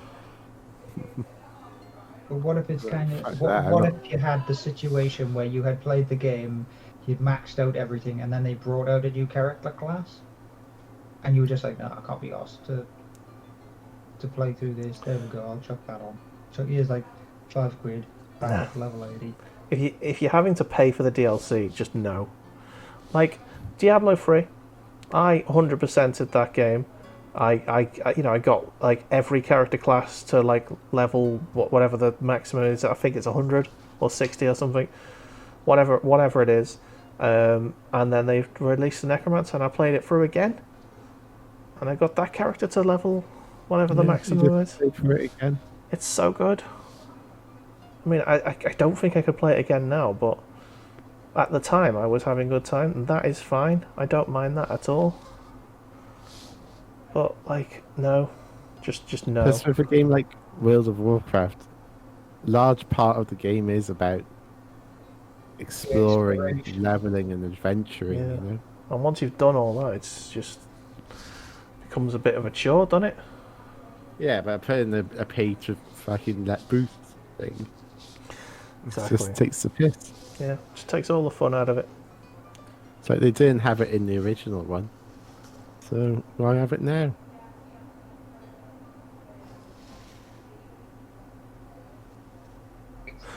But what if it's Right, kind fuck of... that, What I'm if you had the situation where you had played the game, you'd maxed out everything, and then they brought out a new character class? And you were just like, no, I can't be asked to play through this. There we go, I'll chuck that on. So here's like £5, back up to level 80. If you're having to pay for the DLC, just no. Like Diablo 3, I 100%ed that game. I got like every character class to like level whatever the maximum is. I think it's 100 or 60 or something. Whatever it is. And then they released the Necromancer, and I played it through again. And I got that character to level whatever the maximum is. Pay for it again. It's so good. I mean, I don't think I could play it again now, but at the time I was having a good time, and that is fine. I don't mind that at all. But like, no, just no. Because with a game like World of Warcraft, large part of the game is about exploring, Exploration. leveling, and adventuring. Yeah. You know. And once you've done all that, it's just becomes a bit of a chore, doesn't it? Yeah, but putting a pay to fucking let boost thing Exactly. just takes the piss. Yeah, just takes all the fun out of it. It's like they didn't have it in the original one, so why have it now?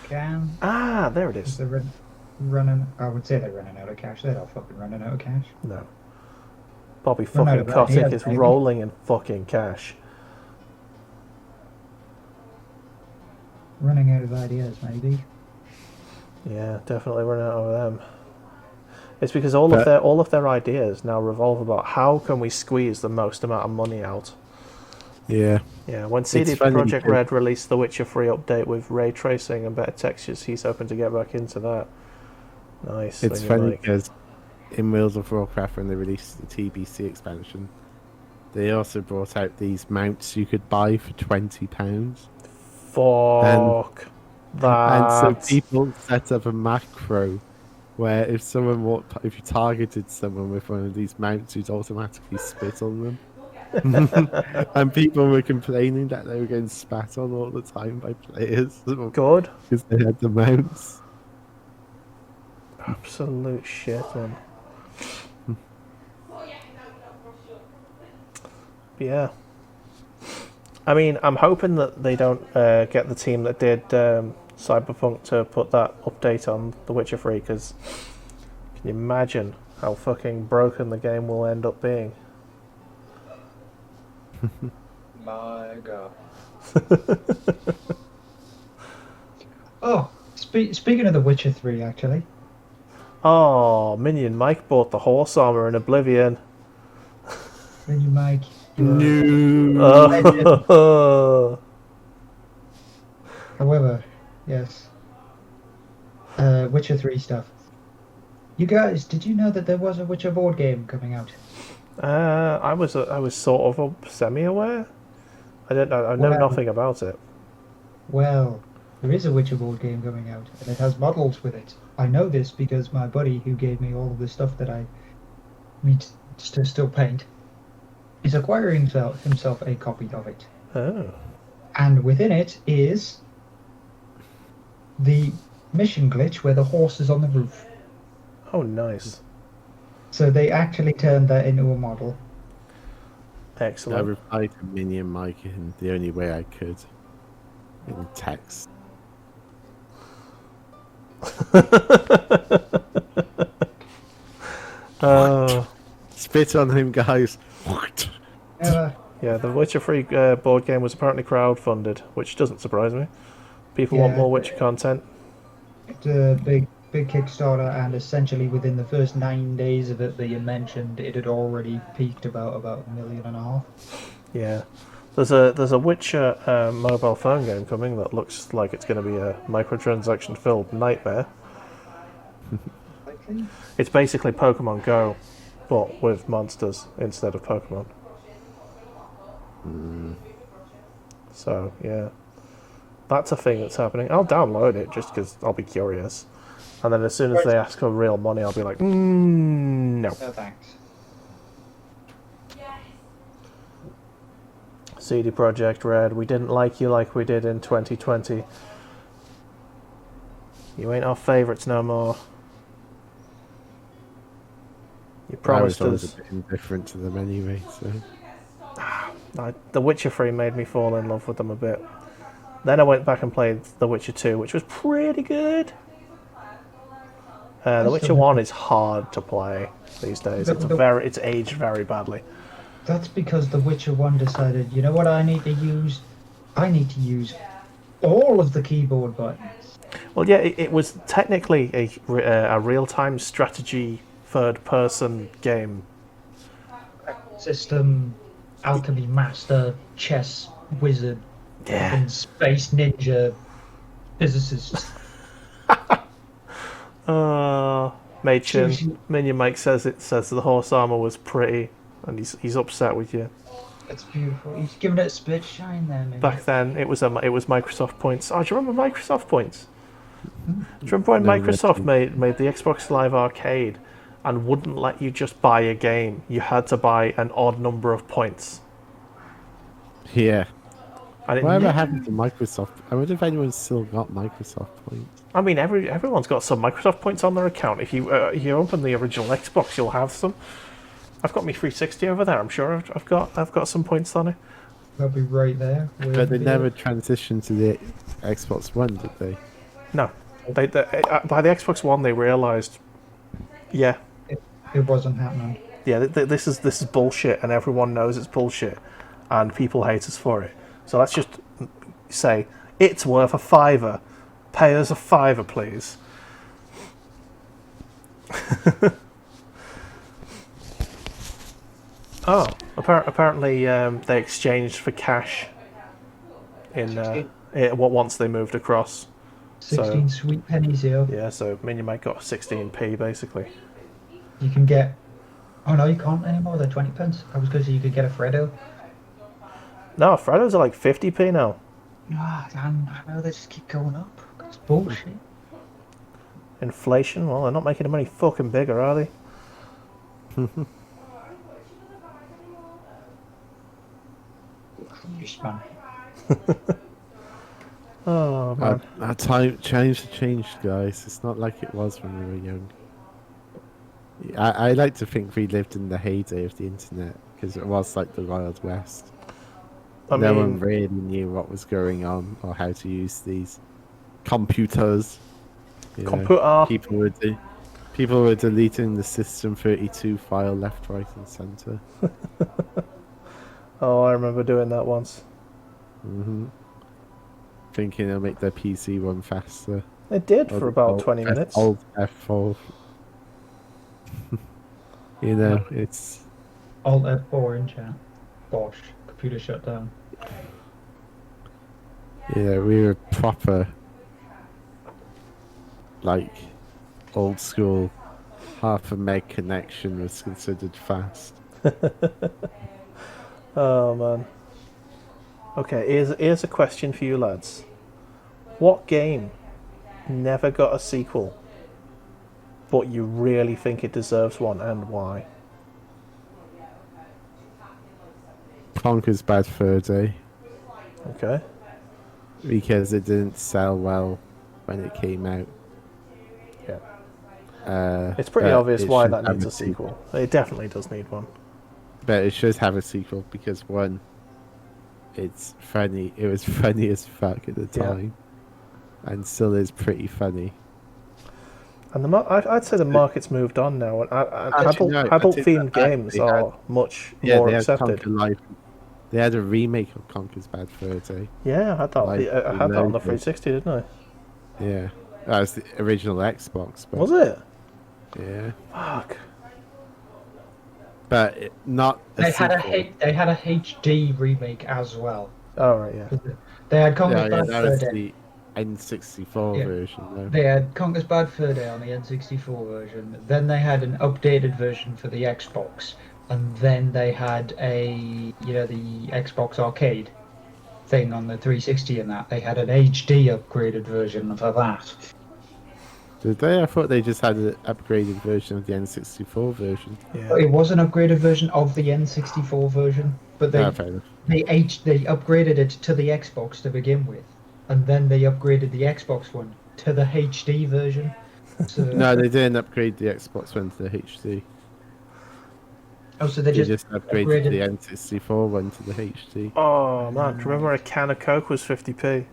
Can... Ah, there it is. They're running... I would say they're running out of cash. They're not fucking running out of cash. No. Bobby Run out fucking of Kotick ideas, is maybe. rolling in fucking cash. Running out of ideas, maybe. Yeah, definitely running out of them. It's because all of their ideas now revolve about how can we squeeze the most amount of money out. Yeah, Yeah, when CD funny Projekt because- Red released the Witcher 3 update with ray tracing and better textures, he's hoping to get back into that. Nice. it's when you're funny like, because in World of Warcraft when they released the TBC expansion, they also brought out these mounts you could buy for £20. fuck And that. so people set up a macro where if you targeted someone with one of these mounts, you'd automatically spit on them. And people were complaining that they were getting spat on all the time by players Good. because they had the mounts. Absolute shit, man. But yeah. I mean, I'm hoping that they don't get the team that did Cyberpunk to put that update on The Witcher 3, because can you imagine how fucking broken the game will end up being? My God. Oh, speaking of The Witcher 3, actually. Oh, Minion Mike bought the horse armor in Oblivion. When you make... No. Oh. However, yes. Witcher 3 stuff. You guys, did you know that there was a Witcher board game coming out? I was sort of semi-aware. I don't know. I know Well- nothing about it. Well, There is a Witcher board game coming out, and it has models with it. I know this because my buddy, who gave me all of the stuff that I need to still paint, is acquiring himself a copy of it. Oh. And within it is the mission glitch where the horse is on the roof. Oh, nice. So they actually turned that into a model. I Excellent. replied to Minion Mike in the only way I could in text. Oh. Spit on him, guys. Never. Yeah, the Witcher 3 board game was apparently crowdfunded, which doesn't surprise me. People want Yeah. more Witcher content. It's a big Kickstarter, and essentially within the first 9 days of it being mentioned, it had already peaked about $1.5 million. Yeah. There's a Witcher mobile phone game coming that looks like it's going to be a microtransaction-filled nightmare. Likely. It's basically Pokemon Go, but with monsters instead of Pokemon. So, yeah. That's a thing that's happening. I'll download it just because I'll be curious. And then as soon as they ask for real money, I'll be like, no. No thanks. CD Projekt Red, we didn't like you like we did in 2020. You ain't our favourites no more. You I was promised always us. a bit indifferent to them anyway, so... The Witcher 3 made me fall in love with them a bit. Then I went back and played The Witcher 2, which was pretty good. The Witcher 1 is hard to play these days. It's aged very badly. That's because The Witcher 1 decided, you know what I need to use? I need to use all of the keyboard buttons. Well, yeah, it was technically a real-time strategy third-person game. System, alchemy master, chess wizard, Yeah. and space ninja, physicist. Machin, Minion Mike says the horse armor was pretty, and he's upset with you. It's beautiful. He's giving it a spit shine there, man. Back then, it was Microsoft Points. Oh, do you remember Microsoft Points? Do you remember when Microsoft made the Xbox Live Arcade and wouldn't let you just buy a game? You had to buy an odd number of points. Yeah. And it Whatever happened to Microsoft? I wonder if anyone's still got Microsoft points. I mean, everyone's got some Microsoft points on their account. If you open the original Xbox, you'll have some. I've got my 360 over there. I'm sure I've got some points on it. They'll be right there. But they never transitioned to the Xbox One, did they? No, by the Xbox One they realised, yeah, It wasn't happening. yeah, this is bullshit, and everyone knows it's bullshit, and people hate us for it. So let's just say it's worth $5. Pay us $5, please. Oh, apparently they exchanged for cash once they moved across. 16 sweet pennies here. Yeah, so Minion Mike got 16p basically. You can get... Oh no, you can't anymore. They're 20 pence. I was going to say you could get a Freddo. No, Freddos are like 50p now. Ah, I know they just keep going up. It's bullshit. Inflation? Well, they're not making them any fucking bigger, are they? Man. Oh man. Our time changed, guys. It's not like it was when we were young. I like to think we lived in the heyday of the internet, because it was like the Wild West. No one really knew what was going on or how to use these computers. You know, Computer. people were deleting the System 32 file left, right, and center. Oh, I remember doing that once. Thinking it'll make their PC run faster. It did for about 20 minutes. Old F4. You know, it's... Alt F4 in chat. Bosh. Computer shut down. Yeah, we were proper, like, old school. Half a meg connection was considered fast. Oh man. Okay, here's a question for you lads. What game never got a sequel, but you really think it deserves one, and why? Conker's Bad Fur Day, Okay. because it didn't sell well when it came out. Yeah. It's pretty But obvious it why should that have needs a sequel. It definitely does need one. But it should have a sequel because one, it's funny. It was funny as fuck at the Yeah. time, and still is pretty funny. And I'd say the market's moved on now, and Actually, no, I adult take themed that back. games They had- are much Yeah, more they had accepted. Conker Live. They had a remake of Conker's Bad Fur Day. Yeah, I had that. Live I had that on the Reloaded. 360, didn't I? Yeah, that was the original Xbox. But, Was it? Yeah, Fuck. but not a They had sequel. they had a HD remake as well. Oh right, yeah. They had Conker's Yeah, Bad that Fur was Day. the N64 Yeah. version, though. They had Conker's Bad Fur Day on the N64 version. Then they had an updated version for the Xbox, and then they had the Xbox Arcade thing on the 360, and that they had an HD upgraded version for that. Did they? I thought they just had an upgraded version of the N64 version. Yeah. It was an upgraded version of the N64 version, but they Fair enough. they upgraded it to the Xbox to begin with, and then they upgraded the Xbox one to the HD version. So, No, they didn't upgrade the Xbox One to the HD. oh, so they They just upgraded the N64 one to the HD. Oh man, do you remember a can of Coke was 50p?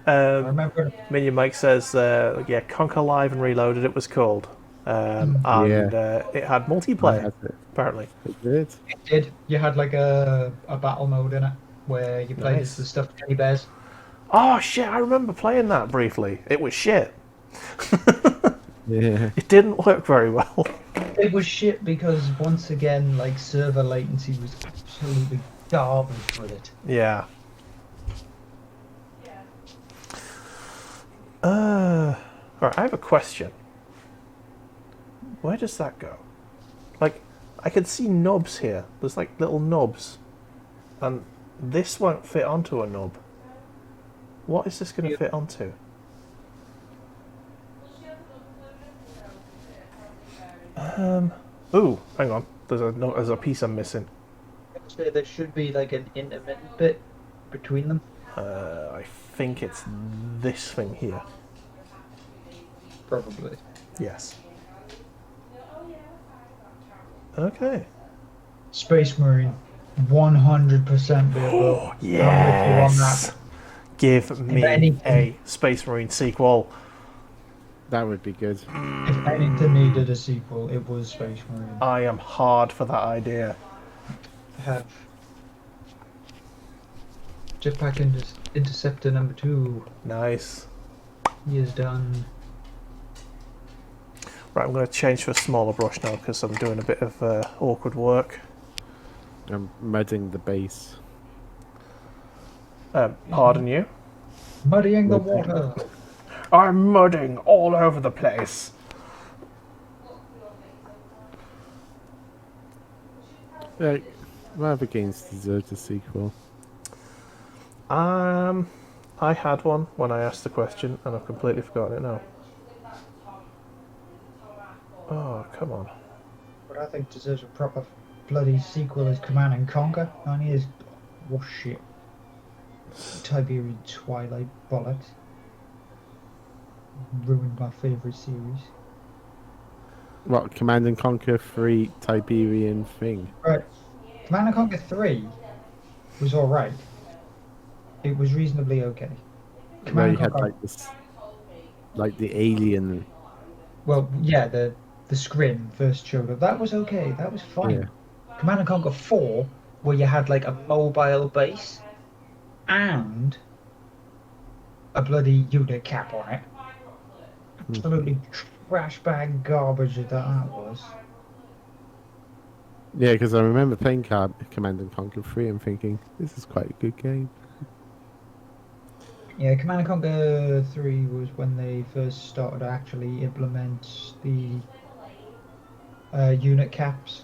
I remember. Minion Mike says, yeah, Conquer Live and Reloaded it was called. And it had I multiplayer, had it. apparently. It did. It did. You had like a battle mode in it where you played Nice. as the stuffed teddy bears. Oh shit, I remember playing that briefly. It was shit. Yeah. It didn't work very well. It was shit because once again, like server latency was absolutely garbage with it. Yeah. Alright, I have a question. Where does that go? Like, I can see nubs here. There's like little nubs. And this won't fit onto a nub. What is this going to fit onto? Ooh, hang on. There's a piece I'm missing. So there should be like an intermittent bit between them. I think it's this thing here. Probably. Yes. Okay. Space Marine, 100% be Oh, yes! Give me anything- a Space Marine sequel. That would be good. If anything needed a sequel, it was Space Marine. I am hard for that idea. Have Jetpack Interceptor number 2. Nice. He is done. Right, I'm going to change to a smaller brush now because I'm doing a bit of awkward work. I'm mudding the base. Pardon you? Muddying the water. I'm mudding all over the place. Like, what other games deserved a sequel? I had one when I asked the question and I've completely forgotten it now. Oh, come on. What I think deserves a proper bloody sequel is Command and Conquer. And he is shit. Tiberian Twilight bollocks. Ruined my favourite series. What, Command and Conquer 3 Tiberian thing? Right. Command and Conquer 3 was alright. It was reasonably okay. Where Command you and had Conquer, like this, like the alien. well, yeah, the Scrim first showed up. That was okay. That was fine. Yeah. Command and Conquer 4, where you had like a mobile base and a bloody unit cap on it. Absolutely trash bag garbage that was. Yeah, because I remember playing Command and Conquer 3 and thinking, this is quite a good game. Yeah, Command and Conquer 3 was when they first started to actually implement the unit caps.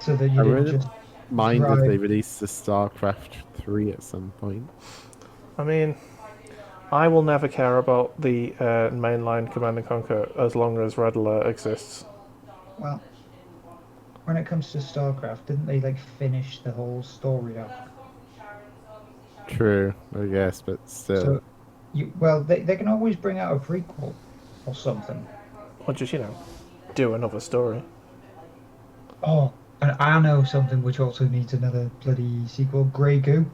So that you I didn't really just mind if drive. they released the StarCraft 3 at some point. I mean, I will never care about the mainline Command and Conquer as long as Red Alert exists. Well, when it comes to StarCraft, didn't they like finish the whole story up? True, I guess, but still. So, they can always bring out a prequel or something. Or just, do another story. Oh, and I know something which also needs another bloody sequel. Grey Goo.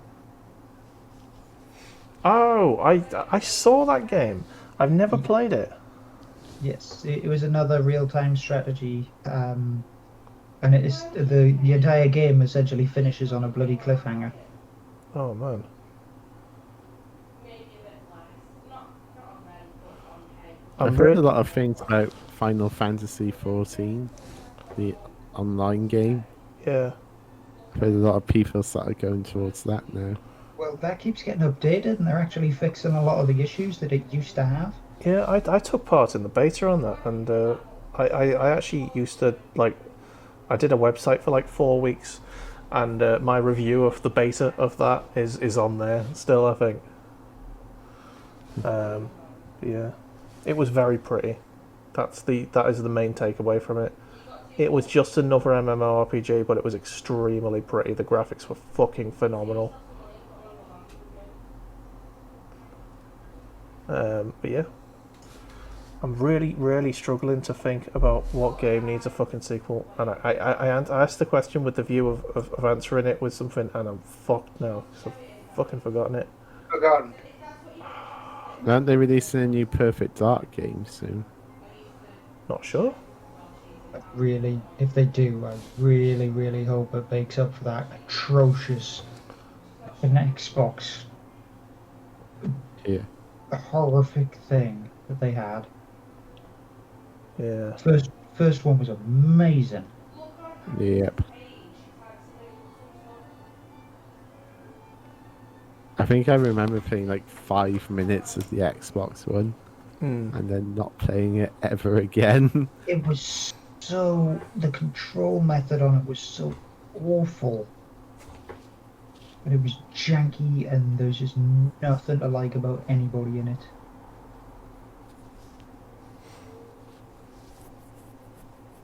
Oh, I saw that game. I've never played it. Yes, it was another real-time strategy, and it is the entire game essentially finishes on a bloody cliffhanger. Oh man. I've heard a lot of things about Final Fantasy 14, the online game. Yeah. I've heard a lot of people started going towards that now. Well, that keeps getting updated, and they're actually fixing a lot of the issues that it used to have. Yeah, I took part in the beta on that, and I actually used to, like, I did a website for like 4 weeks, and my review of the beta of that is on there still, I think. Yeah, it was very pretty. That is the main takeaway from it. It was just another MMORPG, but it was extremely pretty. The graphics were fucking phenomenal. But yeah, I'm really, really struggling to think about what game needs a fucking sequel. And I asked the question with the view of answering it with something, and I'm fucked now. So I've fucking forgotten it. Forgotten. Aren't they releasing a new Perfect Dark game soon? Not sure. Really, if they do, I really, really hope it makes up for that atrocious an Xbox Yeah. horrific thing that they had. Yeah. First one was amazing. Yep. I think I remember playing like 5 minutes of the Xbox One and then not playing it ever again. It was the control method on it was so awful. And it was janky, and there's just nothing to like about anybody in it.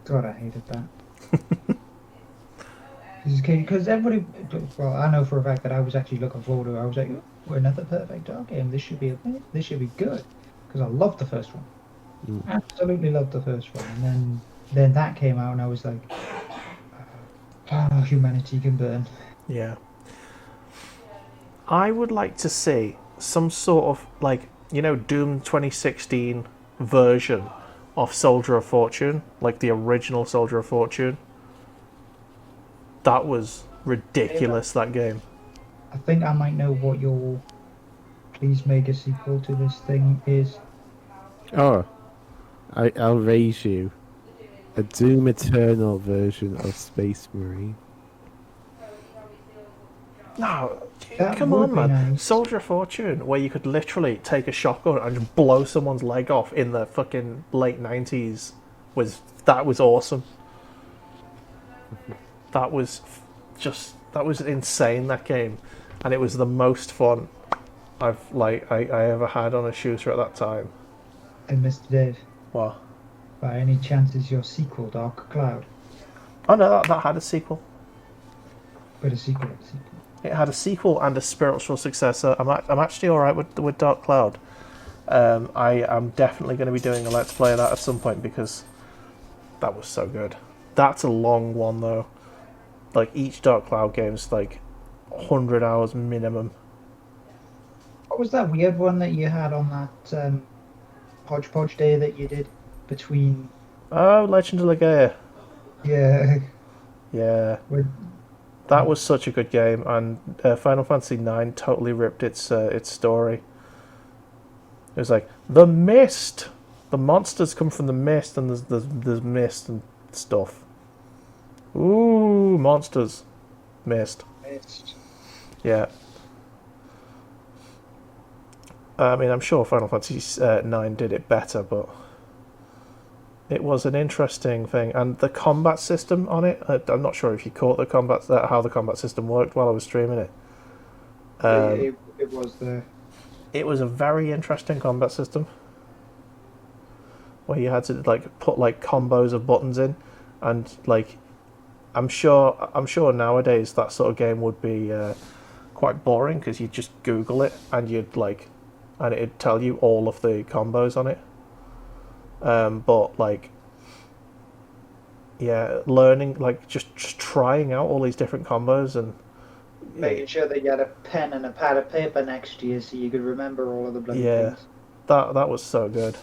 God, I hated that. Because everybody, well, I know for a fact that I was actually looking forward to it. I was like, "Oh, another Perfect Dark game. This should be good." Because I loved the first one. Absolutely loved the first one. And then that came out, and I was like, "Oh, humanity can burn." Yeah. I would like to see some sort of, like, Doom 2016 version of Soldier of Fortune, like the original Soldier of Fortune. That was ridiculous, that game. I think I might know what your please make a sequel to this thing is. Oh, I'll raise you a Doom Eternal version of Space Marine. No, That come would on, be man. nice. Soldier of Fortune, where you could literally take a shotgun and just blow someone's leg off in the fucking late 90s, was awesome. That was insane, that game. And it was the most fun I ever had on a shooter at that time. And Mr. Dave, What? by any chance is your sequel Dark Cloud? Oh no, that had a sequel. But a sequel. It had a sequel and a spiritual successor. I'm actually alright with Dark Cloud. I am definitely going to be doing a Let's Play of that at some point because that was so good. That's a long one though. Like, each Dark Cloud game's like 100 hours minimum. What was that weird one that you had on that hodgepodge day that you did between? Oh, Legend of Legaia. Yeah. Yeah. When, That was such a good game, and Final Fantasy IX totally ripped its story. It was like, the mist! The monsters come from the mist, and there's mist and stuff. Ooh, monsters. Mist. Yeah. I mean, I'm sure Final Fantasy IX did it better, but it was an interesting thing. And the combat system on it, I'm not sure if you caught how the combat system worked while I was streaming it. it was there. it was a very interesting combat system where you had to like put like combos of buttons in, and like I'm sure nowadays that sort of game would be quite boring because you'd just Google it and and it'd tell you all of the combos on it. But like, yeah, learning like just trying out all these different combos and making sure that you had a pen and a pad of paper next to you so you could remember all of the bloody yeah, things. that was so good.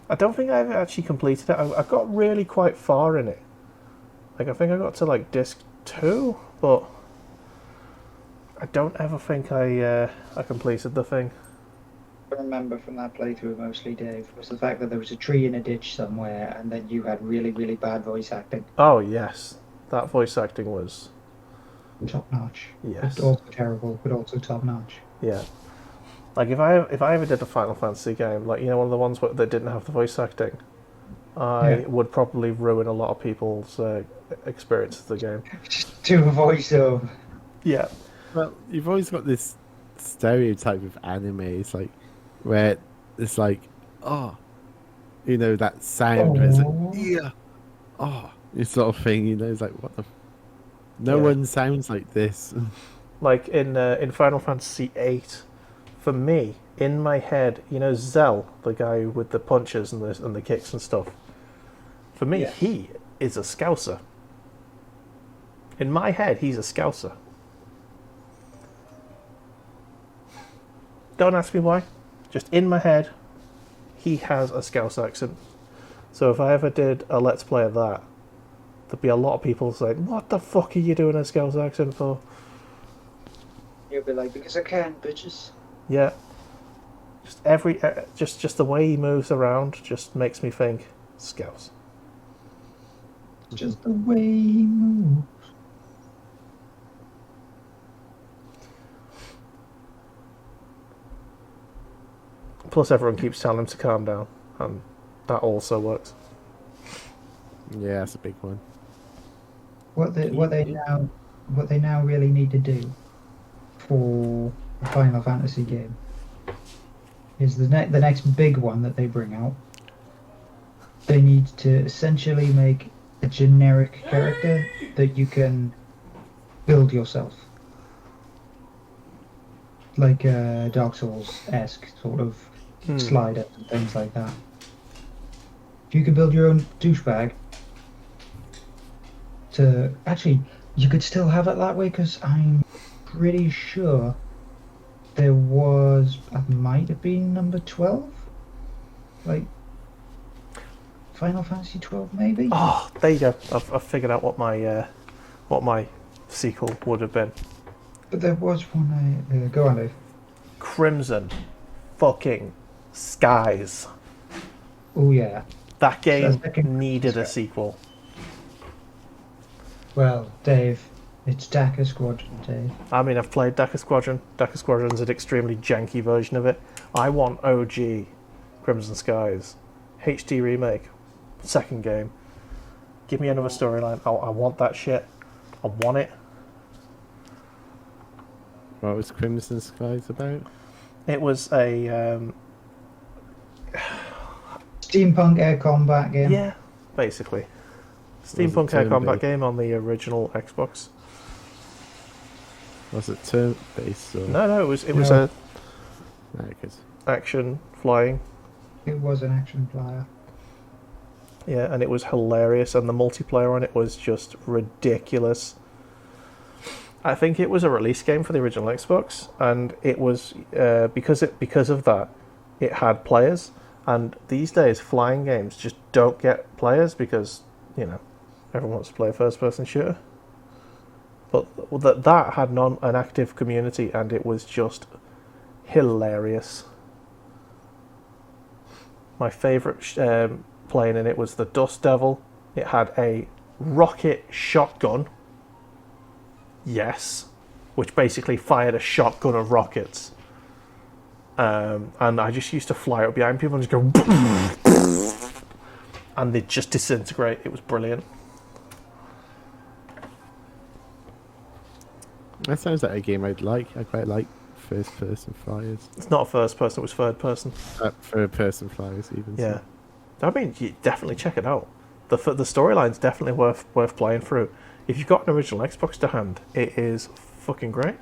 I don't think I've actually completed it. I got really quite far in it. Like I think I got to like disc 2, but I don't ever think I completed the thing. I remember from that playthrough mostly, Dave, was the fact that there was a tree in a ditch somewhere and then you had really, really bad voice acting. Oh yes, that voice acting was Top notch. yes, But also terrible, but also top notch. yeah. Like if I ever did a Final Fantasy game, like one of the ones that didn't have the voice acting, I would probably ruin a lot of people's experience of the game. Just do a voiceover. Yeah. Well, you've always got this stereotype of anime. It's like where it's like, oh, that sound where it's like, yeah, oh, this sort of thing. It's like what the. No one sounds like this. Like in Final Fantasy VIII, for me, in my head, Zell, the guy with the punches and the kicks and stuff. For me, he is a Scouser. In my head, he's a Scouser. Don't ask me why. Just in my head, he has a Scouse accent. So if I ever did a Let's Play of that, there'd be a lot of people saying, "What the fuck are you doing a Scouse accent for?" You'll be like, because I can, bitches. Yeah. Just the way he moves around just makes me think Scouse. Just the way he moves. Plus, everyone keeps telling him to calm down, and that also works. Yeah, that's a big one. What they now really need to do for a Final Fantasy game is the next big one that they bring out. They need to essentially make a generic character that you can build yourself, like Dark Souls-esque sort of sliders and things like that. If you could build your own douchebag, you could still have it that way, because I'm pretty sure there was, it might have been number 12, like Final Fantasy 12 maybe. Oh, there you go. I've figured out what my sequel would have been. But there was one. Go on, Dave. Crimson fucking Skies. Oh yeah. That game So needed a sequel. Well, Dave, it's Dakar Squadron, Dave. I mean, I've played Dakar Squadron. Dakar Squadron's an extremely janky version of it. I want OG Crimson Skies. HD remake. Second game. Give me another storyline. I want that shit. I want it. What was Crimson Skies about? It was a... Steampunk air combat game. yeah, basically. Steampunk air combat game on the original Xbox. Was it turn-based? Or... No, it was No. a No, 'cause- action flying. It was an action flyer. Yeah, and it was hilarious, and the multiplayer on it was just ridiculous. I think it was a release game for the original Xbox, and it was because of that, it had players. And these days, flying games just don't get players because everyone wants to play a first-person shooter. But that had an active community, and it was just hilarious. My favourite plane in it was the Dust Devil. It had a rocket shotgun. Yes, which basically fired a shotgun of rockets. And I just used to fly up behind people and just go, and they'd just disintegrate. It was brilliant. That sounds like a game I'd like. I quite like first person flyers. It's not first person, it was third person. Third person flyers, even. Yeah. So. I mean, you definitely check it out. The storyline's definitely worth playing through. If you've got an original Xbox to hand, it is fucking great.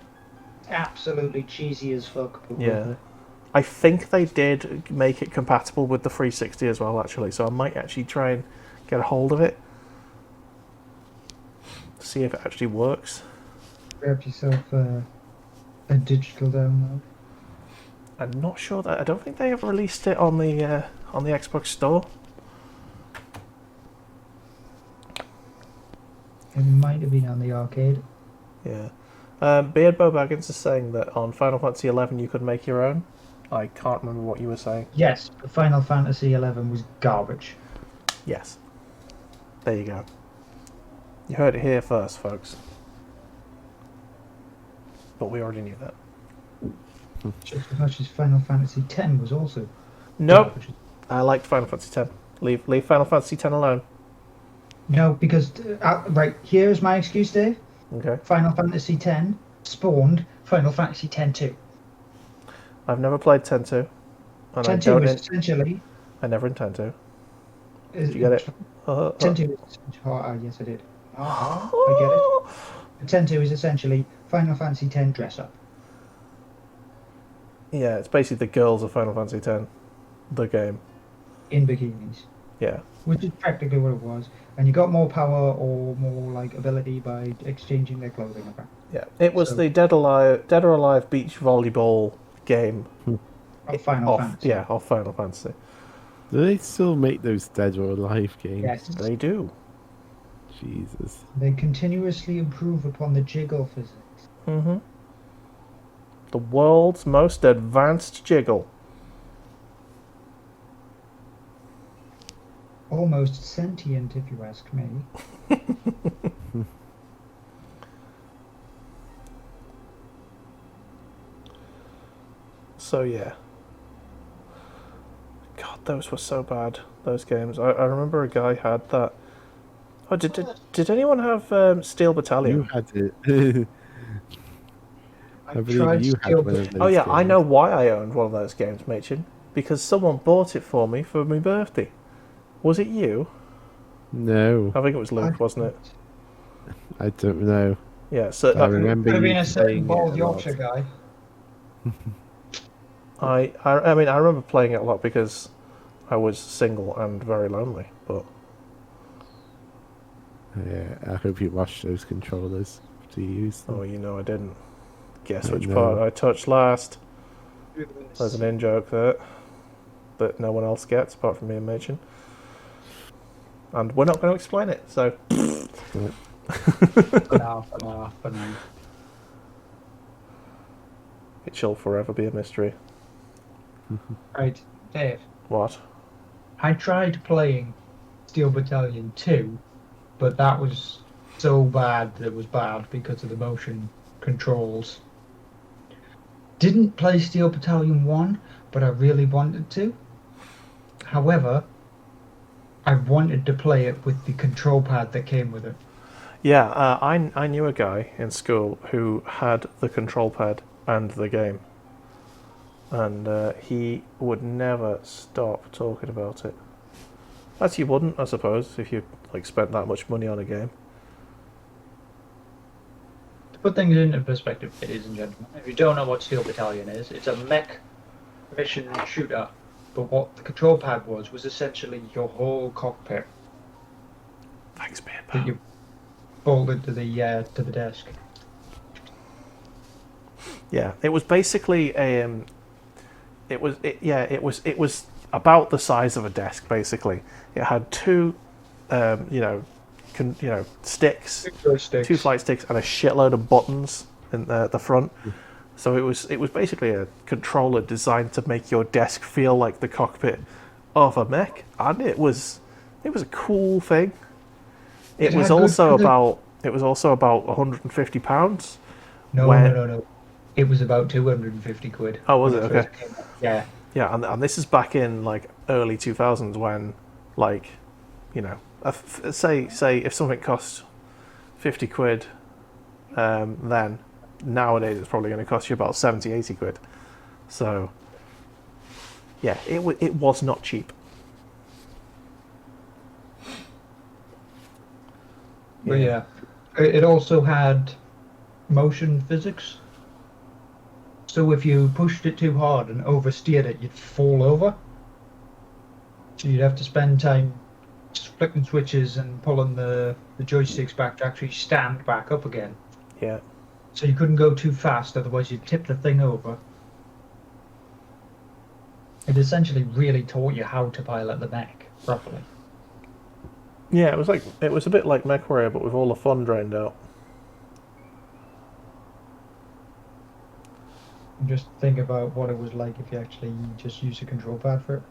Absolutely cheesy as fuck. But Yeah. I think they did make it compatible with the 360 as well, actually, so I might actually try and get a hold of it. See if it actually works. Grab yourself a digital download. I'm not sure that... I don't think they have released it on the Xbox Store. It might have been on the arcade. Yeah. Beard Bo Baggins is saying that on Final Fantasy XI you could make your own. I can't remember what you were saying. Yes, but Final Fantasy XI was garbage. Yes. There you go. You heard it here first, folks. But we already knew that. Just as much as Final Fantasy X was also Nope. garbage. I liked Final Fantasy X. Leave Final Fantasy X alone. No, because right, here's my excuse, Dave. Okay. Final Fantasy X spawned Final Fantasy X-2. I've never played 10-2. And I 10-2 don't... is essentially... I never intend to. Did you get it? 10-2 is... yes, I did. I get it. 10-2 is essentially Final Fantasy X dress up. Yeah, it's basically the girls of Final Fantasy X. The game. In bikinis. Yeah. Which is practically what it was. And you got more power or more like ability by exchanging their clothing. Yeah. It was the Dead or Alive beach volleyball game. Of Final Fantasy. Yeah, of Final Fantasy. Do they still make those Dead or Alive games? Yes. They do. Jesus. They continuously improve upon the jiggle physics. Mm-hmm. The world's most advanced jiggle. Almost sentient, if you ask me. So yeah. God, those were so bad. Those games. I remember a guy had that. Oh, did anyone have Steel Battalion? You had it. I believe you had one of those. Oh yeah, games. I know why I owned one of those games, Machin. Because someone bought it for me for my birthday. Was it you? No, I think it was Luke, wasn't it? I don't know. Yeah, so I remember Could have you been a certain saying bald it a lot. Yorkshire guy. I mean, I remember playing it a lot because I was single and very lonely, but... Yeah, I hope you washed those controllers to use them. Oh, you know I didn't. Guess I which know. part I touched last. There's an in-joke there that no one else gets apart from me and Machin. And we're not going to explain it, so... For now. It shall forever be a mystery. Right, Dave. What? I tried playing Steel Battalion 2, but that was so bad that it was bad because of the motion controls. Didn't play Steel Battalion 1, but I really wanted to. However, I wanted to play it with the control pad that came with it. Yeah, I knew a guy in school who had the control pad and the game. And he would never stop talking about it. As you wouldn't, I suppose, if you spent that much money on a game. To put things into perspective, ladies and gentlemen, if you don't know what Steel Battalion is, it's a mech mission shooter. But what the control pad was essentially your whole cockpit Thanks, man. that you bolted to the desk. Yeah, it was basically a. It was about the size of a desk. Basically, it had two, sticks, two flight sticks, and a shitload of buttons in the front. So it was basically a controller designed to make your desk feel like the cockpit of a mech, and it was a cool thing. It was also about £150. No. It was about 250 quid. Oh, was it? Okay. Yeah. Yeah, and this is back in early 2000s when say if something cost 50 quid then nowadays it's probably going to cost you about 70, 80 quid. So, yeah, it was not cheap. But yeah, it also had motion physics. So if you pushed it too hard and oversteered it, you'd fall over. So you'd have to spend time flicking switches and pulling the joysticks back to actually stand back up again. Yeah. So you couldn't go too fast, otherwise you'd tip the thing over. It essentially really taught you how to pilot the mech properly. Yeah, it was a bit like MechWarrior, but with all the fun drained out. Just think about what it was like if you actually just used a control pad for it.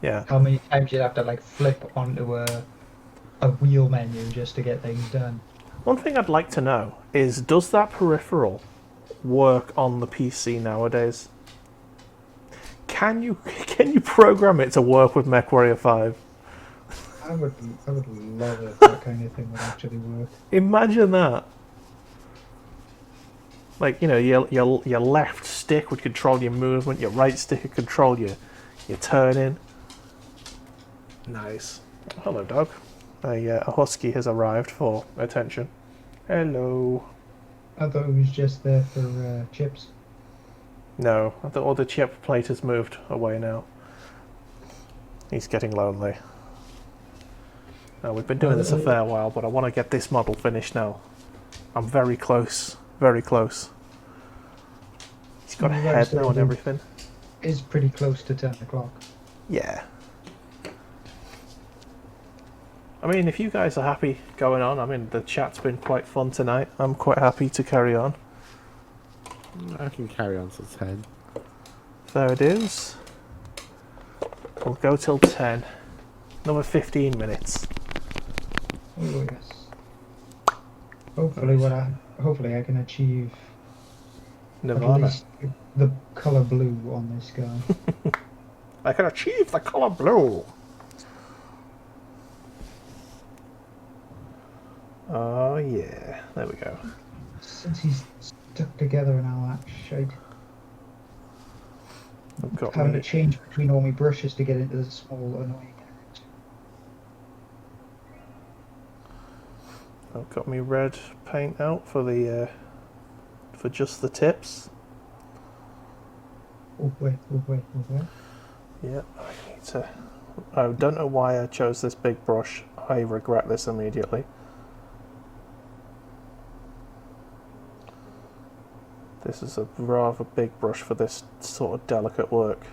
Yeah. How many times you'd have to like flip onto a wheel menu just to get things done. One thing I'd like to know is, does that peripheral work on the PC nowadays? Can you program it to work with MechWarrior 5? I would love it if that kind of thing would actually work. Imagine that. Like, you know, your left stick would control your movement, your right stick would control your turning. Nice. Hello, dog. A husky has arrived for attention. Hello. I thought it was just there for chips. No, I thought all the chip plate has moved away now. He's getting lonely. We've been doing this a fair while, but I want to get this model finished now. I'm very close. Very close. He's got a head now and everything. It's pretty close to 10 o'clock. Yeah. I mean, if you guys are happy going on, I mean, the chat's been quite fun tonight. I'm quite happy to carry on. I can carry on till 10. There it is. We'll go till 10. Another 15 minutes. Oh yes. Hopefully I can achieve Nirvana. at least the colour blue on this guy. I can achieve the colour blue. Oh yeah, there we go. Since he's stuck together and all that shite. I've got Having me, to change between all my brushes to get into the small annoying areas. I've got me red paint out for the for just the tips. Oh wait. Yeah, I need to. I don't know why I chose this big brush. I regret this immediately. This is a rather big brush for this sort of delicate work.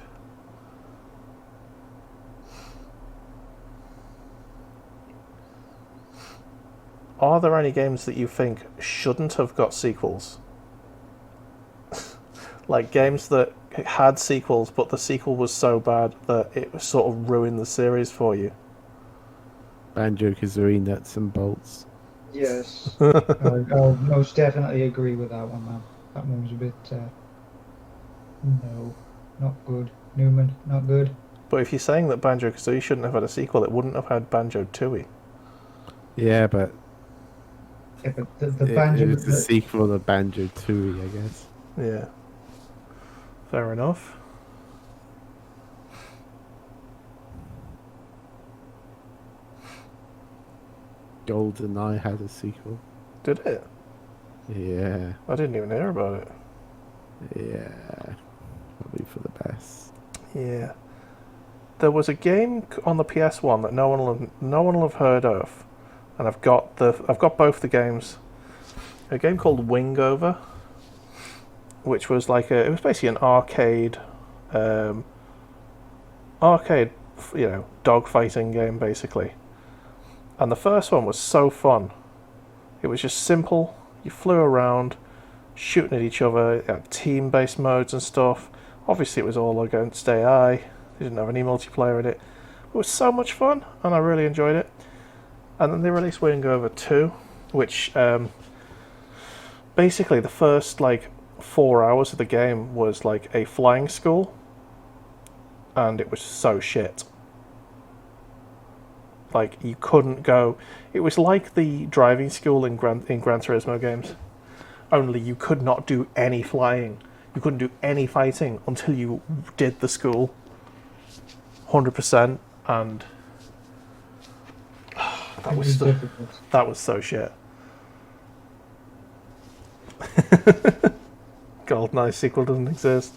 Are there any games that you think shouldn't have got sequels? Like games that had sequels, but the sequel was so bad that it sort of ruined the series for you? Banjo-Kazooie nuts and bolts. Yes. I'll most definitely agree with that one, man. That one was a bit... no, not good. Newman, not good. But if you're saying that Banjo-Kazooie shouldn't have had a sequel, it wouldn't have had Banjo-Tooie. Yeah, but Yeah, but the Banjo... it was the sequel to Banjo-Tooie, I guess. Yeah. Fair enough. GoldenEye had a sequel. Did it? Yeah, I didn't even hear about it. yeah. Probably for the best. Yeah. There was a game on the PS1 that no one will have heard of, and I've got both the games. A game called Wingover, which was like it was basically an arcade, dogfighting game basically. And the first one was so fun. It was just simple. You flew around, shooting at each other. It had team-based modes and stuff. Obviously, it was all against AI. They didn't have any multiplayer in it. It was so much fun, and I really enjoyed it. And then they released Wingover 2, which basically the first 4 hours of the game was like a flying school, and it was so shit. Like, you couldn't go. It was like the driving school in Gran Turismo games. only you could not do any flying. You couldn't do any fighting until you did the school. 100%, and It was difficult. that was so shit. GoldenEye sequel doesn't exist.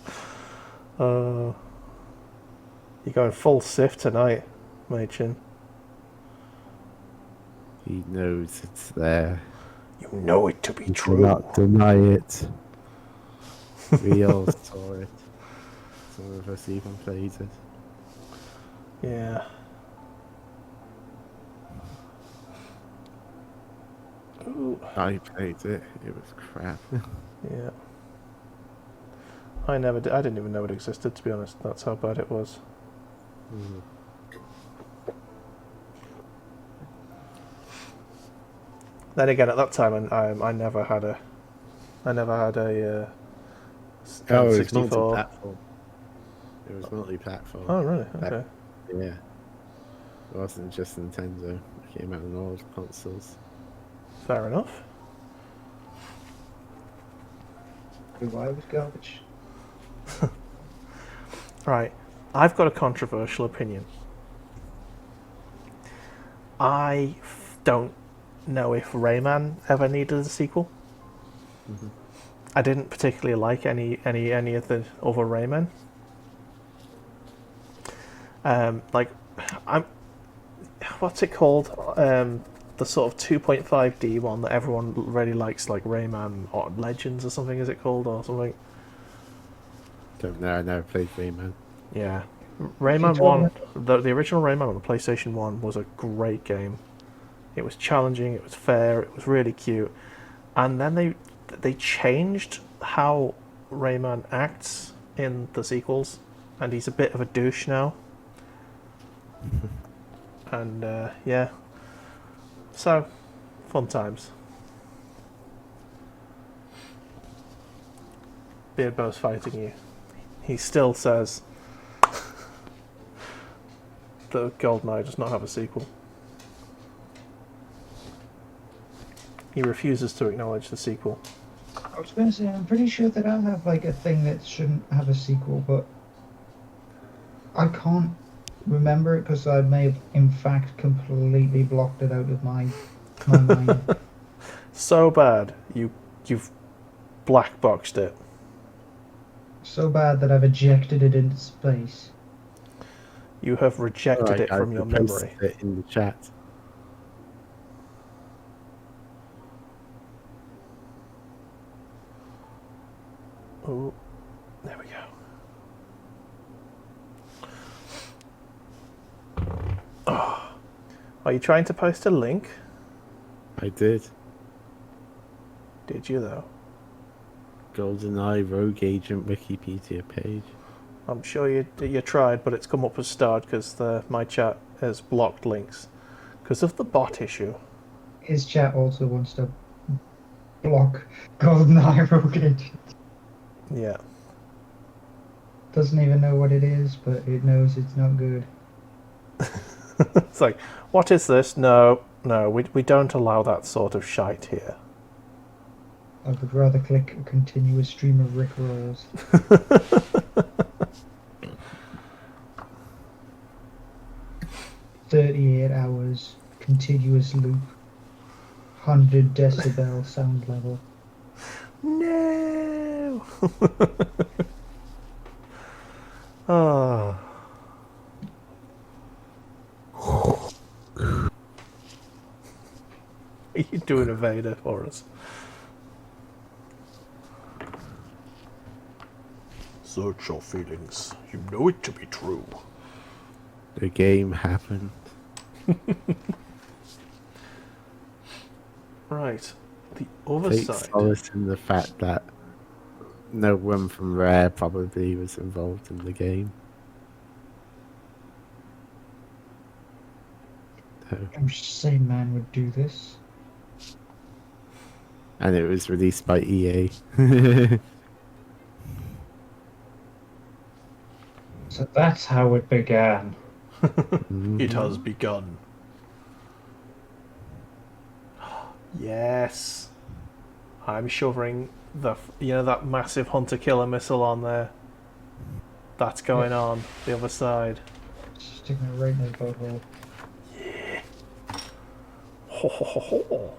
You're going full Sif tonight, Machin. He knows it's there. You know it to be He true. cannot deny it. We all saw it. Some of us even played it. Yeah. Ooh. I played it. It was crap. Yeah. I never did. I didn't even know it existed, to be honest. That's how bad it was. Mm. Then again, at that time, I never had a Oh, it was N64. multi-platform. It was multi-platform. Oh, really? Okay. Yeah. It wasn't just Nintendo. It came out on all consoles. Fair enough. Why was garbage? Right. I've got a controversial opinion. I don't know if Rayman ever needed a sequel. Mm-hmm. I didn't particularly like any of the other Rayman. What's it called? The sort of 2.5D one that everyone really likes, like Rayman or Legends or something. Is it called or something? Don't know. I never played Rayman. Yeah, Rayman 1, the original Rayman on the PlayStation 1 was a great game. It was challenging, it was fair, it was really cute. And then they changed how Rayman acts in the sequels, and he's a bit of a douche now. And yeah. So, fun times. Beardbow's fighting you. He still says that GoldenEye does not have a sequel. He refuses to acknowledge the sequel. I was going to say, I'm pretty sure that I have like a thing that shouldn't have a sequel, but I can't remember it because I may have, in fact, completely blocked it out of my mind. So bad, you've black boxed it. So bad that I've ejected it into space. You have rejected it from your memory. It in the chat. Oh, there we go. Oh. Are you trying to post a link? I did. Did you though? GoldenEye Rogue Agent Wikipedia page. I'm sure you tried, but it's come up as starred because my chat has blocked links because of the bot issue. His chat also wants to block GoldenEye Rogue Agent. Yeah. Doesn't even know what it is, but it knows it's not good. It's like, what is this? No, we don't allow that sort of shite here. I would rather click a continuous stream of Rick rolls. 38 hours, continuous loop, 100 decibel sound level. No! Oh. Are you doing a Vader for us? Search your feelings. You know it to be true. The game happened. Right. The other Take side. solace in the fact that no one from Rare probably was involved in the game. No. No sane man would do this. And it was released by EA. So that's how it began. It has begun. Yes. I'm shoving that massive hunter-killer missile on there. That's going on the other side. Sticking it right in his butthole. Yeah. Ho ho ho ho.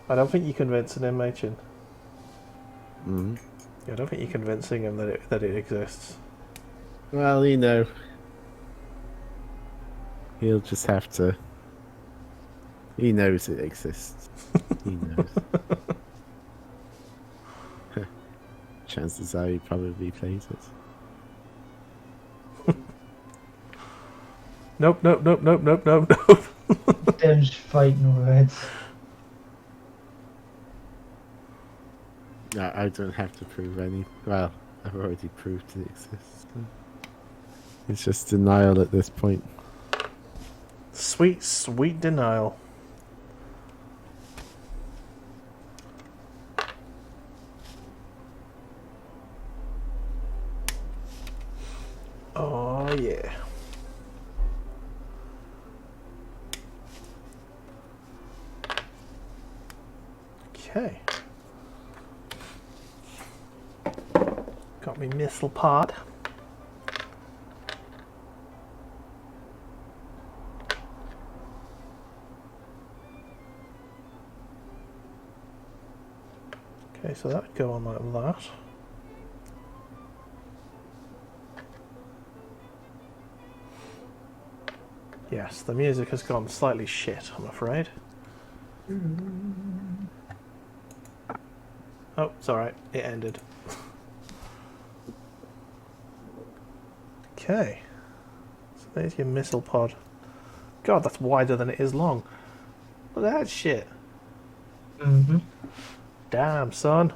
I don't think you're convincing him, Machin. Mm. I don't think you're convincing him that it exists. Well, he'll just have to. He knows it exists. He knows. Chances are he probably plays it. Nope, nope, nope, nope, nope, nope, nope. They're just fighting words. No, I don't have to prove any. Well, I've already proved it exists. So. It's just denial at this point. Sweet, sweet denial. Oh, yeah. Okay. Got me missile pod. Okay, so that would go on like that. Yes, the music has gone slightly shit, I'm afraid. Oh, it's alright, it ended. Okay. So there's your missile pod. God, that's wider than it is long. Look at that shit. Mm-hmm. Damn, son.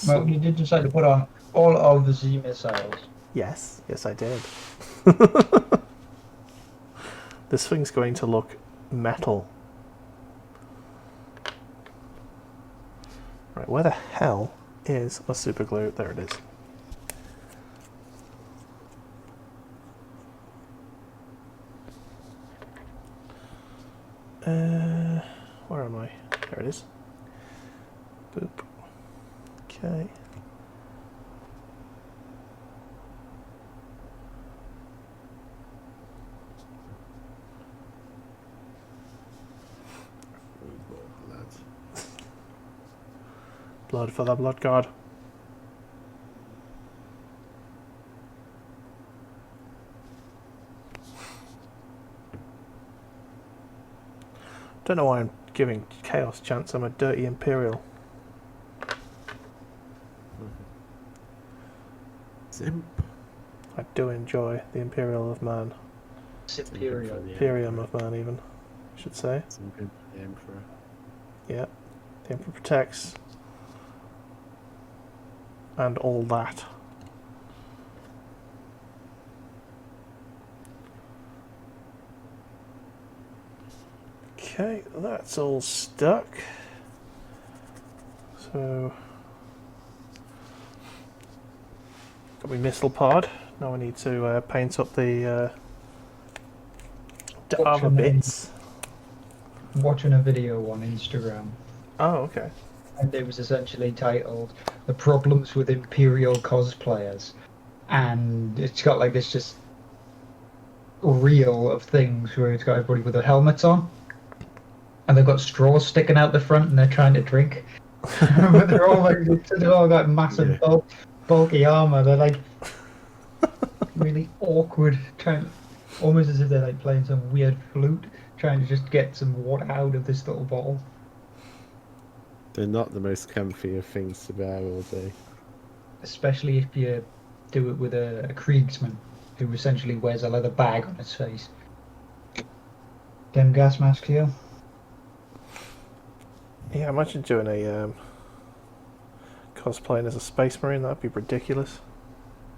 Well, you did decide to put on all of the Z missiles. Yes, yes I did. This thing's going to look metal. Right, where the hell is my super glue? There it is. Where am I? There it is. Boop. Okay. Blood for the blood god. Don't know why I'm giving Chaos chance. I'm a dirty Imperial. Simp. I do enjoy the Imperial of Man. Superior. Imperium of Man, even, I should say. Simp for the Emperor. Yeah. The Emperor protects. And all that. Okay, that's all stuck. So, got my missile pod. Now I need to paint up the armor bits. Watching a video on Instagram, Oh, okay. and it was essentially titled "The Problems with Imperial Cosplayers," and it's got like this just reel of things where it's got everybody with their helmets on, and they've got straws sticking out the front, and they're trying to drink. But they're all got massive bulky armor. They're like really awkward, almost as if they're like playing some weird flute, trying to just get some water out of this little bottle. They're not the most comfy of things to bear all day. Especially if you do it with a Kriegsman, who essentially wears a leather bag on his face. Them gas mask here. Yeah, imagine doing a cosplaying as a space marine. That'd be ridiculous.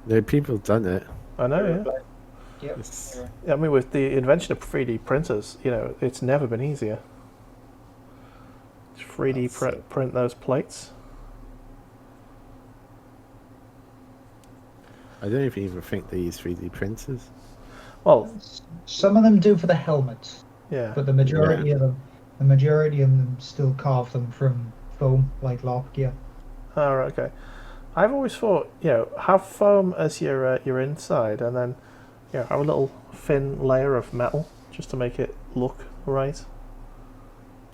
No, people done it. I know, yeah. Yep. It's- I mean, with the invention of 3D printers, it's never been easier. Just 3D print those plates. I don't even think they use 3D printers. Well, Some of them do for the helmets. Yeah. But the majority of them still carve them from foam, like LARP gear. Oh, right, okay. I've always thought, have foam as your inside, and then, have a little thin layer of metal just to make it look right.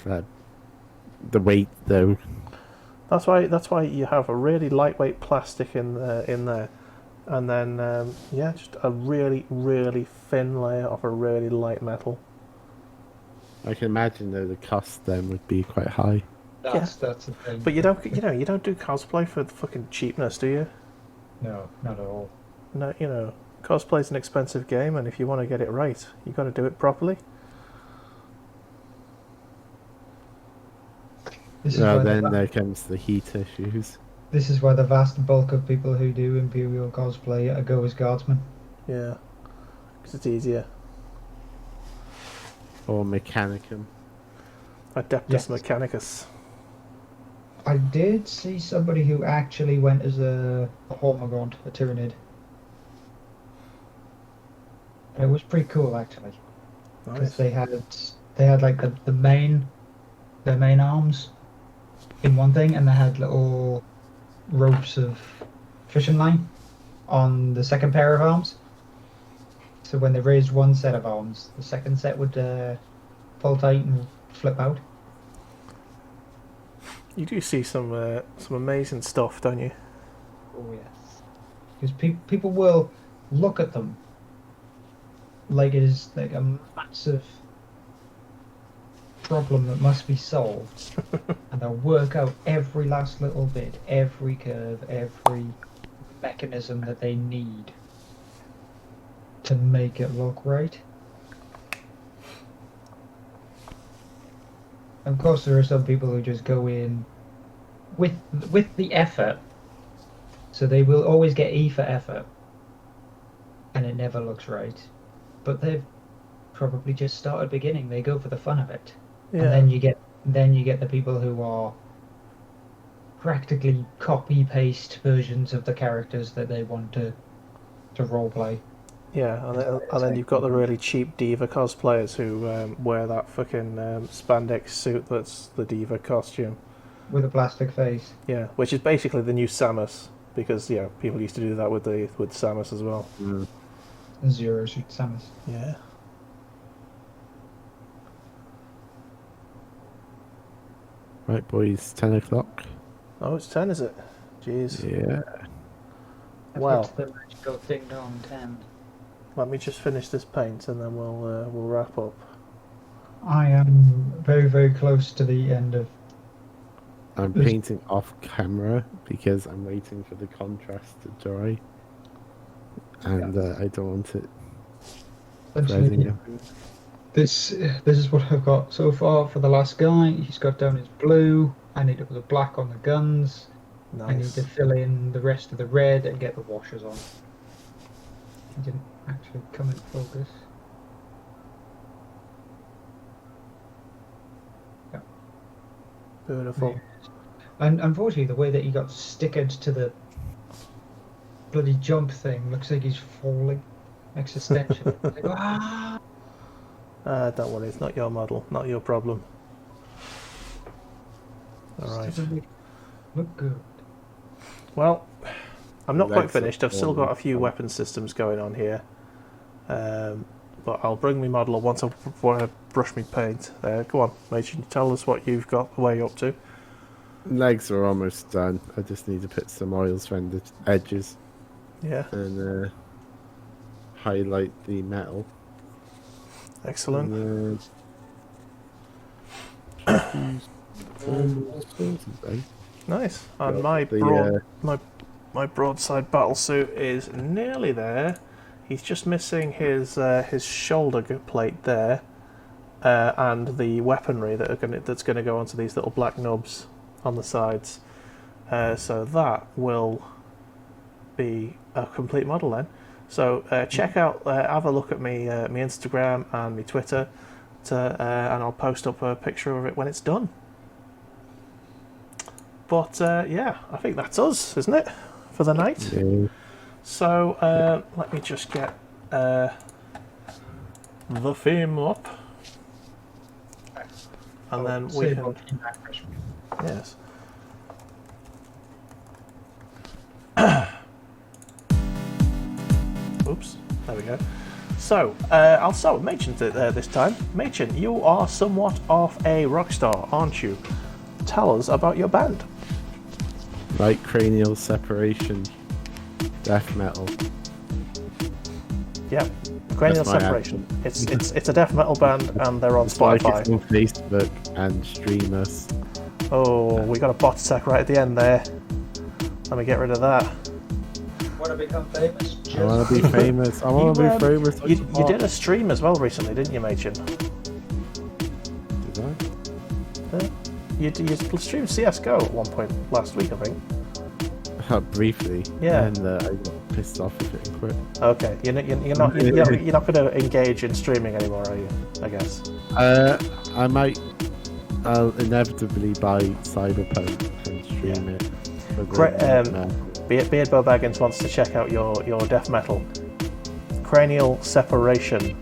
The weight, though. That's why you have a really lightweight plastic in there, and then just a really really thin layer of a really light metal. I can imagine though the cost then would be quite high. That's the thing. But you don't do cosplay for the fucking cheapness, do you? No, not at all. No, cosplay's an expensive game, and if you want to get it right, you got to do it properly. There comes the heat issues. This is why the vast bulk of people who do Imperial cosplay go as guardsmen. Yeah, because it's easier. Or Mechanicum. Adeptus Mechanicus. I did see somebody who actually went as a Hormagaunt, a Tyranid. And it was pretty cool actually, because Nice. they had like their main arms in one thing, and they had little ropes of fishing line on the second pair of arms. So when they raised one set of arms, the second set would pull tight and flip out. You do see some amazing stuff, don't you? Oh yes, because people will look at them like it is like a massive problem that must be solved, and they'll work out every last little bit, every curve, every mechanism that they need to make it look right. Of course, there are some people who just go in with the effort, so they will always get E for effort, and it never looks right. But they've probably just started beginning. They go for the fun of it, Yeah. and then you get the people who are practically copy paste versions of the characters that they want to roleplay. Yeah, and then you've got the really cheap diva cosplayers who wear that fucking spandex suit that's the diva costume. With a plastic face. Yeah, which is basically the new Samus, because people used to do that with Samus as well. Mm. Zero suit Samus. Yeah. Right, boys, 10 o'clock. Oh, it's 10, is it? Jeez. Yeah. Well, the magical ding dong 10. let me just finish this paint and then we'll wrap up. I am very, very close to the end of. I'm painting off camera because I'm waiting for the contrast to dry. And I don't want it Essentially, this is what I've got so far for the last guy. He's got down his blue. I need to put the black on the guns. Nice. I need to fill in the rest of the red and get the washers on. He didn't actually come in focus. Yeah. Beautiful. And unfortunately, the way that he got stickered to the bloody jump thing looks like he's falling existentially. Like, ah! Don't worry, it's not your model, not your problem. Alright. Doesn't look good. Well, I'm not quite Legs finished. are I've still got a falling. few weapon systems going on here. But I'll bring my model up once I brush my paint. Go on, Machin, tell us what you've got the way up to. Legs are almost done. I just need to put some oils around the edges Yeah, and highlight the metal. excellent. And, Nice. And Got my broadside battlesuit is nearly there. He's just missing his shoulder plate there, and the weaponry that's going to go onto these little black nubs on the sides. So that will be a complete model then. So check out, have a look at me, my Instagram and my Twitter, and I'll post up a picture of it when it's done. But yeah, I think that's us, isn't it, for the night? Yeah. So let me just get the theme up. and then we can. Yes. Oops. There we go. So, I'll start with Machin this time. Machin, you are somewhat of a rock star, aren't you? Tell us about your band. Like cranial separation, death metal. Yep, cranial That's my separation. It's a death metal band, and they're on Spotify. Like it's on Facebook and stream us. Oh, we got a bot attack right at the end there. Let me get rid of that. Want to become famous? I want to be famous. I want to be famous. You did a stream as well recently, didn't you, Machin? Did I? You streamed CS:GO at one point last week, I think. Briefly. Yeah. And I got pissed off with it and quit. Okay, you're not going to engage in streaming anymore, are you? I guess. I might. I'll inevitably buy Cyberpunk and stream it. Beardbow Baggins wants to check out your death metal. Cranial Separation.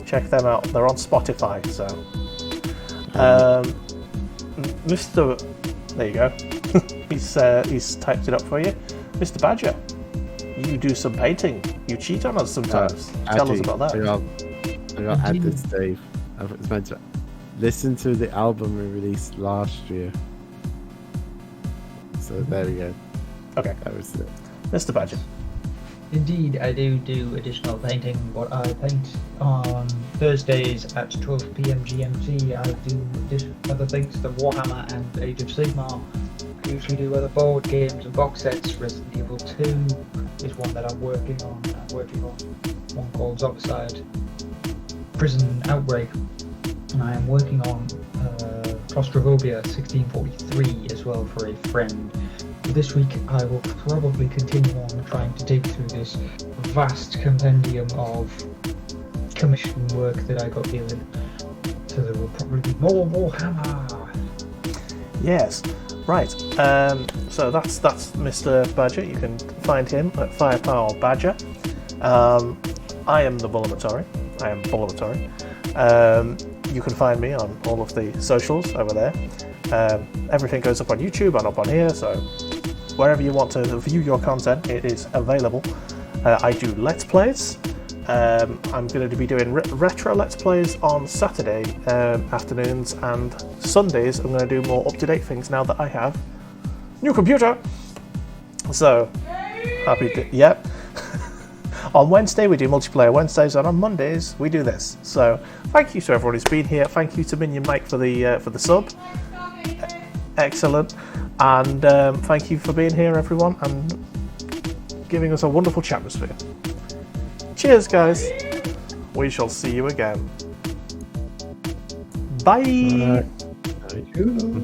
Check them out. They're on Spotify. So, Mr. There you go. he's typed it up for you, Mr. Badger. You do some painting. You cheat on us sometimes. Tell us about that. I got add this, Dave. I was meant to listen to the album we released last year. So there we go. Okay. That was it. Mr. Badger. Indeed, I do additional painting. What I paint on Thursdays at 12 PM GMT. I do other things, the Warhammer and Age of Sigmar. I usually do other board games and box sets. Resident Evil 2 is one that I'm working on. I'm working on one called Zombicide Prison Outbreak. And I am working on Claustrophobia 1643 as well for a friend. This week I will probably continue on trying to dig through this vast compendium of commission work that I got given. So there will probably be more Warhammer. Yes. Right. So that's Mr. Badger. You can find him at Firepower Badger. I am the Bulamatari. I am Bulamatari. You can find me on all of the socials over there. Everything goes up on YouTube and up on here, so wherever you want to view your content, it is available. I do Let's Plays. I'm going to be doing retro Let's Plays on Saturday afternoons, and Sundays I'm going to do more up-to-date things now that I have new computer. So, happy to... Yep. On Wednesday we do multiplayer Wednesdays, and on Mondays we do this. So thank you to everyone who's been here. Thank you to Minion Mike for the sub. Excellent. And thank you for being here, everyone, and giving us a wonderful chatmosphere. Cheers, guys. We shall see you again. Bye. Bye.